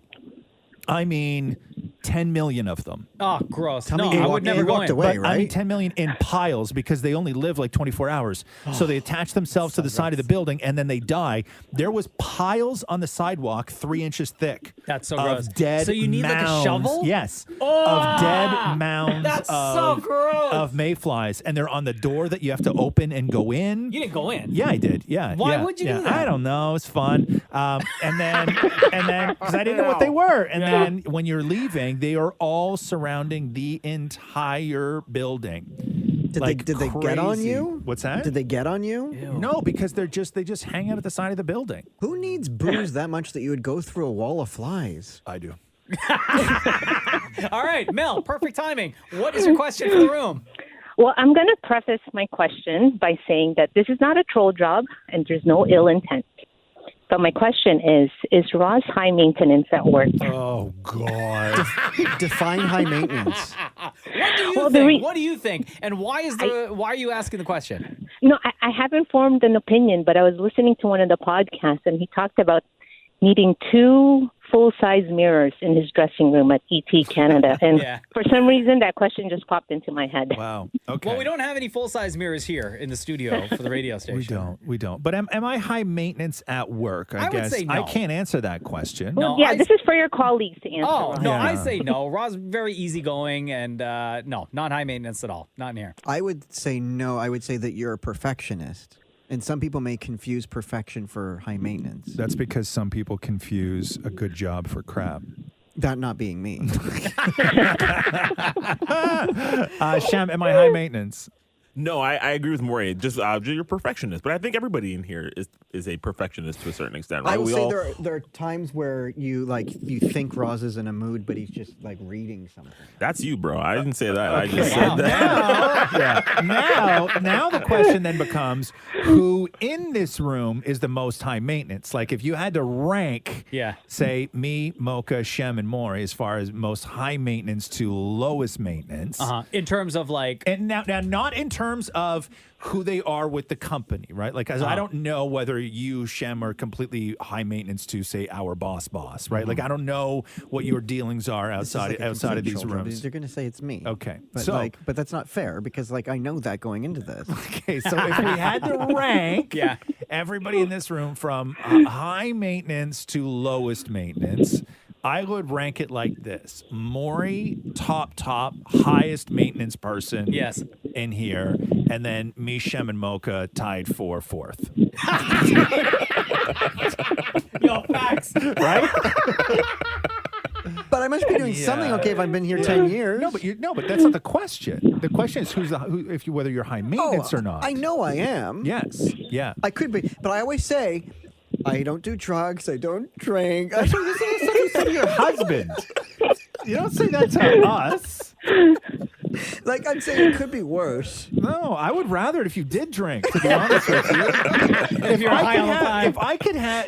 I mean 10 million of them. Oh, gross. me you I would never go in. away, But I mean 10 million in piles because they only live like 24 hours. So they attach themselves to the side of the building and then they die. There was piles on the sidewalk 3 inches thick. That's so of gross. Dead So you need like a mounds. shovel? Yes. Oh, of dead mounds that's so gross. of mayflies. And they're on the door that you have to open and go in. You didn't go in? Yeah, I did. Yeah. Why yeah, would you yeah. do that? I don't know. It's fun. And then, because I didn't know what they were. And then when you're leaving, they are all surrounding the entire building. Did they get on you? What's that? Did they get on you? No, because they just hang out at the side of the building. Who needs booze that much that you would go through a wall of flies? I do. All right, Mel, perfect timing. What is your question for the room? Well, I'm going to preface my question by saying that this is not a troll job and there's no ill intent. But my question is Roz high maintenance at work? Oh, God. Define high maintenance. What do you think? What do you think? And why are you asking the question? No, I haven't formed an opinion, but I was listening to one of the podcasts, and he talked about needing 2 full-size mirrors in his dressing room at ET Canada. And for some reason, that question just popped into my head. Wow. Okay. Well, we don't have any full-size mirrors here in the studio for the radio station. We don't. But am I high maintenance at work? I guess would say no. I can't answer that question. Well, this is for your colleagues to answer. Oh, no, Yeah. I say no. Roz, very easygoing and no, not high maintenance at all. Not in here. I would say no. I would say that you're a perfectionist. And some people may confuse perfection for high maintenance. That's because some people confuse a good job for crap. That not being me. Shem, am I high maintenance? No, I agree with Maury. Just you're a perfectionist, but I think everybody in here is a perfectionist to a certain extent, right? I will say there are times where you think Roz is in a mood, but he's just like reading something. That's you, bro. I didn't say that. Okay. I just said that. Now the question then becomes, who in this room is the most high maintenance? Like if you had to rank, say me, Mocha, Shem, and Maury as far as most high maintenance to lowest maintenance. In terms of like, and now not in terms of who they are with the company, right? Like, I don't know whether you, Shem, are completely high maintenance to, say, our boss, right? Like, I don't know what your dealings are outside of these rooms. You're going to say it's me. Okay. But that's not fair because, I know that going into this. Okay, so if we had to rank everybody in this room from high maintenance to lowest maintenance, I would rank it like this. Maury, top, highest maintenance person in here. And then me, Shem, and Mocha tied for fourth. Yo, facts. Right? But I must be doing something okay if I've been here 10 years. No, but that's not the question. The question is whether you're high maintenance or not. I know I am. Yes. Yeah. I could be. But I always say, I don't do drugs. I don't drink. That's what you say to your husband. You don't say that to us. I'm saying it could be worse. No, I would rather it if you did drink, to be honest with you.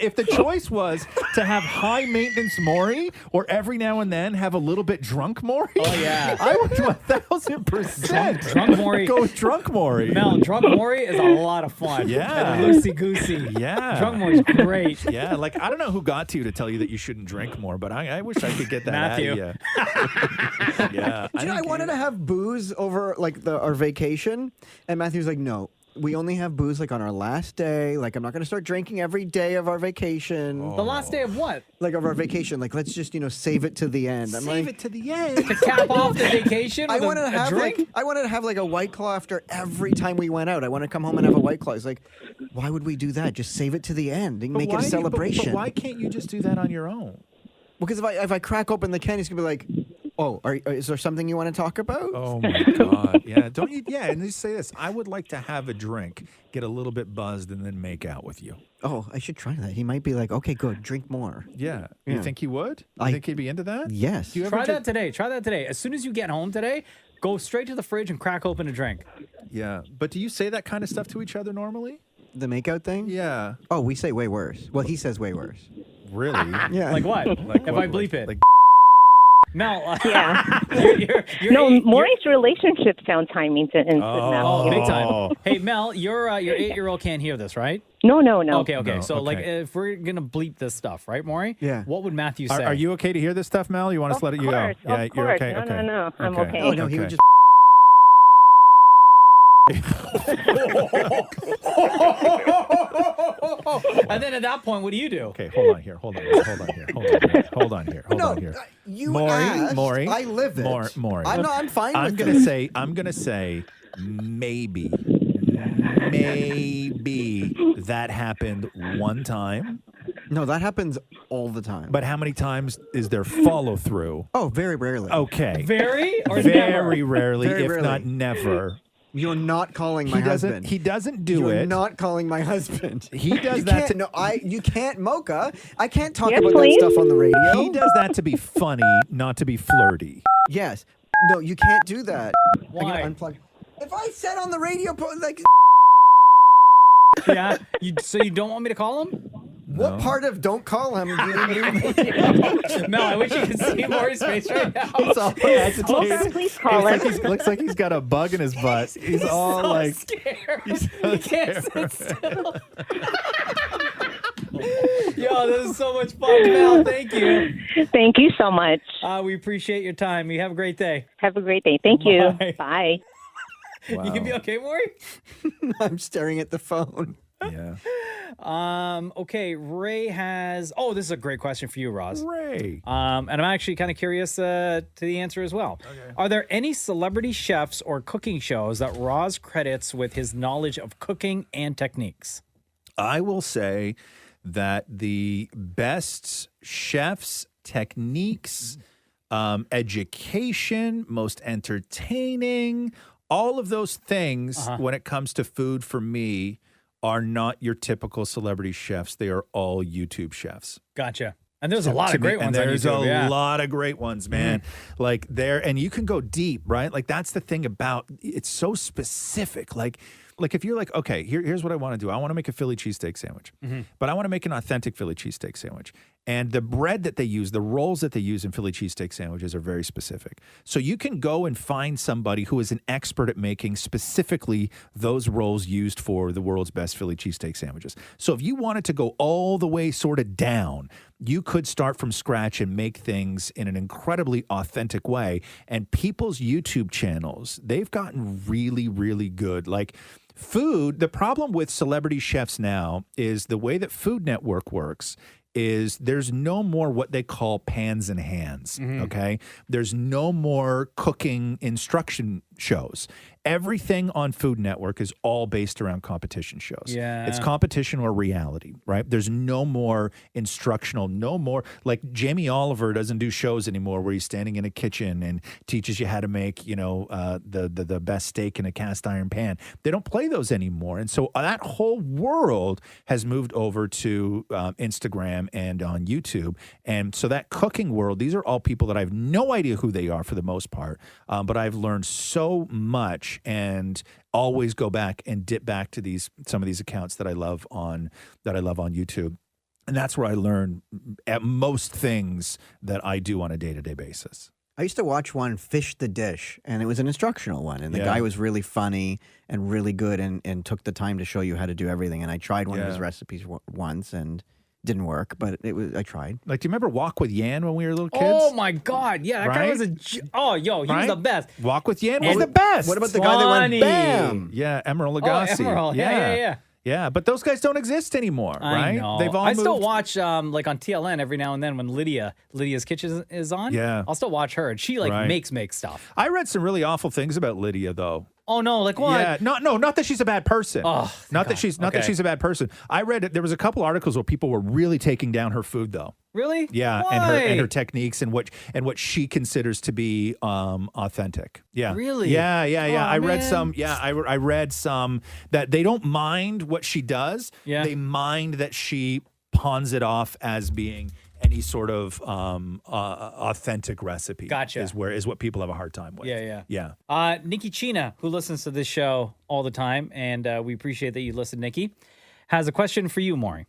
If the choice was to have high maintenance Maury or every now and then have a little bit drunk Maury, I would 1,000% drunk Maury. Go with drunk Maury. Mel, drunk Maury is a lot of fun. Yeah. And loosey-goosey. Yeah. Drunk Maury's great. Yeah, I don't know who got to you to tell you that you shouldn't drink more, but I wish I could get that Matthew. out of you. Yeah. I wanted to have booze over our vacation, and Matthew's like, no, we only have booze on our last day. I'm not going to start drinking every day of our vacation. The last day of what? Of our vacation. Let's just save it to the end. Save it to the end to cap off the vacation. I with wanted to have drink. I wanted to have a White Claw after every time we went out. I want to come home and have a White Claw. It's why would we do that? Just save it to the end and make it a celebration. But why can't you just do that on your own? Because if I crack open the can, he's gonna be like, "Oh, is there something you want to talk about?" Oh my God! Yeah, don't you? Yeah, and just say this: I would like to have a drink, get a little bit buzzed, and then make out with you. Oh, I should try that. He might be like, okay, good, drink more. Yeah. You think he would? You think he'd be into that? Yes. Try that today. Try that today. As soon as you get home today, go straight to the fridge and crack open a drink. Yeah. But do you say that kind of stuff to each other normally? The makeout thing? Yeah. Oh, we say way worse. Well, he says way worse. Really? Yeah. Like what? Like if what? I bleep it. Like Mel. Yeah. you're No, Maureen's relationship sounds high maintenance. Oh, big time. Hey, Mel, your 8-year-old can't hear this, right? No. Okay. No, So, like, okay. if we're going to bleep this stuff, right, Maury? Yeah. What would Matthew say? Are you okay to hear this stuff, Mel? You want us to let it you go? Yeah, Of you're course. okay. Okay. No. I'm okay. Oh, no, he would just. And then at that point, what do you do? Okay, hold on here. Maury. I live it. Maury. I'm fine with I'm gonna say maybe that happened one time. No, that happens all the time. But how many times is there follow through? Oh, very rarely. Okay. Very or very never? rarely, Very if rarely. not never. You're not calling my husband. He doesn't do You're it. not calling my husband. He does you that. Can't, you can't, Mocha. I can't talk Yes, about please? that stuff on the radio. He does that to be funny, not to be flirty. Yes. No, you can't do that. Why? I'm gonna unplug. If I said on the radio, like, Yeah. So you don't want me to call him? what part of "don't call him"? Do you Mel, I wish you could see Maury's face right now. He's all agitated. Please call him. Looks like he's got a bug in his butt. He's all so like, scared. he's so He can't scared. sit still. Yo, this is so much fun, Mel. Thank you. Thank you so much. We appreciate your time. You have a great day. Have a great day. Thank you. Bye. Bye. You can be okay, Maury? I'm staring at the phone. Yeah. Okay, Ray has. Oh, this is a great question for you, Roz. Ray. And I'm actually kind of curious to the answer as well. Okay. Are there any celebrity chefs or cooking shows that Roz credits with his knowledge of cooking and techniques? I will say that the best chefs, techniques, education, most entertaining, all of those things when it comes to food for me are not your typical celebrity chefs. They are all YouTube chefs. Gotcha. And there's a lot of great ones on there's YouTube. a lot of great ones, man. Like and you can go deep, right? Like that's the thing about it's so specific. Like if you're like, okay, here's what I want to do. I want to make a Philly cheesesteak sandwich, but I want to make an authentic Philly cheesesteak sandwich. And the bread that they use, the rolls that they use in Philly cheesesteak sandwiches are very specific. So you can go and find somebody who is an expert at making specifically those rolls used for the world's best Philly cheesesteak sandwiches. So if you wanted to go all the way sort of down, you could start from scratch and make things in an incredibly authentic way. And people's YouTube channels, they've gotten really, really good. Like food, the problem with celebrity chefs now is the way that Food Network works is there's no more what they call pans and hands, okay? There's no more cooking instruction shows. Everything on Food Network is all based around competition shows. Yeah. It's competition or reality, right? There's no more instructional, no more, like Jamie Oliver doesn't do shows anymore where he's standing in a kitchen and teaches you how to make, the best steak in a cast iron pan. They don't play those anymore. And so that whole world has moved over to Instagram and on YouTube. And so that cooking world, these are all people that I have no idea who they are for the most part, but I've learned so much and always go back and dip back to some of these accounts that I love on YouTube. And that's where I learn at most things that I do on a day-to-day basis. I used to watch one, Fish the Dish, and it was an instructional one. And the guy was really funny and really good and took the time to show you how to do everything. And I tried one of his recipes once and didn't work, but I tried. Like, do you remember Walk with Yan when we were little kids? Oh my God. Yeah, that guy was he was the best. Walk with Yan was the best. What about the guy that went bam? Yeah, Emerald Lagasse. Emerald. Yeah. Yeah, but those guys don't exist anymore, right? I know. They've all I moved. still watch like on TLN every now and then when Lydia's Kitchen is on. Yeah. I'll still watch her, and she makes stuff. I read some really awful things about Lydia, though. Oh no, like what? Yeah, not that she's a bad person. Oh, not that she's a bad person. I read there was a couple articles where people were really taking down her food though. Really? Yeah, Why? and her techniques and what she considers to be authentic. Yeah. Really? Yeah. Oh, I read man. some. Yeah, I read some that they don't mind what she does. Yeah. They mind that she pawns it off as being any sort of authentic recipe. Gotcha. Is what people have a hard time with. Yeah. Nikki Chena, who listens to this show all the time, and we appreciate that you listen, Nikki, has a question for you, Maury.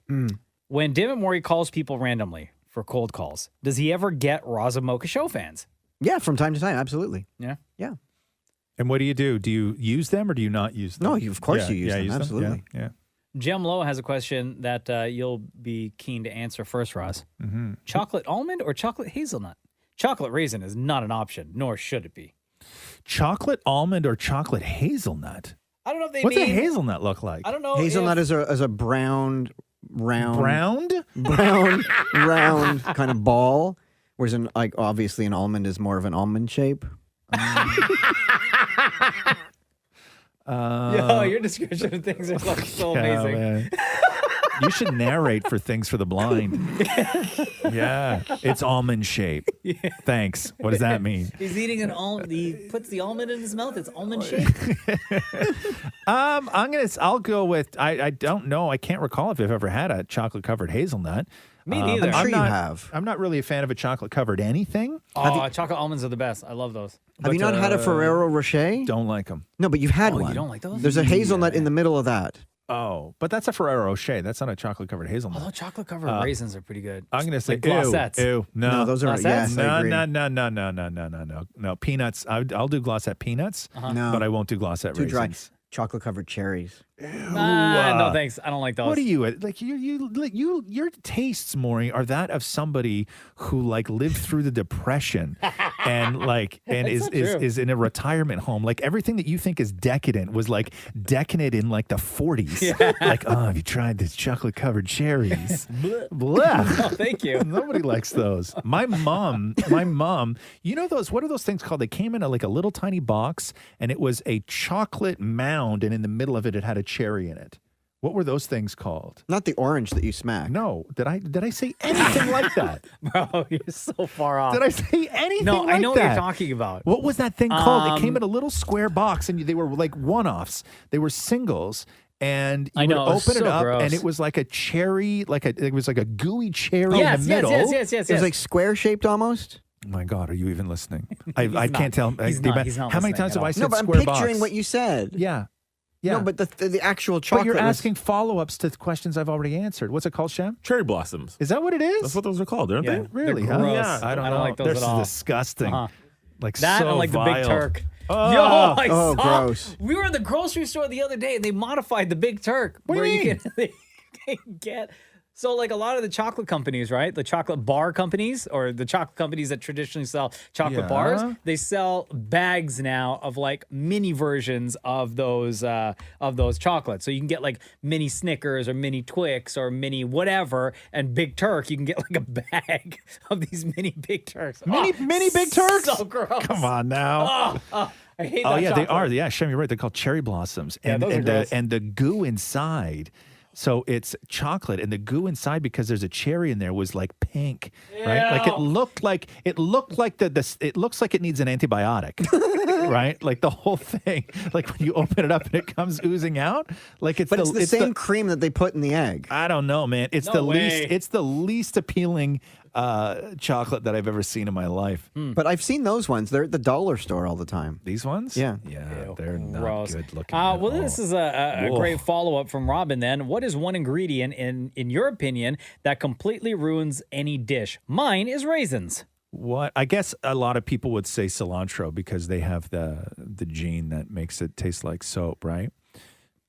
When Dammit Maury calls people randomly for cold calls, does he ever get Roz and Mocha show fans? Yeah, from time to time, absolutely. Yeah. Yeah. And what do you do? Do you use them or do you not use them? No, of course you use them. Absolutely. Yeah. Jem Lowe has a question that you'll be keen to answer first, Roz. Mm-hmm. Chocolate almond or chocolate hazelnut? Chocolate raisin is not an option, nor should it be. Chocolate almond or chocolate hazelnut? I don't know if they What's mean... a hazelnut look like? I don't know. Hazelnut is a round round kind of ball, whereas obviously an almond is more of an almond shape. Yo, your description of things is like so amazing. Man. You should narrate for things for the blind. Yeah, it's almond shape. Yeah. Thanks. What does that mean? He's eating an almond. He puts the almond in his mouth. It's almond shaped. I'll go with. I don't know. I can't recall if I've ever had a chocolate covered hazelnut. Me neither. I'm sure you have. I'm not really a fan of a chocolate covered anything. Oh, chocolate almonds are the best. I love those. Have you not had a Ferrero Rocher? Don't like them. No, but you've had Oh, one. you don't like those? There's a hazelnut in the middle of that. Oh, but that's a Ferrero Rocher. That's not a chocolate covered hazelnut. Although chocolate covered raisins are pretty good. I'm gonna say Like glossettes. Ew. No, those are yes. I agree. No. Peanuts. I'll do glossette peanuts. No. But I won't do glossette Too dry. raisins. Chocolate covered cherries. No, thanks. I don't like those. What are you like? Your tastes, Maury, are that of somebody who like lived through the Depression and is in a retirement home. Like everything that you think is decadent was like decadent in like the 40s. Yeah. Like, oh, have you tried this chocolate covered cherries? Oh, thank you. Nobody likes those. My mom, you know those, what are those things called? They came in a little tiny box and it was a chocolate mound and in the middle of it had a cherry in it. What were those things called? Not the orange that you smack. No. Did I say anything like that? Bro, you're so far off. Did I say anything like that? No, I know what you're talking about. What was that thing called? It came in a little square box and they were like one-offs. They were singles. And you would open it up, and it was like a cherry, it was like a gooey cherry in the middle. Yes. It was like square shaped almost. Oh my God, are you even listening? I can't tell. He's not how many times have I said no, but square I'm picturing box? what you said. Yeah. No, but the actual chocolate. But you're asking follow-ups to questions I've already answered. What's it called, Shem? Cherry blossoms. Is that what it is? That's what those are called, aren't they? Really? They're Huh? gross. Yeah. I don't know. like those They're at all. disgusting. Like that so and like vile. the Big Turk. Oh, Yo, I saw. gross. We were in the grocery store the other day and they modified the Big Turk. What do you mean? You can get. So, like a lot of the chocolate companies, right? The chocolate bar companies or the chocolate companies that traditionally sell chocolate bars, they sell bags now of like mini versions of those chocolates. So you can get like mini Snickers or mini Twix or mini whatever, and Big Turk. You can get like a bag of these mini Big Turks. Mini Big Turks? So gross. Come on now. I hate that. Oh yeah, chocolate. they are. Yeah, Shem, you're right. They're called cherry blossoms, and those are gross. and the goo inside. So it's chocolate, and the goo inside, because there's a cherry in there, was like pink, right? Like it looked like it looks like it needs an antibiotic, right? Like the whole thing, like when you open it up and it comes oozing out, like it's the same cream that they put in the egg. I don't know, man. It's No way. It's the least appealing chocolate that I've ever seen in my life. But I've seen those ones. They're at the dollar store all the time. These ones? Yeah. Yeah, they're not Gross. good looking. Well, this is a great follow-up from Robin then. What is one ingredient, in your opinion, that completely ruins any dish? Mine is raisins. What? I guess a lot of people would say cilantro because they have the gene that makes it taste like soap, right?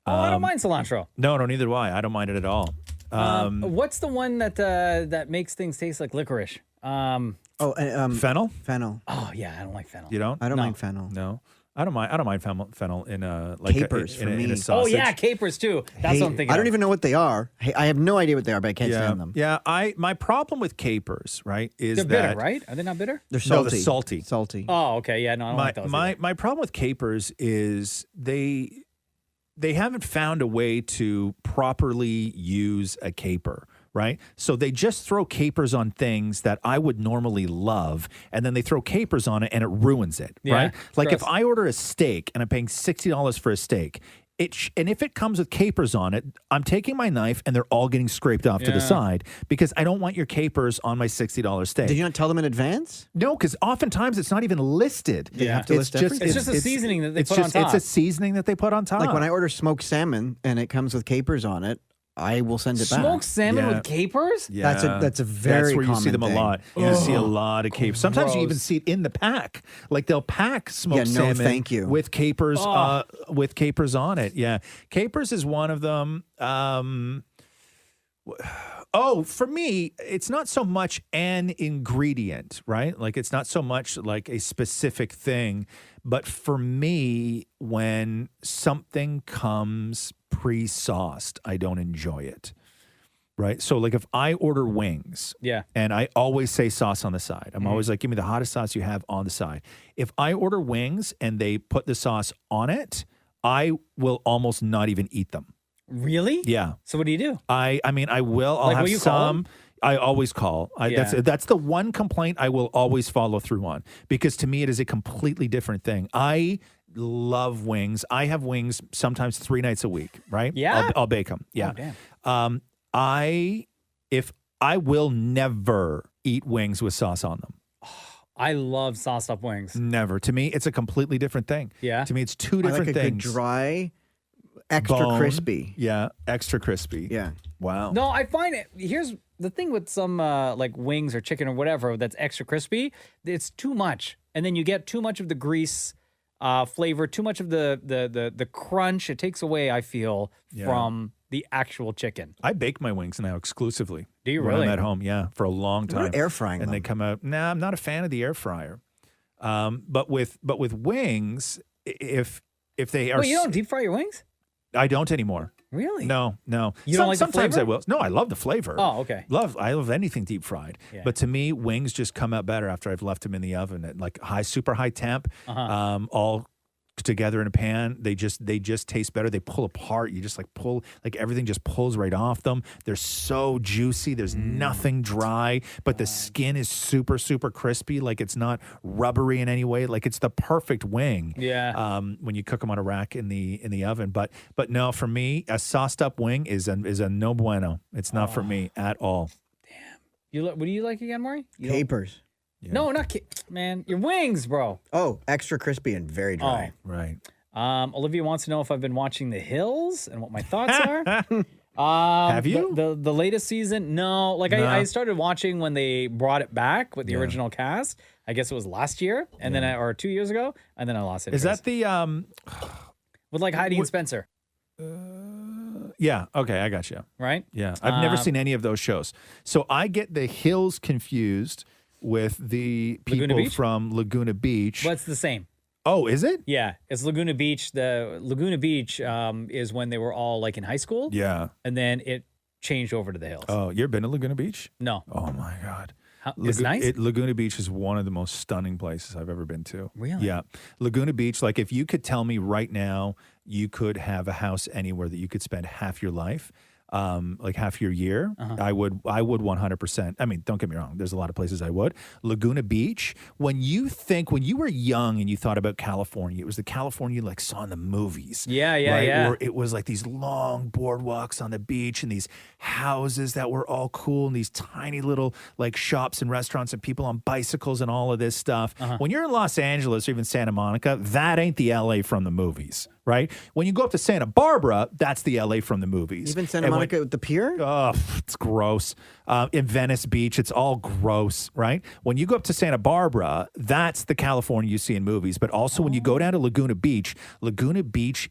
I don't mind cilantro. No, neither do I. I don't mind it at all. What's the one that makes things taste like licorice? Fennel? Fennel. Oh, yeah, I don't like fennel. You don't? I don't mind fennel. No. I don't mind fennel in a like Capers in for me. a Oh sausage. yeah, capers too. That's what I'm thinking. I don't of. even know what they are. Hey, I have no idea what they are, but I can't stand them. Yeah, my problem with capers, right, is They're that bitter, right? Are they not bitter? They're No, salty. they're salty. Salty. Oh, okay. Yeah, no, I don't like those. My problem with capers is they haven't found a way to properly use a caper, right? So they just throw capers on things that I would normally love, and then they throw capers on it, and it ruins it, Yeah, right? Like gross. if I order a steak and I'm paying $60 for a steak, and if it comes with capers on it, I'm taking my knife and they're all getting scraped off to Yeah. the side because I don't want your capers on my $60 steak. Did you not tell them in advance? No, because oftentimes it's not even listed. They have to list everything? It's just a seasoning that they put on top. It's a seasoning that they put on top. Like when I order smoked salmon and it comes with capers on it, I will send it back. Smoked salmon with capers? Yeah. That's a very That's where you see common them thing. a lot. You see a lot of capers. Sometimes you even see it in the pack. Like they'll pack smoked Yeah, no, salmon thank you. with capers Oh. with capers on it. Yeah. Capers is one of them. For me, it's not so much an ingredient, right? Like it's not so much like a specific thing, but for me, when something comes pre-sauced, I don't enjoy it. Right? So like if I order wings, Yeah. and I always say sauce on the side. I'm Mhm. always like, give me the hottest sauce you have on the side. If I order wings and they put the sauce on it, I will almost not even eat them. Really? Yeah. So what do you do? I mean, I will. I'll Like, have will you call some. I always call. Yeah. That's the one complaint I will always follow through on because to me it is a completely different thing. I love wings. I have wings sometimes 3 nights a week. Right? Yeah? I'll bake them. Yeah. Oh, damn. I will never eat wings with sauce on them. I love sauced up wings. Never. To me, it's a completely different thing. Yeah. To me, it's two I different like a things. good dry, extra Bone. crispy. Yeah, extra crispy. Yeah. Wow. No, I find it. Here's the thing with some like wings or chicken or whatever that's extra crispy. It's too much, and then you get too much of the grease flavor, too much of the crunch. It takes away, I feel, Yeah. from the actual chicken. I bake my wings now exclusively. Do you when really? I'm at home, yeah, for a long What about time. air frying and they them? come out. Nah, I'm not a fan of the air fryer. But with wings, if they are, Wait, you don't deep fry your wings? I don't anymore. Really? No. You don't like the sometimes flavor? I will. No, I love the flavor. Oh, okay. I love anything deep fried. Yeah. But to me, wings just come out better after I've left them in the oven at like super high temp, Uh-huh. all together in a pan. They just taste better. They pull apart. You just pull everything just pulls right off them. They're so juicy. There's nothing dry, but the skin is super, super crispy. Like it's not rubbery in any way. Like it's the perfect wing. Yeah. When you cook them on a rack in the oven. But no, for me, a sauced up wing is a no bueno. It's not for me at all. What do you like again, Maury? You don't- Capers. No, not man. Your wings, bro. Oh, extra crispy and very dry. Right. Olivia wants to know if I've been watching The Hills and what my thoughts are. Have you? The latest season? No. Like No. I started watching when they brought it back with the original cast. I guess it was last year, and then or 2 years ago, and then I lost it. Is that the with like Heidi and Spencer? Yeah. Okay. I got you. Right? Yeah. I've never seen any of those shows. So I get the Hills confused with the Laguna people Beach? from Laguna Beach. Well, it's the same. Oh, is it? Yeah, it's Laguna Beach. The Laguna Beach is when they were all like in high school. Yeah. And then it changed over to the Hills. Oh, you ever been to Laguna Beach? No. Oh my God. It's nice? Laguna Beach is one of the most stunning places I've ever been to. Really? Yeah. Laguna Beach, like if you could tell me right now you could have a house anywhere that you could spend half your life, like half your year, I would 100%. I mean, don't get me wrong. There's a lot of places I would. Laguna Beach, when you were young and you thought about California, it was the California you like saw in the movies. Yeah. Where it was like these long boardwalks on the beach and these houses that were all cool and these tiny little like shops and restaurants and people on bicycles and all of this stuff. When you're in Los Angeles or even Santa Monica, that ain't the LA from the movies, right? When you go up to Santa Barbara, that's the LA from the movies. Even Santa Monica with the pier? Oh, it's gross. In Venice Beach, it's all gross, right? When you go up to Santa Barbara, that's the California you see in movies. But also when you go down to Laguna Beach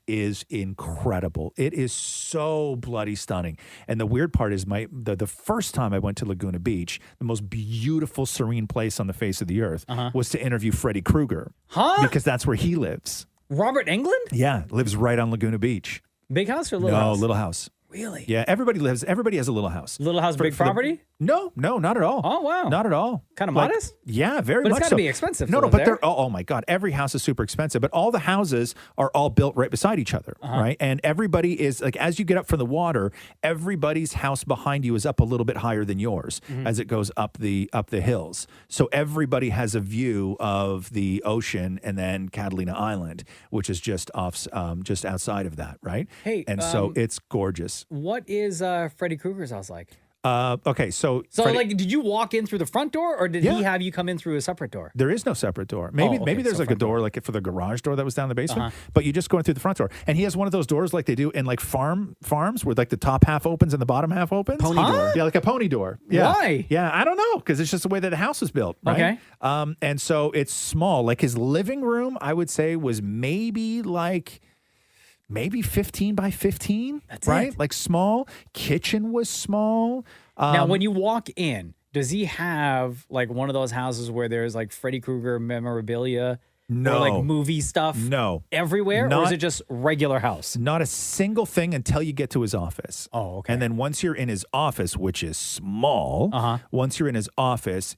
is incredible. It is so bloody stunning. And the weird part is the first time I went to Laguna Beach, the most beautiful, serene place on the face of the earth was to interview Freddy Krueger. Huh? Because that's where he lives. Robert Englund? Yeah, lives right on Laguna Beach. Big house or little house? No, little house. Really? Yeah, everybody has a little house. Little house, big property? No, not at all. Oh, wow. Not at all. Kind of Like, modest? Yeah, very But much it's so. gotta be expensive to No, live but there. they're, oh my God, every house is super expensive, but all the houses are all built right beside each other, right? And everybody is, like, as you get up from the water, everybody's house behind you is up a little bit higher than yours as it goes up the hills. So everybody has a view of the ocean and then Catalina Island, which is just just outside of that, right? Hey, and so it's gorgeous. What is Freddy Krueger's house like? Okay, so So, like, did you walk in through the front door, or did he have you come in through a separate door? there is no separate door. Maybe okay, there's so like a door like for the garage door that was down in the basement, Uh-huh. but you just go in through the front door. And he has one of those doors like they do in like farms where like the top half opens and the bottom half opens. Pony door. Yeah, like a pony door. Yeah. Why? Yeah, I don't know, because it's just the way that the house is built. Right? Okay. And so it's small. Like his living room, I would say, was maybe 15 by 15. That's right? it. Like small. Kitchen was small. Now, when you walk in, does he have like one of those houses where there's like Freddy Krueger memorabilia? No. Or like movie stuff? No. Everywhere? or Not- is it just regular house? Not a single thing until you get to his office. Oh, okay. And then once you're in his office, which is small, once you're in his office,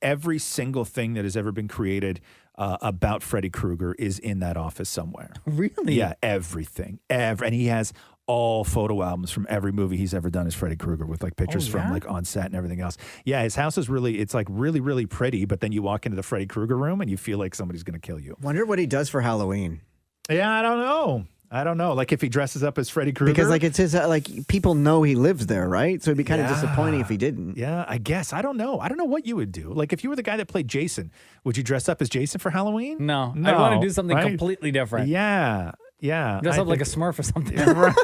every single thing that has ever been created about Freddy Krueger is in that office somewhere. Really? Yeah, everything. And he has all photo albums from every movie he's ever done as Freddy Krueger with like pictures from like on set and everything else. Yeah, his house is it's like really, really pretty, but then you walk into the Freddy Krueger room and you feel like somebody's going to kill you. Wonder what he does for Halloween. Yeah, I don't know. Like if he dresses up as Freddy Krueger. Because like it's his like people know he lives there, right? So it'd be kind of disappointing if he didn't. Yeah, I guess. I don't know. I don't know what you would do. Like if you were the guy that played Jason, would you dress up as Jason for Halloween? No. I want to do something right? completely different. Yeah. Yeah. Dress I up like a think- Smurf or something. Right.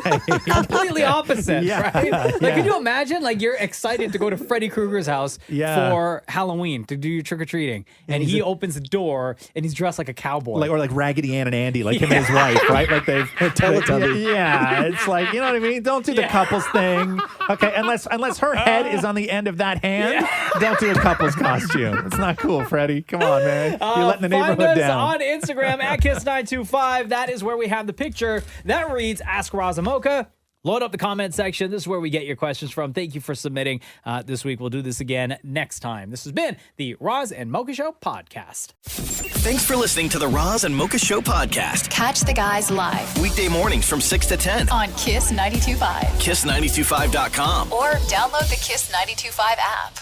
Completely opposite, Yeah, right? Like, yeah. can you imagine? Like, you're excited to go to Freddy Krueger's house Yeah. for Halloween to do your trick or treating, and he opens the door and he's dressed like a cowboy, Or like Raggedy Ann and Andy, like him and his wife, right? Like they've Teletubby. Yeah, it's like, you know what I mean? Don't do the couples thing. Okay, unless her head is on the end of that hand, don't do a couples costume. It's not cool, Freddie. Come on, man. You're letting the Find neighborhood us down. on Instagram at Kiss925. That is where we have the picture that reads Ask Roz and Mocha. Load up the comment section. This is where we get your questions from. Thank you for submitting this week. We'll do this again next time. This has been the Roz and Mocha Show podcast. Thanks for listening to the Roz and Mocha Show podcast. Catch the guys live Weekday mornings from 6 to 10. on Kiss 92.5 Kiss925.com. or download the Kiss 92.5 app.